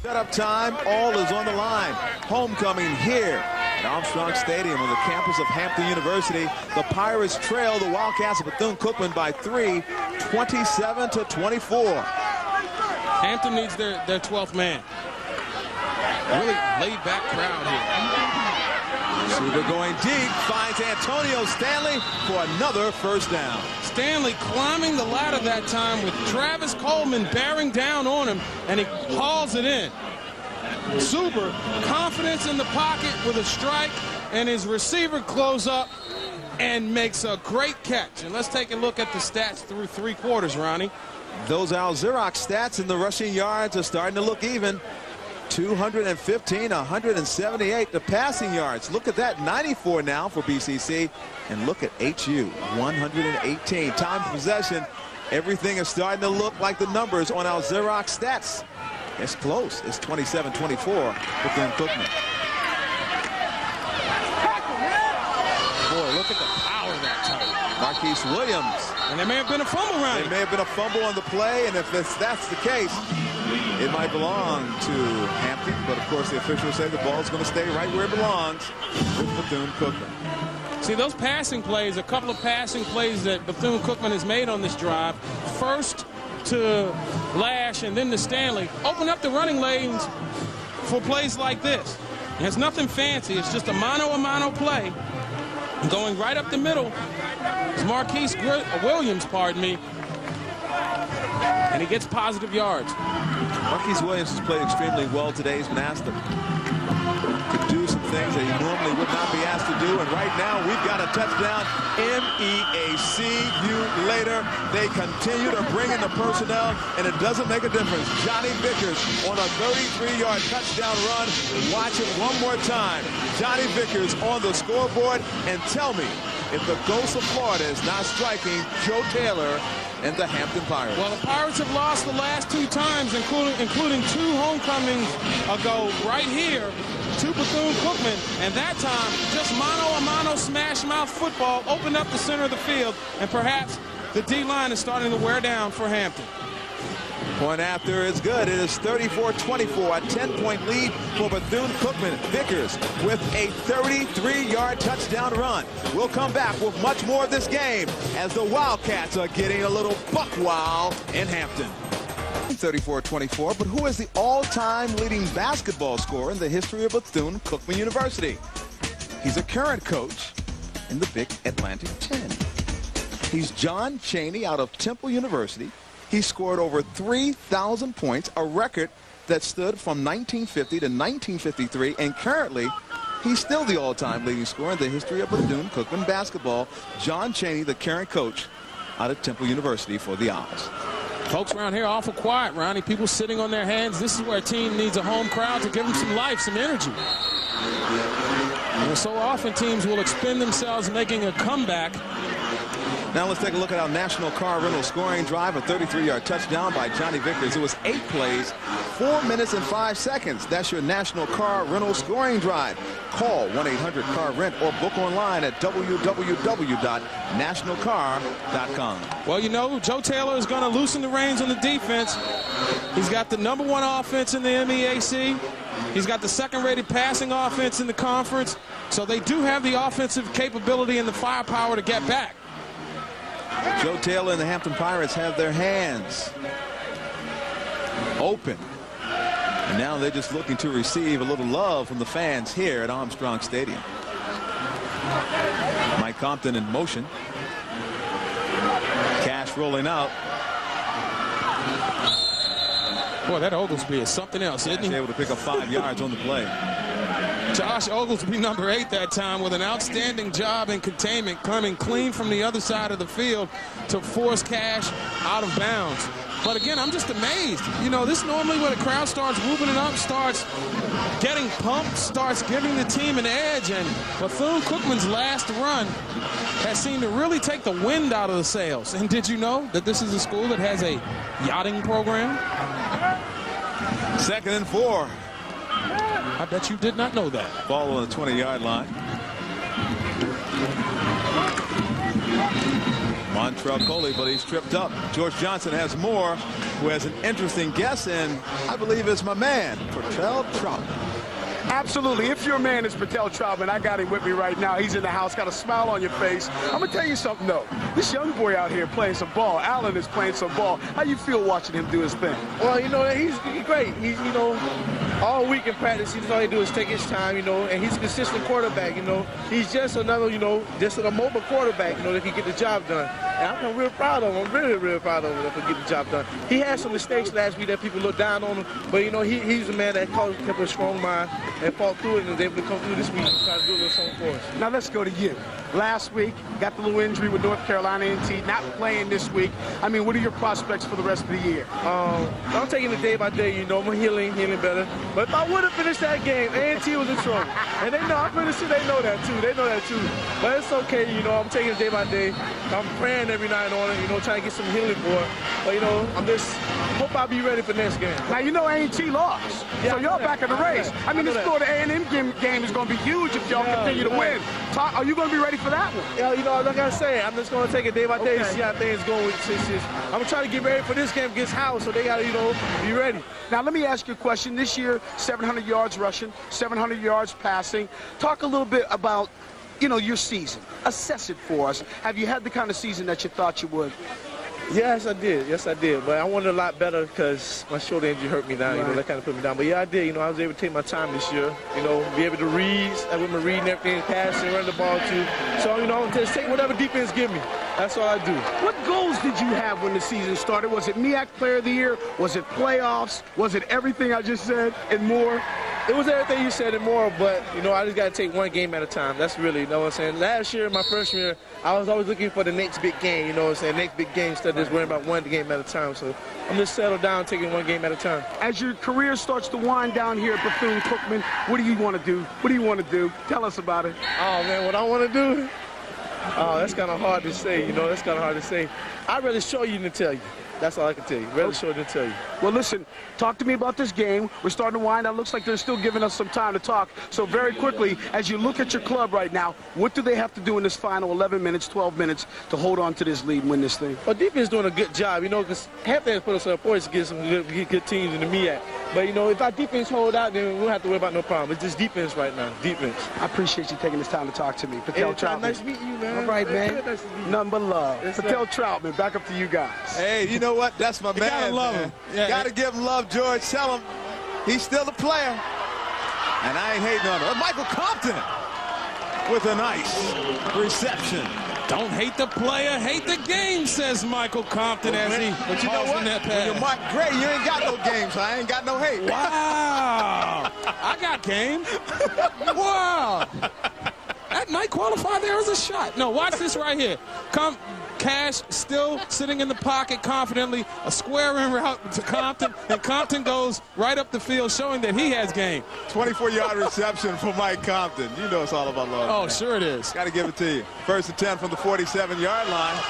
Setup time, all is on the line. Homecoming here at Armstrong Stadium on the campus of Hampton University. The Pirates trail the Wildcats of Bethune-Cookman by 3, 27-24. Hampton needs their 12th man. Really laid-back crowd here. Sugar going deep, finds Antonio Stanley for another first down. Stanley climbing the ladder that time with Travis Coleman bearing down on him, and he hauls it in. Super confidence in the pocket with a strike, and his receiver close up and makes a great catch. And let's take a look at the stats through 3 quarters, Ronnie. Those Al Xerox stats in the rushing yards are starting to look even. 215, 178. The passing yards, look at that, 94 now for BCC. And look at HU, 118. Time of possession, everything is starting to look like the numbers on Al Xerox stats. It's close. It's 27-24 Bethune-Cookman. Boy, look at the power that time. Marquise Williams. And there may have been a fumble around There may have been a fumble on the play, and if that's the case, it might belong to Hampton. But, of course, the officials say the ball's going to stay right where it belongs with Bethune-Cookman. See, those passing plays, a couple of passing plays that Bethune-Cookman has made on this drive, first to Lash and then to Stanley, open up the running lanes for plays like this. It's nothing fancy. It's just a mano-a-mano play. Going right up the middle is Marquise Williams, pardon me, and he gets positive yards. Marquise Williams has played extremely well today. He's been asked to things that he normally would not be asked to do. And right now, we've got a touchdown. MEAC. You later. They continue to bring in the personnel, and it doesn't make a difference. Johnny Vickers on a 33-yard touchdown run. Watch it one more time. Johnny Vickers on the scoreboard, and tell me if the ghost of Florida is not striking Joe Taylor and the Hampton Pirates. Well, the Pirates have lost the last 2 times, including 2 homecomings ago right here to Bethune-Cookman, and that time just mano-a-mano smash-mouth football opened up the center of the field, and perhaps the D-line is starting to wear down for Hampton. Point after is good. It is 34-24, a 10-point lead for Bethune-Cookman. Vickers with a 33-yard touchdown run. We'll come back with much more of this game as the Wildcats are getting a little buck wild in Hampton. 34-24, but who is the all-time leading basketball scorer in the history of Bethune-Cookman University? He's a current coach in the Big Atlantic 10. He's John Chaney out of Temple University. He scored over 3,000 points, a record that stood from 1950 to 1953, and currently he's still the all-time leading scorer in the history of Bethune-Cookman basketball. John Chaney, the current coach out of Temple University for the Owls. Folks around here awful quiet, Ronnie. People sitting on their hands. This is where a team needs a home crowd to give them some life, some energy. And so often teams will expend themselves making a comeback. Now let's take a look at our National Car Rental scoring drive. A 33-yard touchdown by Johnny Vickers. It was 8 plays, 4 minutes and 5 seconds. That's your National Car Rental scoring drive. Call 1-800-CAR-RENT or book online at www.nationalcar.com. Well, you know, Joe Taylor is going to loosen the reins on the defense. He's got the #1 offense in the MEAC. He's got the second-rated passing offense in the conference. So they do have the offensive capability and the firepower to get back. Joe Taylor and the Hampton Pirates have their hands open. And now they're just looking to receive a little love from the fans here at Armstrong Stadium. Mike Compton in motion. Cash rolling out. Boy, that Oglesby is something else, isn't he? He's able to pick up 5 yards on the play. Josh Oglesby, number 8 that time, with an outstanding job in containment, coming clean from the other side of the field to force Cash out of bounds. But again, I'm just amazed. You know, this normally when the crowd starts whooping it up, starts getting pumped, starts giving the team an edge, and Bethune-Cookman's last run has seemed to really take the wind out of the sails. And did you know that this is a school that has a yachting program? 2nd and 4. I bet you did not know that. Ball on the 20-yard line. Montrell Coley, but he's tripped up. George Johnson has more, who has an interesting guess, and I believe it's my man, Patel Troutman. Absolutely. If your man is Patel Troutman, I got him with me right now. He's in the house, got a smile on your face. I'm going to tell you something, though. This young boy out here playing some ball. Allen is playing some ball. How you feel watching him do his thing? Well, you know, he's great. He's, you know, all week in practice, all he do is take his time, you know, and he's a consistent quarterback, you know. He's just another, you know, just a mobile quarterback, you know, that can get the job done. And I'm real proud of him. I'm really, really proud of him for getting the job done. He had some mistakes last week that people looked down on him, but, you know, he's a man that kept a strong mind and fought through it and was able to come through this week and try to do a little something for us. Now let's go to you. Last week, got the little injury with North Carolina A&T, not playing this week. I mean, what are your prospects for the rest of the year? I'm taking it day by day, you know. I'm healing better. But if I would have finished that game, A&T was in trouble. And they know, I'm pretty sure they know that too. They know that too. But it's okay, you know. I'm taking it day by day. I'm praying every night on it, you know, trying to get some healing for it. But, you know, I'm just hope I'll be ready for next game. Now, you know A&T lost. Yeah, so y'all back in the race. I mean, this Florida A&M game is going to be huge if y'all continue to win. Are you going to be ready for that one? Yeah, you know, like I say, I'm just going to take it day by day and see how things go with this. I'm going to try to get ready for this game against House, so they got to, you know, be ready. Now, let me ask you a question. This year, 700 yards rushing, 700 yards passing. Talk a little bit about, you know, your season. Assess it for us. Have you had the kind of season that you thought you would? Yes, I did. Yes, I did. But I wanted a lot better because my shoulder injury hurt me down. Right. You know, that kind of put me down. But, yeah, I did. You know, I was able to take my time this year. You know, be able to read. I went reading everything, passing, run the ball, too. So, you know, just take whatever defense give me. That's all I do. What goals did you have when the season started? Was it MEAC Player of the Year? Was it playoffs? Was it everything I just said and more? It was everything you said and more, but, you know, I just got to take one game at a time. That's really, you know what I'm saying? Last year, my freshman year, I was always looking for the next big game, you know what I'm saying? Next big game instead of just worrying about one game at a time. So I'm just settled down, taking one game at a time. As your career starts to wind down here at Bethune-Cookman, what do you want to do? What do you want to do? Tell us about it. Oh, man, what I want to do? Oh, that's kind of hard to say, you know, that's kind of hard to say. I'd rather show you than tell you. That's all I can tell you. Rather show than tell you. Well, listen, talk to me about this game. We're starting to wind down. Looks like they're still giving us some time to talk. So very quickly, as you look at your club right now, what do they have to do in this final 11 minutes, 12 minutes to hold on to this lead and win this thing? Well, defense is doing a good job, you know, because Hampton has put us on points to get some good teams in the MEAC. But, you know, if our defense hold out, then we won't have to worry about no problem. It's just defense right now, defense. I appreciate you taking this time to talk to me. Patel Troutman. Nice to meet you, man. All right, man. Nice to meet you. Nothing but love. Patel Troutman, back up to you guys. Hey, you know what? That's my man. Gotta love him. Yeah, gotta give him love, George. Tell him he's still a player. And I ain't hating on him. Michael Compton with a nice reception. Don't hate the player, hate the game, says Michael Compton as he but you know what? that When you're Mark Gray, you ain't got no game, so I ain't got no hate. Wow. I got game. Wow. That might qualify there as a shot. No, watch this right here. Cash still sitting in the pocket confidently, a square in route to Compton, and Compton goes right up the field showing that he has game. 24-yard reception for Mike Compton. You know it's all about love. Oh, man. sure it is. Got to give it to you. First and 10 from the 47-yard line.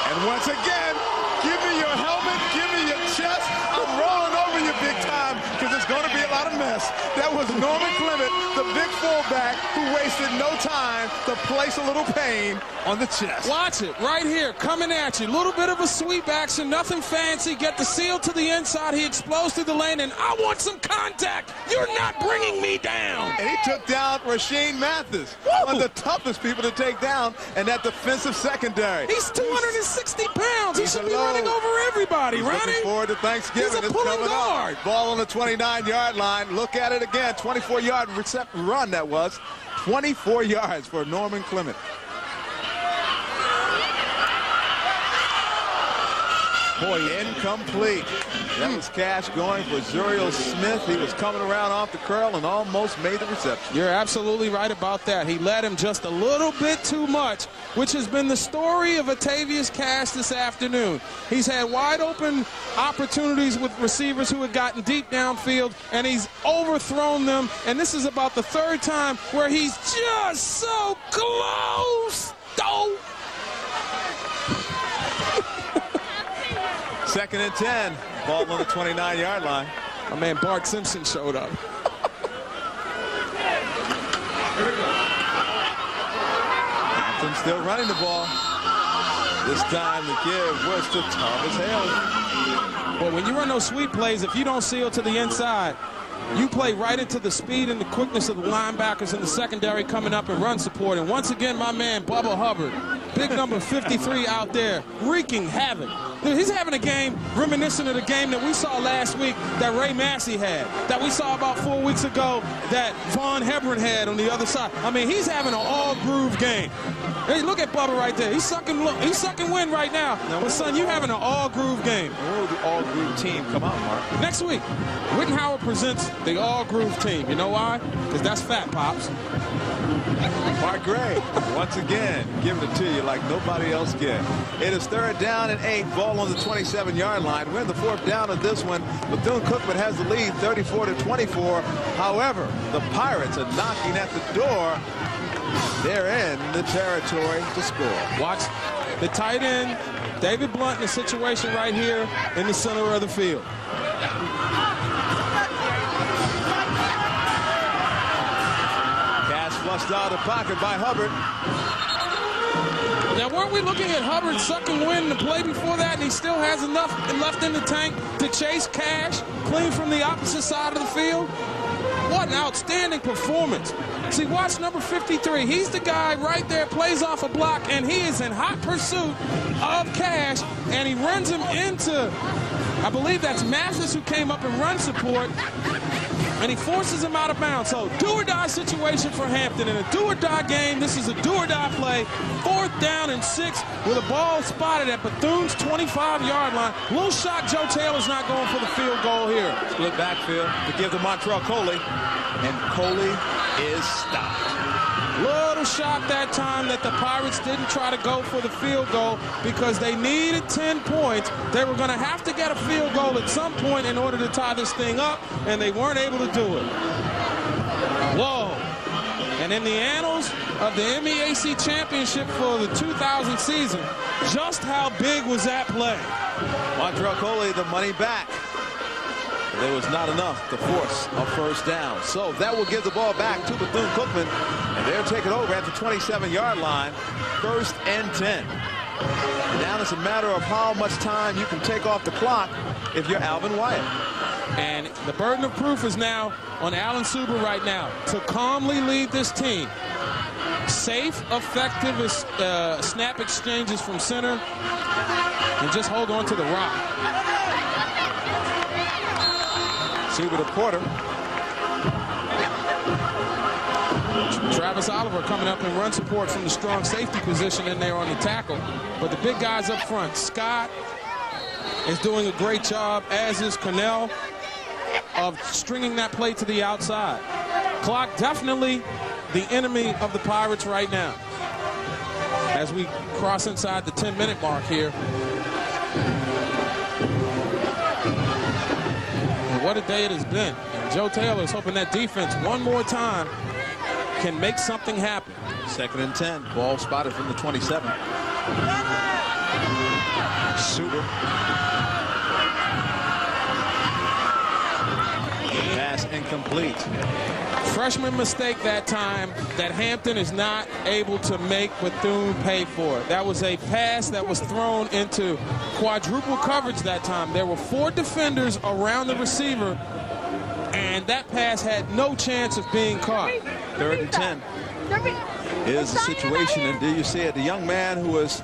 And once again, give me your helmet, give me your chest. I'm rolling over you big time because it's going to be a lot of mess. That was Norman Clement, the big fullback who wasted no time to place a little pain on the chest. Watch it right here, coming at you. A little bit of a sweep action, nothing fancy. Get the seal to the inside. He explodes through the lane, and I want some contact. You're not bringing me down. And he took down Rasheem Mathis, one of the toughest people to take down in that defensive secondary. He's 260 pounds. He should be running over everybody, He's Ronnie. looking forward to Thanksgiving. He's a pulling guard. Ball on the 29-yard line. Look at it again. 24-yard run that was. 24 yards for Norman Clement. Boy, incomplete. That was Cash going for Zuriel Smith. He was coming around off the curl and almost made the reception. You're absolutely right about that. He led him just a little bit too much, which has been the story of Atavius Cash this afternoon. He's had wide open opportunities with receivers who had gotten deep downfield, and he's overthrown them. And this is about the third time where he's just so close. Oh. Second and 10. Ball on the 29-yard line. My man Bart Simpson showed up. Hampton still running the ball. This time the give was to Thomas Hale. Well, when you run those sweep plays, if you don't seal to the inside, you play right into the speed and the quickness of the linebackers in the secondary coming up and run support. And once again, my man Bubba Hubbard, big number 53 out there, wreaking havoc. Dude, he's having a game reminiscent of the game that we saw last week that Ray Massey had, that we saw about 4 weeks ago that Vaughn Hebron had on the other side. I mean, he's having an all-groove game. Hey, look at Bubba right there. He's sucking wind right now. But, son, you're having an all-groove game. Where will the all-groove team come out, Mark? Next week, Wittenhauer presents the all-groove team. You know why? Because that's Fat Pops. Mark Gray, once again, giving it to you like nobody else can. It is third down and 8. Ball on the 27-yard line. We're in the fourth down of this one. Bethune-Cookman has the lead, 34-24. However, the Pirates are knocking at the door. They're in the territory to score. Watch the tight end, David Blunt, in the situation right here in the center of the field. Cash flushed out of the pocket by Hubbard. Now, weren't we looking at Hubbard sucking wind the play before that, and he still has enough left in the tank to chase Cash clean from the opposite side of the field? What an outstanding performance. See, watch number 53. He's the guy right there, plays off a block, and he is in hot pursuit of Cash, and he runs him into, I believe that's Mathis who came up and run support. and he forces him out of bounds. So do-or-die situation for Hampton. In a do-or-die game, this is a do-or-die play. 4th down and 6 with a ball spotted at Bethune's 25-yard line. A little shocked Joe Taylor's not going for the field goal here. Split backfield to give to Montrell Coley, and Coley is stopped. Little shocked that time that the Pirates didn't try to go for the field goal because they needed 10 points. They were going to have to get a field goal at some point in order to tie this thing up, and they weren't able to do it. Whoa. And in the annals of the MEAC championship for the 2000 season, just how big was that play? Montrell Coley, the money back. There was not enough to force a first down. So that will give the ball back to Bethune-Cookman, and they'll take it over at the 27-yard line. 1st and 10. Now it's a matter of how much time you can take off the clock if you're Alvin Wyatt. And the burden of proof is now on Alan Suber right now to calmly lead this team. Safe, effective snap exchanges from center, and just hold on to the rock. Suber to Porter. Travis Oliver coming up in run support from the strong safety position in there on the tackle. But the big guys up front, Scott is doing a great job, as is Cornell, of stringing that play to the outside. Clock definitely the enemy of the Pirates right now as we cross inside the 10-minute mark here. And what a day it has been. And Joe Taylor is hoping that defense one more time can make something happen. 2nd and 10. Ball spotted from the 27. Suber. Pass incomplete. Freshman mistake that time that Hampton is not able to make Bethune pay for it. That was a pass that was thrown into quadruple coverage that time. There were 4 defenders around the receiver, and that pass had no chance of being caught. 3rd and 10 is the situation, and do you see it? The young man who has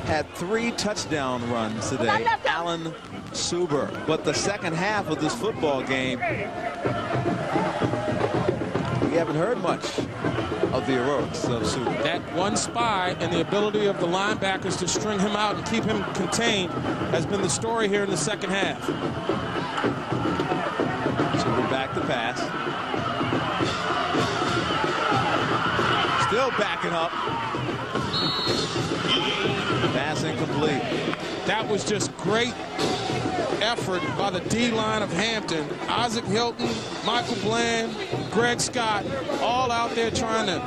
had 3 touchdown runs today, Alan Suber. But the second half of this football game, we haven't heard much of the heroics of Suber. That one spy and the ability of the linebackers to string him out and keep him contained has been the story here in the second half. Suber back to pass. Still backing up. Pass incomplete. That was just great effort by the D-line of Hampton. Isaac Hilton, Michael Bland, Greg Scott, all out there trying to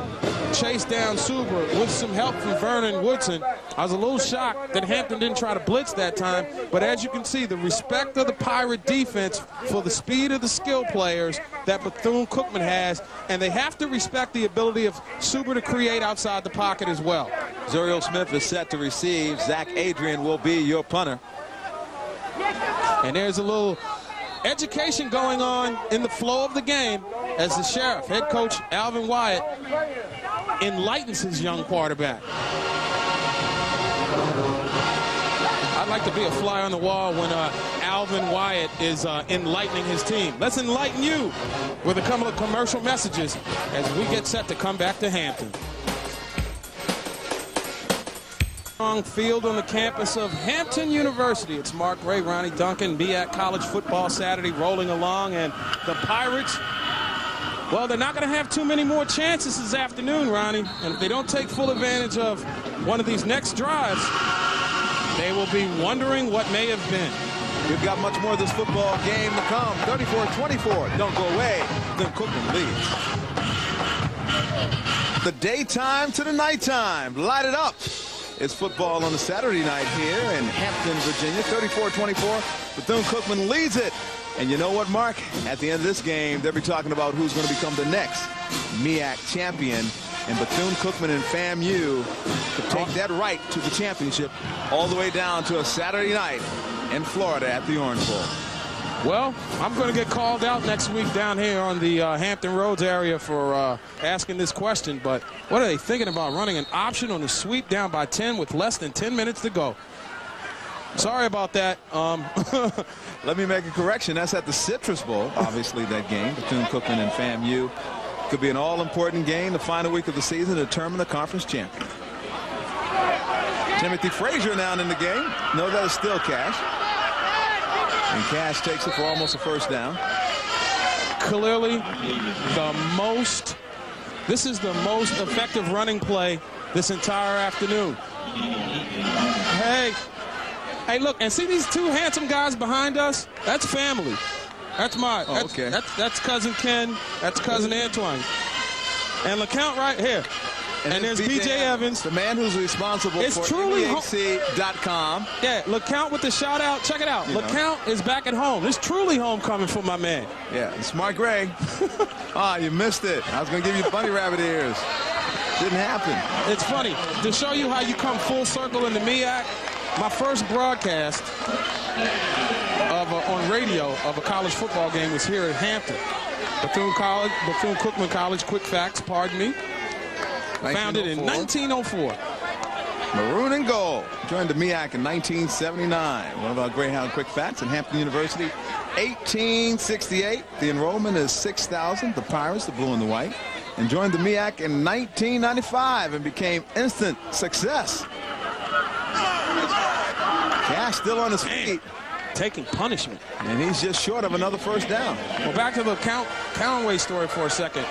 chase down Suber with some help from Vernon Woodson. I was a little shocked that Hampton didn't try to blitz that time, but as you can see, the respect of the Pirate defense for the speed of the skill players that Bethune-Cookman has, and they have to respect the ability of Suber to create outside the pocket as well. Zuriel Smith is set to receive. Zach Adrian will be your punter. And there's a little education going on in the flow of the game as the sheriff, head coach Alvin Wyatt, enlightens his young quarterback. I'd like to be a fly on the wall when Alvin Wyatt is enlightening his team. Let's enlighten you with a couple of commercial messages as we get set to come back to Hampton. Field on the campus of Hampton University. It's Mark Gray, Ronnie Duncan, MEAC College Football Saturday rolling along, and the Pirates, well, they're not going to have too many more chances this afternoon, Ronnie, and if they don't take full advantage of one of these next drives, they will be wondering what may have been. We've got much more of this football game to come. 34-24. Don't go away. Then Cookman leads. The daytime to the nighttime. Light it up. It's football on a Saturday night here in Hampton, Virginia. 34-24. Bethune-Cookman leads it. And you know what, Mark? At the end of this game, they'll be talking about who's going to become the next MEAC champion. And Bethune-Cookman and FAMU could take that right to the championship all the way down to a Saturday night in Florida at the Orange Bowl. Well, I'm going to get called out next week down here on the Hampton Roads area for asking this question, but what are they thinking about running an option on the sweep down by 10 with less than 10 minutes to go? Sorry about that. Let me make a correction. That's at the Citrus Bowl, obviously, that game. Bethune-Cookman and FAMU. Could be an all-important game, the final week of the season, to determine the conference champion. Timothy Frazier now in the game. No, that is still Cash. And Cash takes it for almost a first down. Clearly this is the most effective running play this entire afternoon. Hey, look, and see these two handsome guys behind us? That's family. That's that's cousin Ken. That's cousin Antoine. And LeCount right here. And there's B.J. Evans. The man who's responsible for MEAC.com. Yeah, LeCount with the shout out. Check it out. LeCount is back at home. It's truly homecoming for my man. Yeah, smart Greg. You missed it. I was going to give you bunny rabbit ears. Didn't happen. It's funny. To show you how you come full circle in the MEAC, my first broadcast on radio of a college football game was here at Hampton. Bethune-Cookman College, quick facts, pardon me. Founded in 1904. Maroon and gold. Joined the MEAC in 1979. One of our Greyhound quick facts at Hampton University. 1868. The enrollment is 6,000. The Pirates, the blue and the white. And joined the MEAC in 1995 and became instant success. Cash still on his feet. Taking punishment. And he's just short of another first down. Well, back to the Conway story for a second.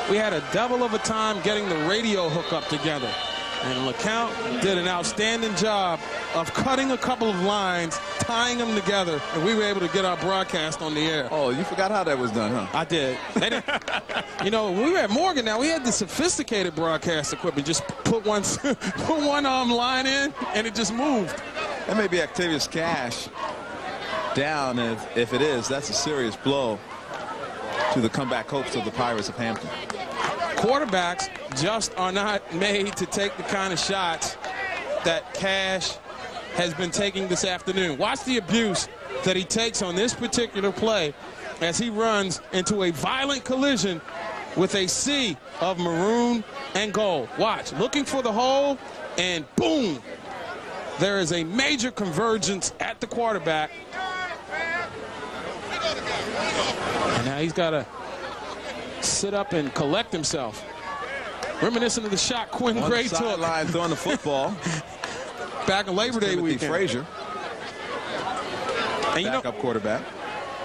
We had a devil of a time getting the radio hookup together. And LeCount did an outstanding job of cutting a couple of lines, tying them together, and we were able to get our broadcast on the air. Oh, you forgot how that was done, huh? I did. You know, when we were at Morgan now, we had the sophisticated broadcast equipment. Just put one line in, and it just moved. That may be Octavius Cash down. If it is, that's a serious blow to the comeback hopes of the Pirates of Hampton. Quarterbacks just are not made to take the kind of shots that Cash has been taking this afternoon. Watch the abuse that he takes on this particular play as he runs into a violent collision with a sea of maroon and gold. Watch, looking for the hole, and boom! There is a major convergence at the quarterback. And now he's got to sit up and collect himself. Reminiscent of the shot Quinn Gray took. Sideline throwing the football. Back on Labor Day weekend. Frazier. And backup quarterback.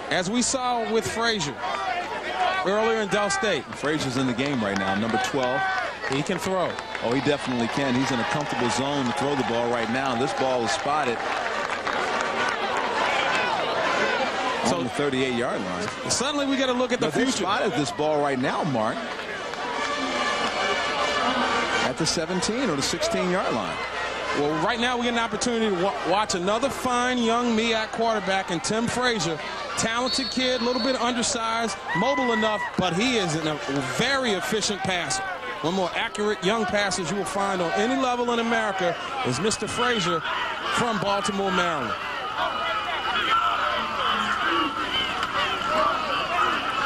As we saw with Frazier earlier in Del State. Frazier's in the game right now, number 12. He can throw. Oh, he definitely can. He's in a comfortable zone to throw the ball right now. This ball is spotted on the 38-yard line. Suddenly we got to look at the future. They spotted this ball right now, Mark, at the 17 or the 16-yard line. Well, right now we get an opportunity to watch another fine young MEAC quarterback in Tim Frazier. Talented kid, a little bit undersized, mobile enough, but he is a very efficient passer. One more accurate young passers you will find on any level in America is Mr. Frazier from Baltimore, Maryland.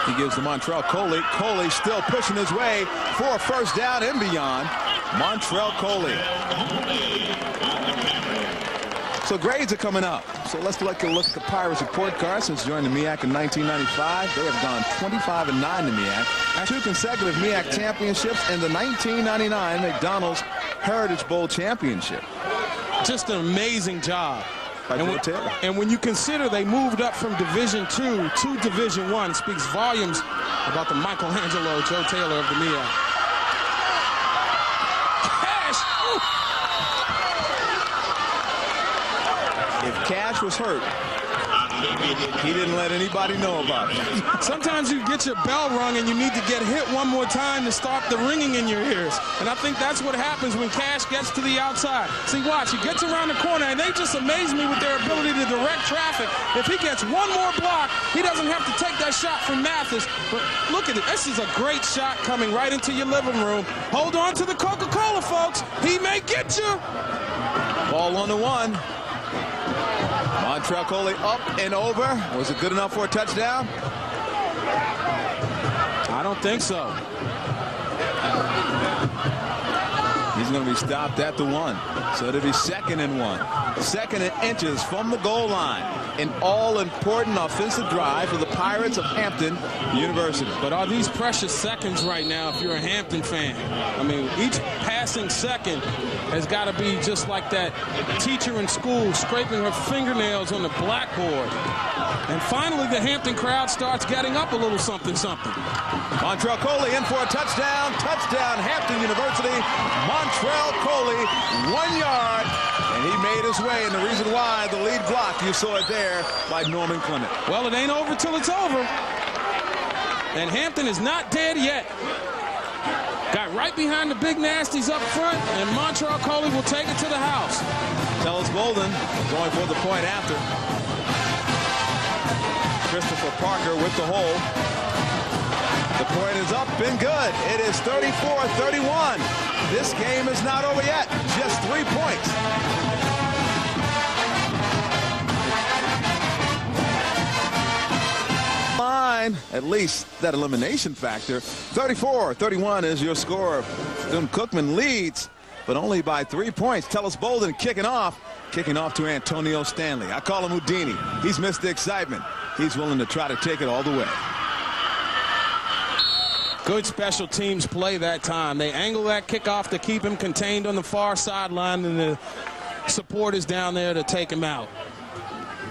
He gives to Montrell Coley. Coley still pushing his way for a first down and beyond. Montrell Coley. So grades are coming up. So let's look at the Pirates report card since joining the MEAC in 1995. They have gone 25-9 to MEAC. 2 consecutive MEAC championships and the 1999 McDonald's Heritage Bowl championship. Just an amazing job. And when you consider they moved up from Division II to Division I, speaks volumes about the Michelangelo Joe Taylor of the MEAC. Cash! If Cash was hurt, he didn't let anybody know about it. Sometimes you get your bell rung and you need to get hit one more time to start the ringing in your ears. And I think that's what happens when Cash gets to the outside. See, watch, he gets around the corner, and they just amaze me with their ability to direct traffic. If he gets one more block, he doesn't have to take that shot from Mathis. But look at it. This is a great shot coming right into your living room. Hold on to the Coca-Cola, folks. He may get you. Ball 1-1. Montrell Coley up and over. Was it good enough for a touchdown? I don't think so. He's going to be stopped at the 1. So it'll be 2nd and 1. 2nd and inches from the goal line. An all-important offensive drive for the Pirates of Hampton University. But are these precious seconds right now if you're a Hampton fan? I mean, each passing second has got to be just like that teacher in school scraping her fingernails on the blackboard. And finally, the Hampton crowd starts getting up a little something. Montrell Coley in for a touchdown. Touchdown, Hampton University. Montrell Coley, 1 yard. And he made his way, and the reason why, the lead block, you saw it there by Norman Clement. Well, it ain't over till it's over. And Hampton is not dead yet. Got right behind the big nasties up front, and Montrell Coley will take it to the house. Tellis Bolden going for the point after. Christopher Parker with the hole. The point is up and good. It is 34-31. This game is not over yet. Just 3 points. Line, at least that elimination factor. 34-31 is your score. Bethune-Cookman leads, but only by 3 points. Tellis Bolden kicking off to Antonio Stanley. I call him Houdini. He's missed the excitement. He's willing to try to take it all the way. Good special teams play that time. They angle that kickoff to keep him contained on the far sideline, and the support is down there to take him out.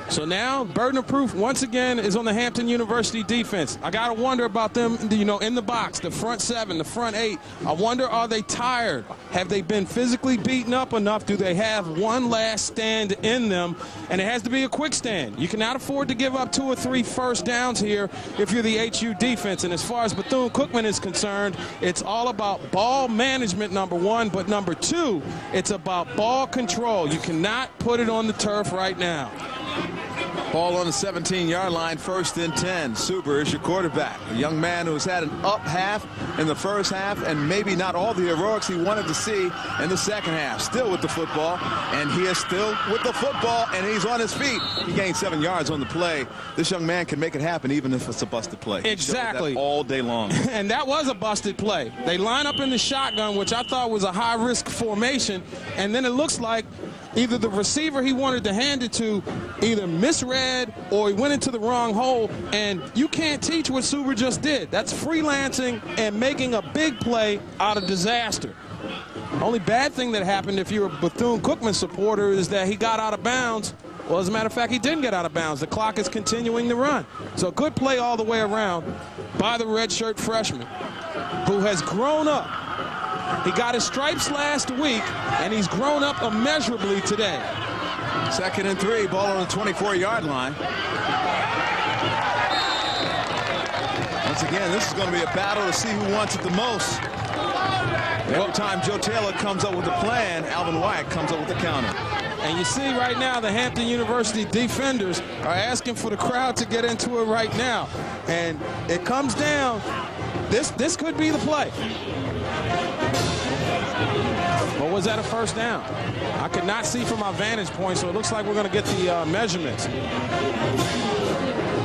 So now, burden of proof once again is on the Hampton University defense. I got to wonder about them, you know, in the box, the front 7, the front 8. I wonder, are they tired? Have they been physically beaten up enough? Do they have one last stand in them? And it has to be a quick stand. You cannot afford to give up 2 or 3 first downs here if you're the HU defense. And as far as Bethune-Cookman is concerned, it's all about ball management, number 1. But number 2, it's about ball control. You cannot put it on the turf right now. Ball on the 17-yard line, 1st and 10. Suber is your quarterback. A young man who's had an up half in the first half and maybe not all the heroics he wanted to see in the second half. Still with the football, and he is still with the football, and he's on his feet. He gained 7 yards on the play. This young man can make it happen even if it's a busted play. Exactly. All day long. And that was a busted play. They line up in the shotgun, which I thought was a high-risk formation, and then it looks like either the receiver he wanted to hand it to either misread or he went into the wrong hole, and you can't teach what Suber just did. That's freelancing and making a big play out of disaster. Only bad thing that happened if you're a Bethune-Cookman supporter is that he got out of bounds. Well, as a matter of fact, he didn't get out of bounds. The clock is continuing to run. So good play all the way around by the redshirt freshman who has grown up. He got his stripes last week, and he's grown up immeasurably today. 2nd and 3, ball on the 24-yard line. Once again, this is going to be a battle to see who wants it the most. Every time Joe Taylor comes up with a plan, Alvin Wyatt comes up with a counter. And you see right now the Hampton University defenders are asking for the crowd to get into it right now. And it comes down, this could be the play. Or was that a first down? I could not see from my vantage point, so it looks like we're going to get the measurements.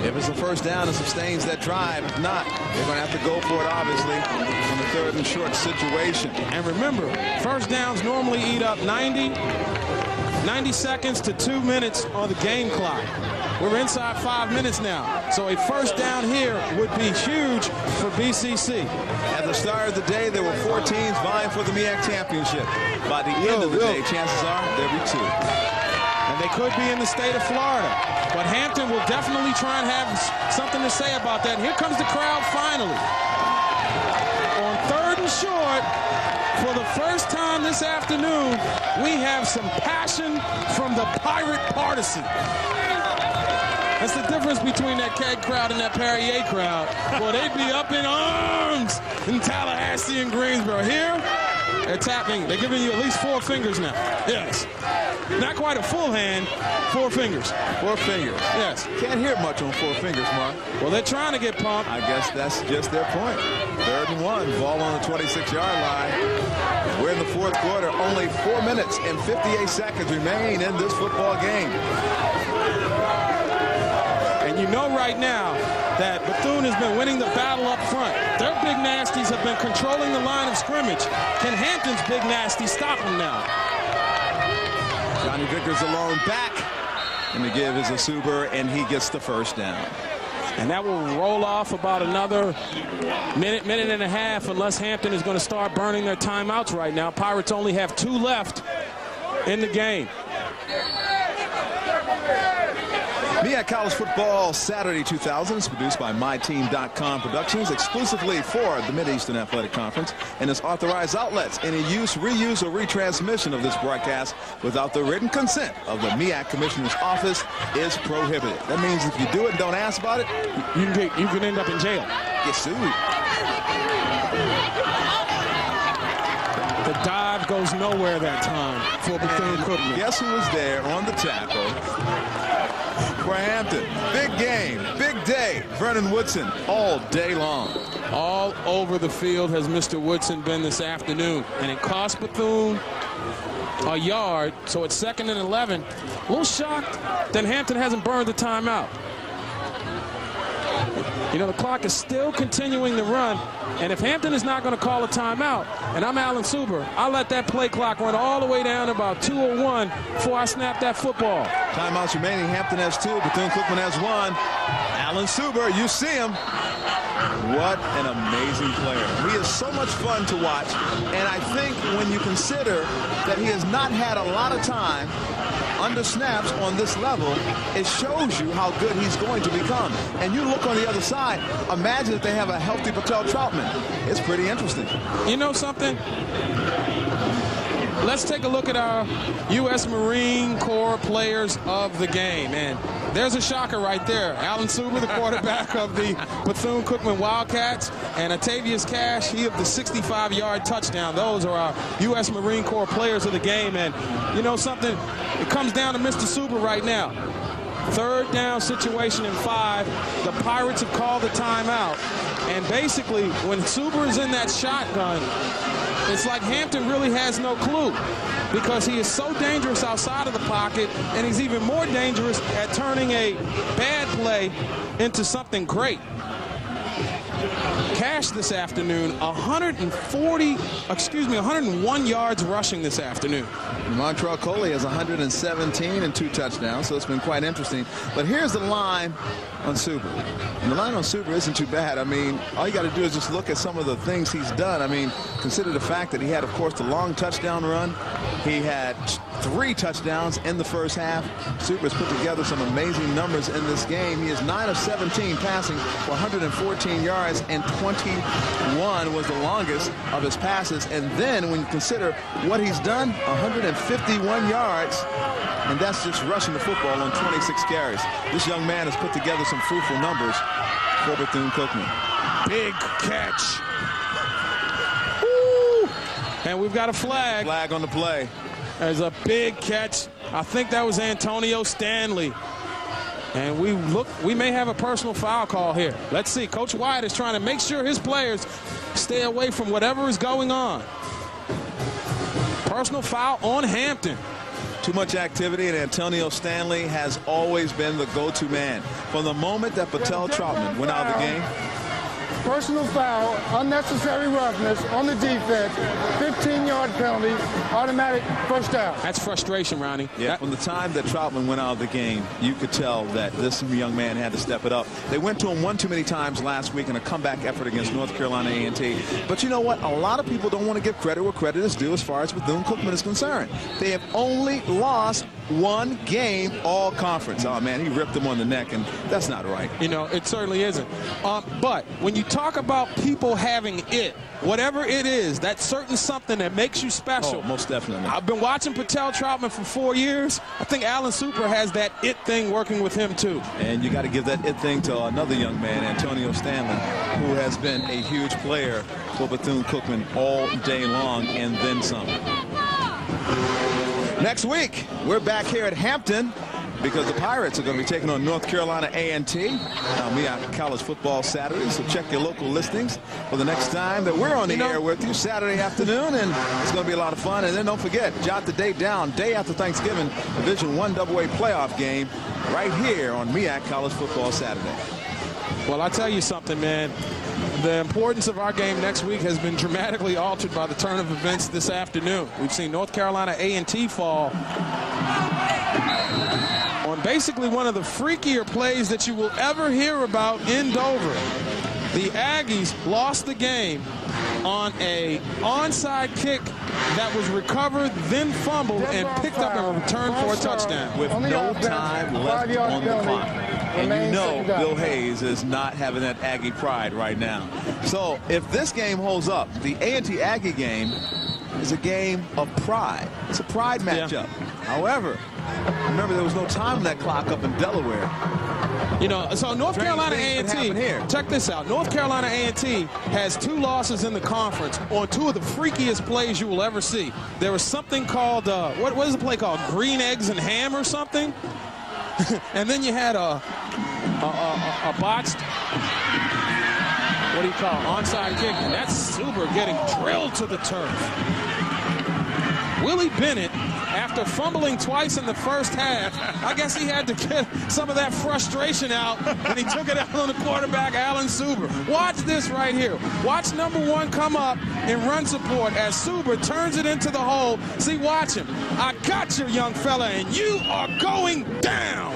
If it's a first down, it sustains that drive. If not, they're going to have to go for it, obviously, on the 3rd and short situation. And remember, first downs normally eat up 90 seconds to 2 minutes on the game clock. We're inside 5 minutes now. So a first down here would be huge for BCC. At the start of the day, there were 4 teams vying for the MEAC championship. By the end of the day, chances are there'll be 2. And they could be in the state of Florida. But Hampton will definitely try and have something to say about that. Here comes the crowd finally. On 3rd and short, for the first time this afternoon, we have some passion from the Pirate partisan. That's the difference between that keg crowd and that Perrier crowd. Well, they'd be up in arms in Tallahassee and Greensboro. Here, they're tapping. They're giving you at least 4 fingers now. Yes. Not quite a full hand, 4 fingers. 4 fingers. Yes. Can't hear much on 4 fingers, Mark. Well, they're trying to get pumped. I guess that's just their point. 3rd and 1, ball on the 26-yard line. We're in the 4th quarter. Only 4 minutes and 58 seconds remain in this football game. And you know right now, that Bethune has been winning the battle up front. Their big nasties have been controlling the line of scrimmage. Can Hampton's big nasty stop them now? Johnny Vickers alone back. And the give is a Super, and he gets the first down. And that will roll off about another minute and a half unless Hampton is going to start burning their timeouts right now. Pirates only have 2 left in the game. MEAC College Football Saturday 2000 is produced by MyTeam.com Productions exclusively for the Mid-Eastern Athletic Conference and its authorized outlets. Any use, reuse, or retransmission of this broadcast without the written consent of the MEAC Commissioner's Office is prohibited. That means if you do it and don't ask about it, you can end up in jail. Get sued. The dive goes nowhere that time for Bethune-Cookman. Guess who was there on the tackle for Hampton? Big game, big day. Vernon Woodson all day long. All over the field has Mr. Woodson been this afternoon. And it cost Bethune a yard, so it's 2nd and 11. A little shocked that Hampton hasn't burned the timeout. You know, the clock is still continuing to run, and if Hampton is not going to call a timeout, and I'm Alan Suber, I'll let that play clock run all the way down to about 2:01 before I snap that football. Timeouts remaining. Hampton has 2. Bethune-Cookman has 1. Alan Suber, you see him. What an amazing player. He is so much fun to watch, and I think when you consider that he has not had a lot of time under snaps on this level, it shows you how good he's going to become. And you look on the other side, imagine if they have a healthy Patel Troutman. It's pretty interesting. You know something? Let's take a look at our U.S. Marine Corps players of the game. And there's a shocker right there. Alan Suber, the quarterback of the Bethune-Cookman Wildcats, and Atavius Cash, he of the 65-yard touchdown. Those are our U.S. Marine Corps players of the game. And you know something? It comes down to Mr. Suber right now. 3rd down situation in 5. The Pirates have called the timeout. And basically, when Suber is in that shotgun, it's like Hampton really has no clue because he is so dangerous outside of the pocket, and he's even more dangerous at turning a bad play into something great. Cash this afternoon, 101 yards rushing this afternoon. Montrell Coley has 117 and 2 touchdowns, so it's been quite interesting. But here's the line on Suber. And the line on Suber isn't too bad. I mean, all you got to do is just look at some of the things he's done. I mean, consider the fact that he had, of course, the long touchdown run. He had 3 touchdowns in the first half. Suber's put together some amazing numbers in this game. He is 9 of 17 passing for 114 yards, and 21 was the longest of his passes. And then when you consider what he's done, 151 yards, and that's just rushing the football on 26 carries. This young man has put together some fruitful numbers for Bethune-Cookman. Big catch. Woo! And we've got a flag. Flag on the play. There's a big catch. I think that was Antonio Stanley. And we may have a personal foul call here. Let's see. Coach Wyatt is trying to make sure his players stay away from whatever is going on. Personal foul on Hampton. Too much activity, and Antonio Stanley has always been the go-to man. From the moment that Patel Troutman went out of the game. Personal foul, unnecessary roughness on the defense, 15-yard penalty, automatic first down. That's frustration, Ronnie. Yeah, from the time that Troutman went out of the game, you could tell that this young man had to step it up. They went to him one too many times last week in a comeback effort against North Carolina A&T. But you know what? A lot of people don't want to give credit where credit is due as far as Bethune-Cookman is concerned. They have only lost 1 game all conference. Oh, man, he ripped them on the neck, and that's not right. You know, it certainly isn't. But when you talk about people having it, whatever it is, that certain something that makes you special. Oh, most definitely. I've been watching Patel Troutman for 4 years. I think Alan Suber has that it thing working with him, too. And you got to give that it thing to another young man, Antonio Stanley, who has been a huge player for Bethune-Cookman all day long and then some. Next week, we're back here at Hampton because the Pirates are going to be taking on North Carolina A&T. MEAC College Football Saturday, so check your local listings for the next time that we're on the air with you Saturday afternoon, and it's going to be a lot of fun. And then don't forget, jot the date down, day after Thanksgiving, Division I AA playoff game right here on MEAC College Football Saturday. Well, I tell you something, man. The importance of our game next week has been dramatically altered by the turn of events this afternoon. We've seen North Carolina A&T fall on basically one of the freakier plays that you will ever hear about in Dover. The Aggies lost the game on a onside kick that was recovered, then fumbled, and picked up and returned for a touchdown. With no time left on the clock. And you know Bill Hayes is not having that Aggie pride right now. So if this game holds up, the A&T Aggie game is a game of pride. It's a pride matchup. Yeah. However, remember there was no time on that clock up in Delaware. You know, so North Carolina A&T, check this out. North Carolina A&T has 2 losses in the conference on 2 of the freakiest plays you will ever see. There was something called, what is the play called? Green Eggs and Ham or something? And then you had a botched, what do you call it, onside kick. And that's Suber getting drilled to the turf. Willie Bennett, after fumbling twice in the first half, I guess he had to get some of that frustration out, and he took it out on the quarterback, Alan Suber. Watch this right here. Watch number 1 come up in run support as Suber turns it into the hole. See, watch him. I got you, young fella, and you are going down.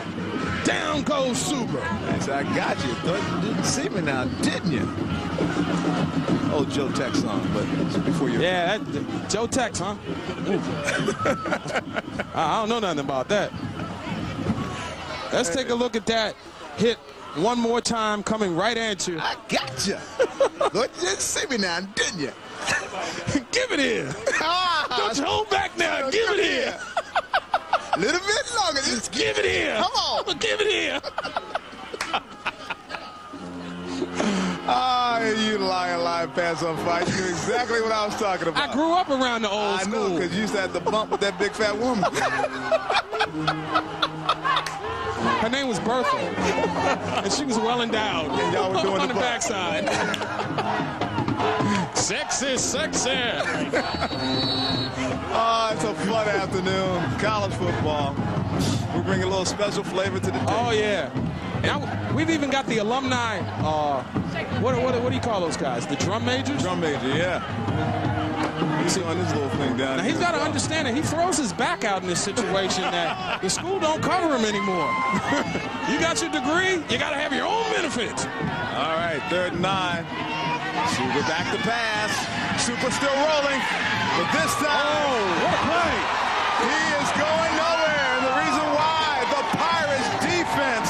Down goes Suber. Yes, I got you. Didn't see me now, didn't you? Old Joe Tex song, but before you. Yeah, Joe Tex, huh? I don't know nothing about that. Let's take a look at that hit one more time, coming right at you. I got you. Didn't see me now, didn't you? Give it here. Don't you hold back now. Give it here. A little bit longer. Just give it here. Come on. Give it here. You lying pants on fight. You knew exactly what I was talking about. I grew up around the old school. I know, because you used to have the bump with that big fat woman. Her name was Bertha, and she was well endowed. And y'all were doing on the backside. Sexy, sexy. It's a fun afternoon. College football. We bring a little special flavor to the day. Oh, yeah. Now, we've even got the alumni, what do you call those guys? The drum majors? Drum major, yeah. You see on this little thing down now, here. he's got to understand that he throws his back out in this situation that the school don't cover him anymore. You got your degree, you got to have your own benefits. All right, 3rd and 9. Suber back to pass. Super still rolling. But this time, what a play. He is going nowhere. And the reason why, the Pirates defense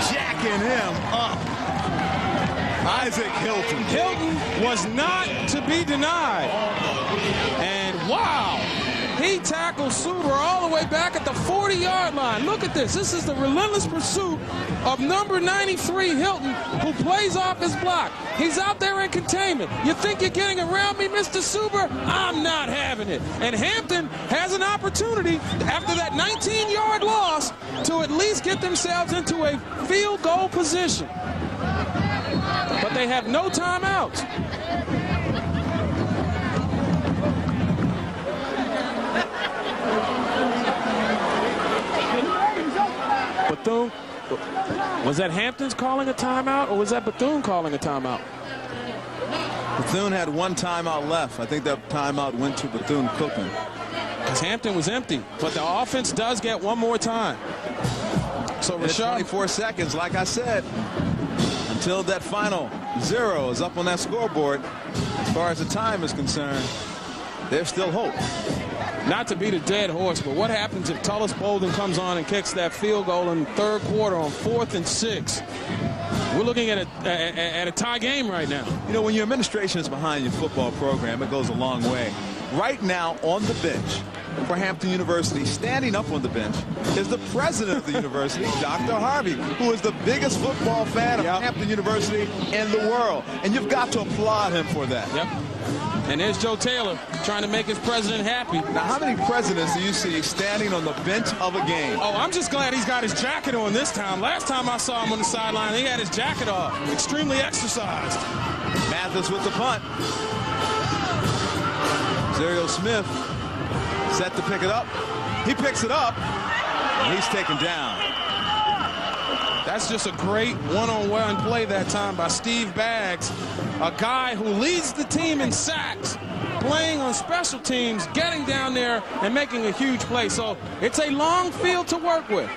jacking him up. Isaac Hilton. Hilton was not to be denied. And wow, he tackled Suber all the way back at the 40-yard line. Look at this. This is the relentless pursuit of number 93, Hilton, who plays off his block. He's out there in containment. You think you're getting around me, Mr. Suber? I'm not having it. And Hampton has an opportunity after that 19-yard loss to at least get themselves into a field goal position. But they have no timeouts. Bethune, was that Hampton's calling a timeout, or was that Bethune calling a timeout? Bethune had 1 timeout left. I think that timeout went to Bethune-Cookman. Because Hampton was empty, but the offense does get 1 more time. So Rashad, 24 seconds, like I said, until that final 0 is up on that scoreboard. As far as the time is concerned, there's still hope. Not to beat a dead horse, but what happens if Tullis Bolden comes on and kicks that field goal in the 3rd quarter on 4th and 6? We're looking at a tie game right now. You know, when your administration is behind your football program, it goes a long way. Right now on the bench for Hampton University, standing up on the bench, is the president of the university, Dr. Harvey, who is the biggest football fan of Hampton University in the world. And you've got to applaud him for that. Yep. And there's Joe Taylor trying to make his president happy. Now, how many presidents do you see standing on the bench of a game? Oh, I'm just glad he's got his jacket on this time. Last time I saw him on the sideline, he had his jacket off. Extremely exercised. Mathis with the punt. Zerio Smith set to pick it up. He picks it up, and he's taken down. That's just a great one-on-one play that time by Steve Baggs, a guy who leads the team in sacks, playing on special teams, getting down there and making a huge play. So it's a long field to work with.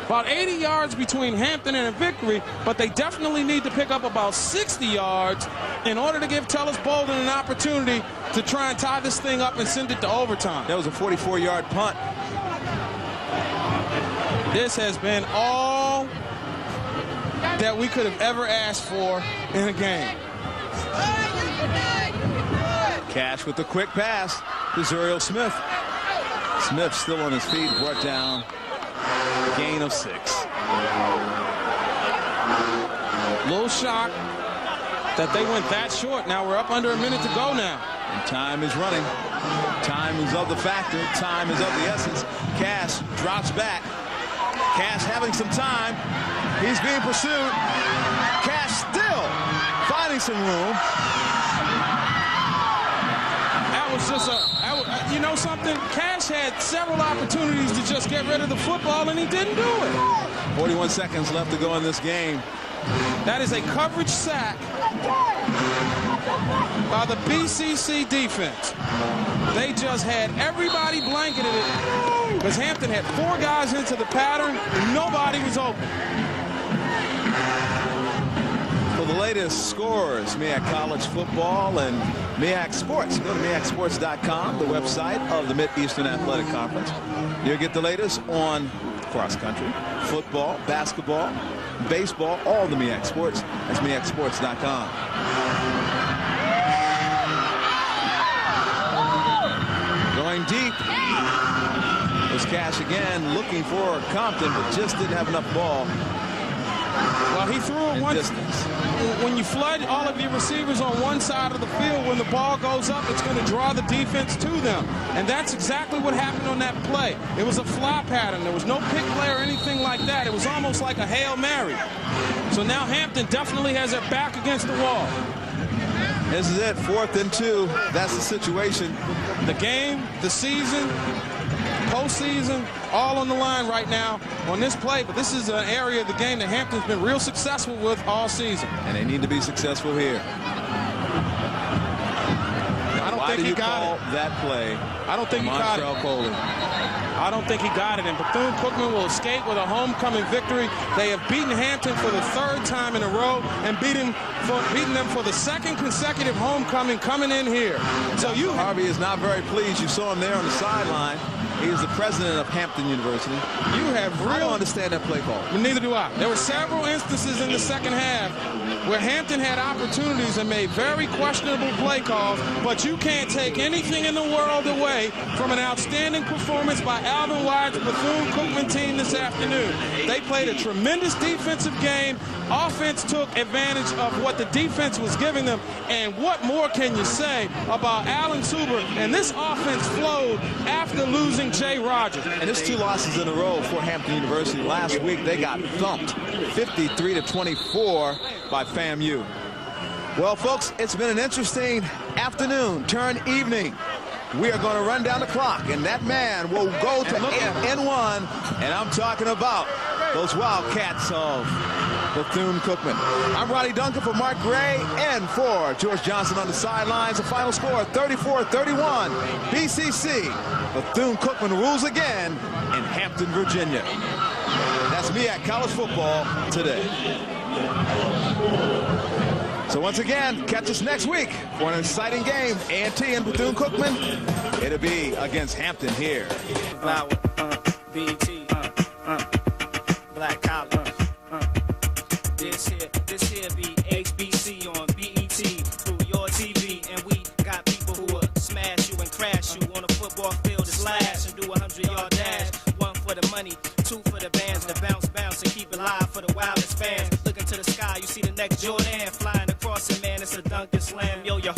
About 80 yards between Hampton and a victory, but they definitely need to pick up about 60 yards in order to give Tellis Bolden an opportunity to try and tie this thing up and send it to overtime. That was a 44-yard punt. This has been all that we could have ever asked for in a game. Cash with the quick pass to Zuriel Smith. Smith still on his feet, brought down. Gain of 6. Little shock that they went that short. Now we're up under a minute to go now. And time is running. Time is of the factor. Time is of the essence. Cash drops back. Cash having some time. He's being pursued. Cash still finding some room. That was just you know something? Cash had several opportunities to just get rid of the football, and he didn't do it. 41 seconds left to go in this game. That is a coverage sack by the BCC defense. They just had everybody blanketed it because Hampton had 4 guys into the pattern. Nobody was open. For the latest scores, MEAC College football and MEAC Sports, go to MEACsports.com, the website of the Mid-Eastern Athletic Conference. You'll get the latest on cross country, football, basketball, baseball, all the MEAC sports. That's MEACsports.com. Going deep was Cash again, looking for Compton, but just didn't have enough ball. Well, he threw it once. When you flood all of your receivers on one side of the field, when the ball goes up, it's going to draw the defense to them. And that's exactly what happened on that play. It was a fly pattern. There was no pick play or anything like that. It was almost like a Hail Mary. So now Hampton definitely has their back against the wall. This is it, 4th and 2. That's the situation. The game, the season, postseason, all on the line right now on this play. But this is an area of the game that Hampton's been real successful with all season. And they need to be successful here. I don't think he got it. That play. I don't think he got it. I don't think he got it. And Bethune-Cookman will escape with a homecoming victory. They have beaten Hampton for the 3rd time in a row and beaten them for the 2nd consecutive homecoming coming in here. So Harvey is not very pleased. You saw him there on the sideline. He is the president of Hampton University. I don't understand that play call. Neither do I. There were several instances in the second half where Hampton had opportunities and made very questionable play calls, but you can't take anything in the world away from an outstanding performance by Alvin Wyatt's Bethune-Cookman team this afternoon. They played a tremendous defensive game. Offense took advantage of what the defense was giving them, and what more can you say about Alan Suber? And this offense flowed after losing Jay Rogers. And it's 2 losses in a row for Hampton University. Last week they got thumped 53-24 by FAMU. Well, folks, it's been an interesting afternoon, turn evening. We are going to run down the clock, and that man will go to 8-1, and I'm talking about those Wildcats of Bethune-Cookman. I'm Ronnie Duncan for Mark Gray and for George Johnson on the sidelines. The final score, 34-31. BCC. Bethune-Cookman rules again in Hampton, Virginia. That's MEAC College football today. So once again, catch us next week for an exciting game. A&T and Bethune-Cookman. It'll be against Hampton here. BT, Black College. This here be HBC on BET through your TV, and we got people who will smash you and crash you on a football field to slash and do a 100-yard dash. 1 for the money, 2 for the bands, the bounce and keep it live for the wildest fans. Look into the sky, you see the next Jordan flying across it, man. It's a dunk and slam. Yo, your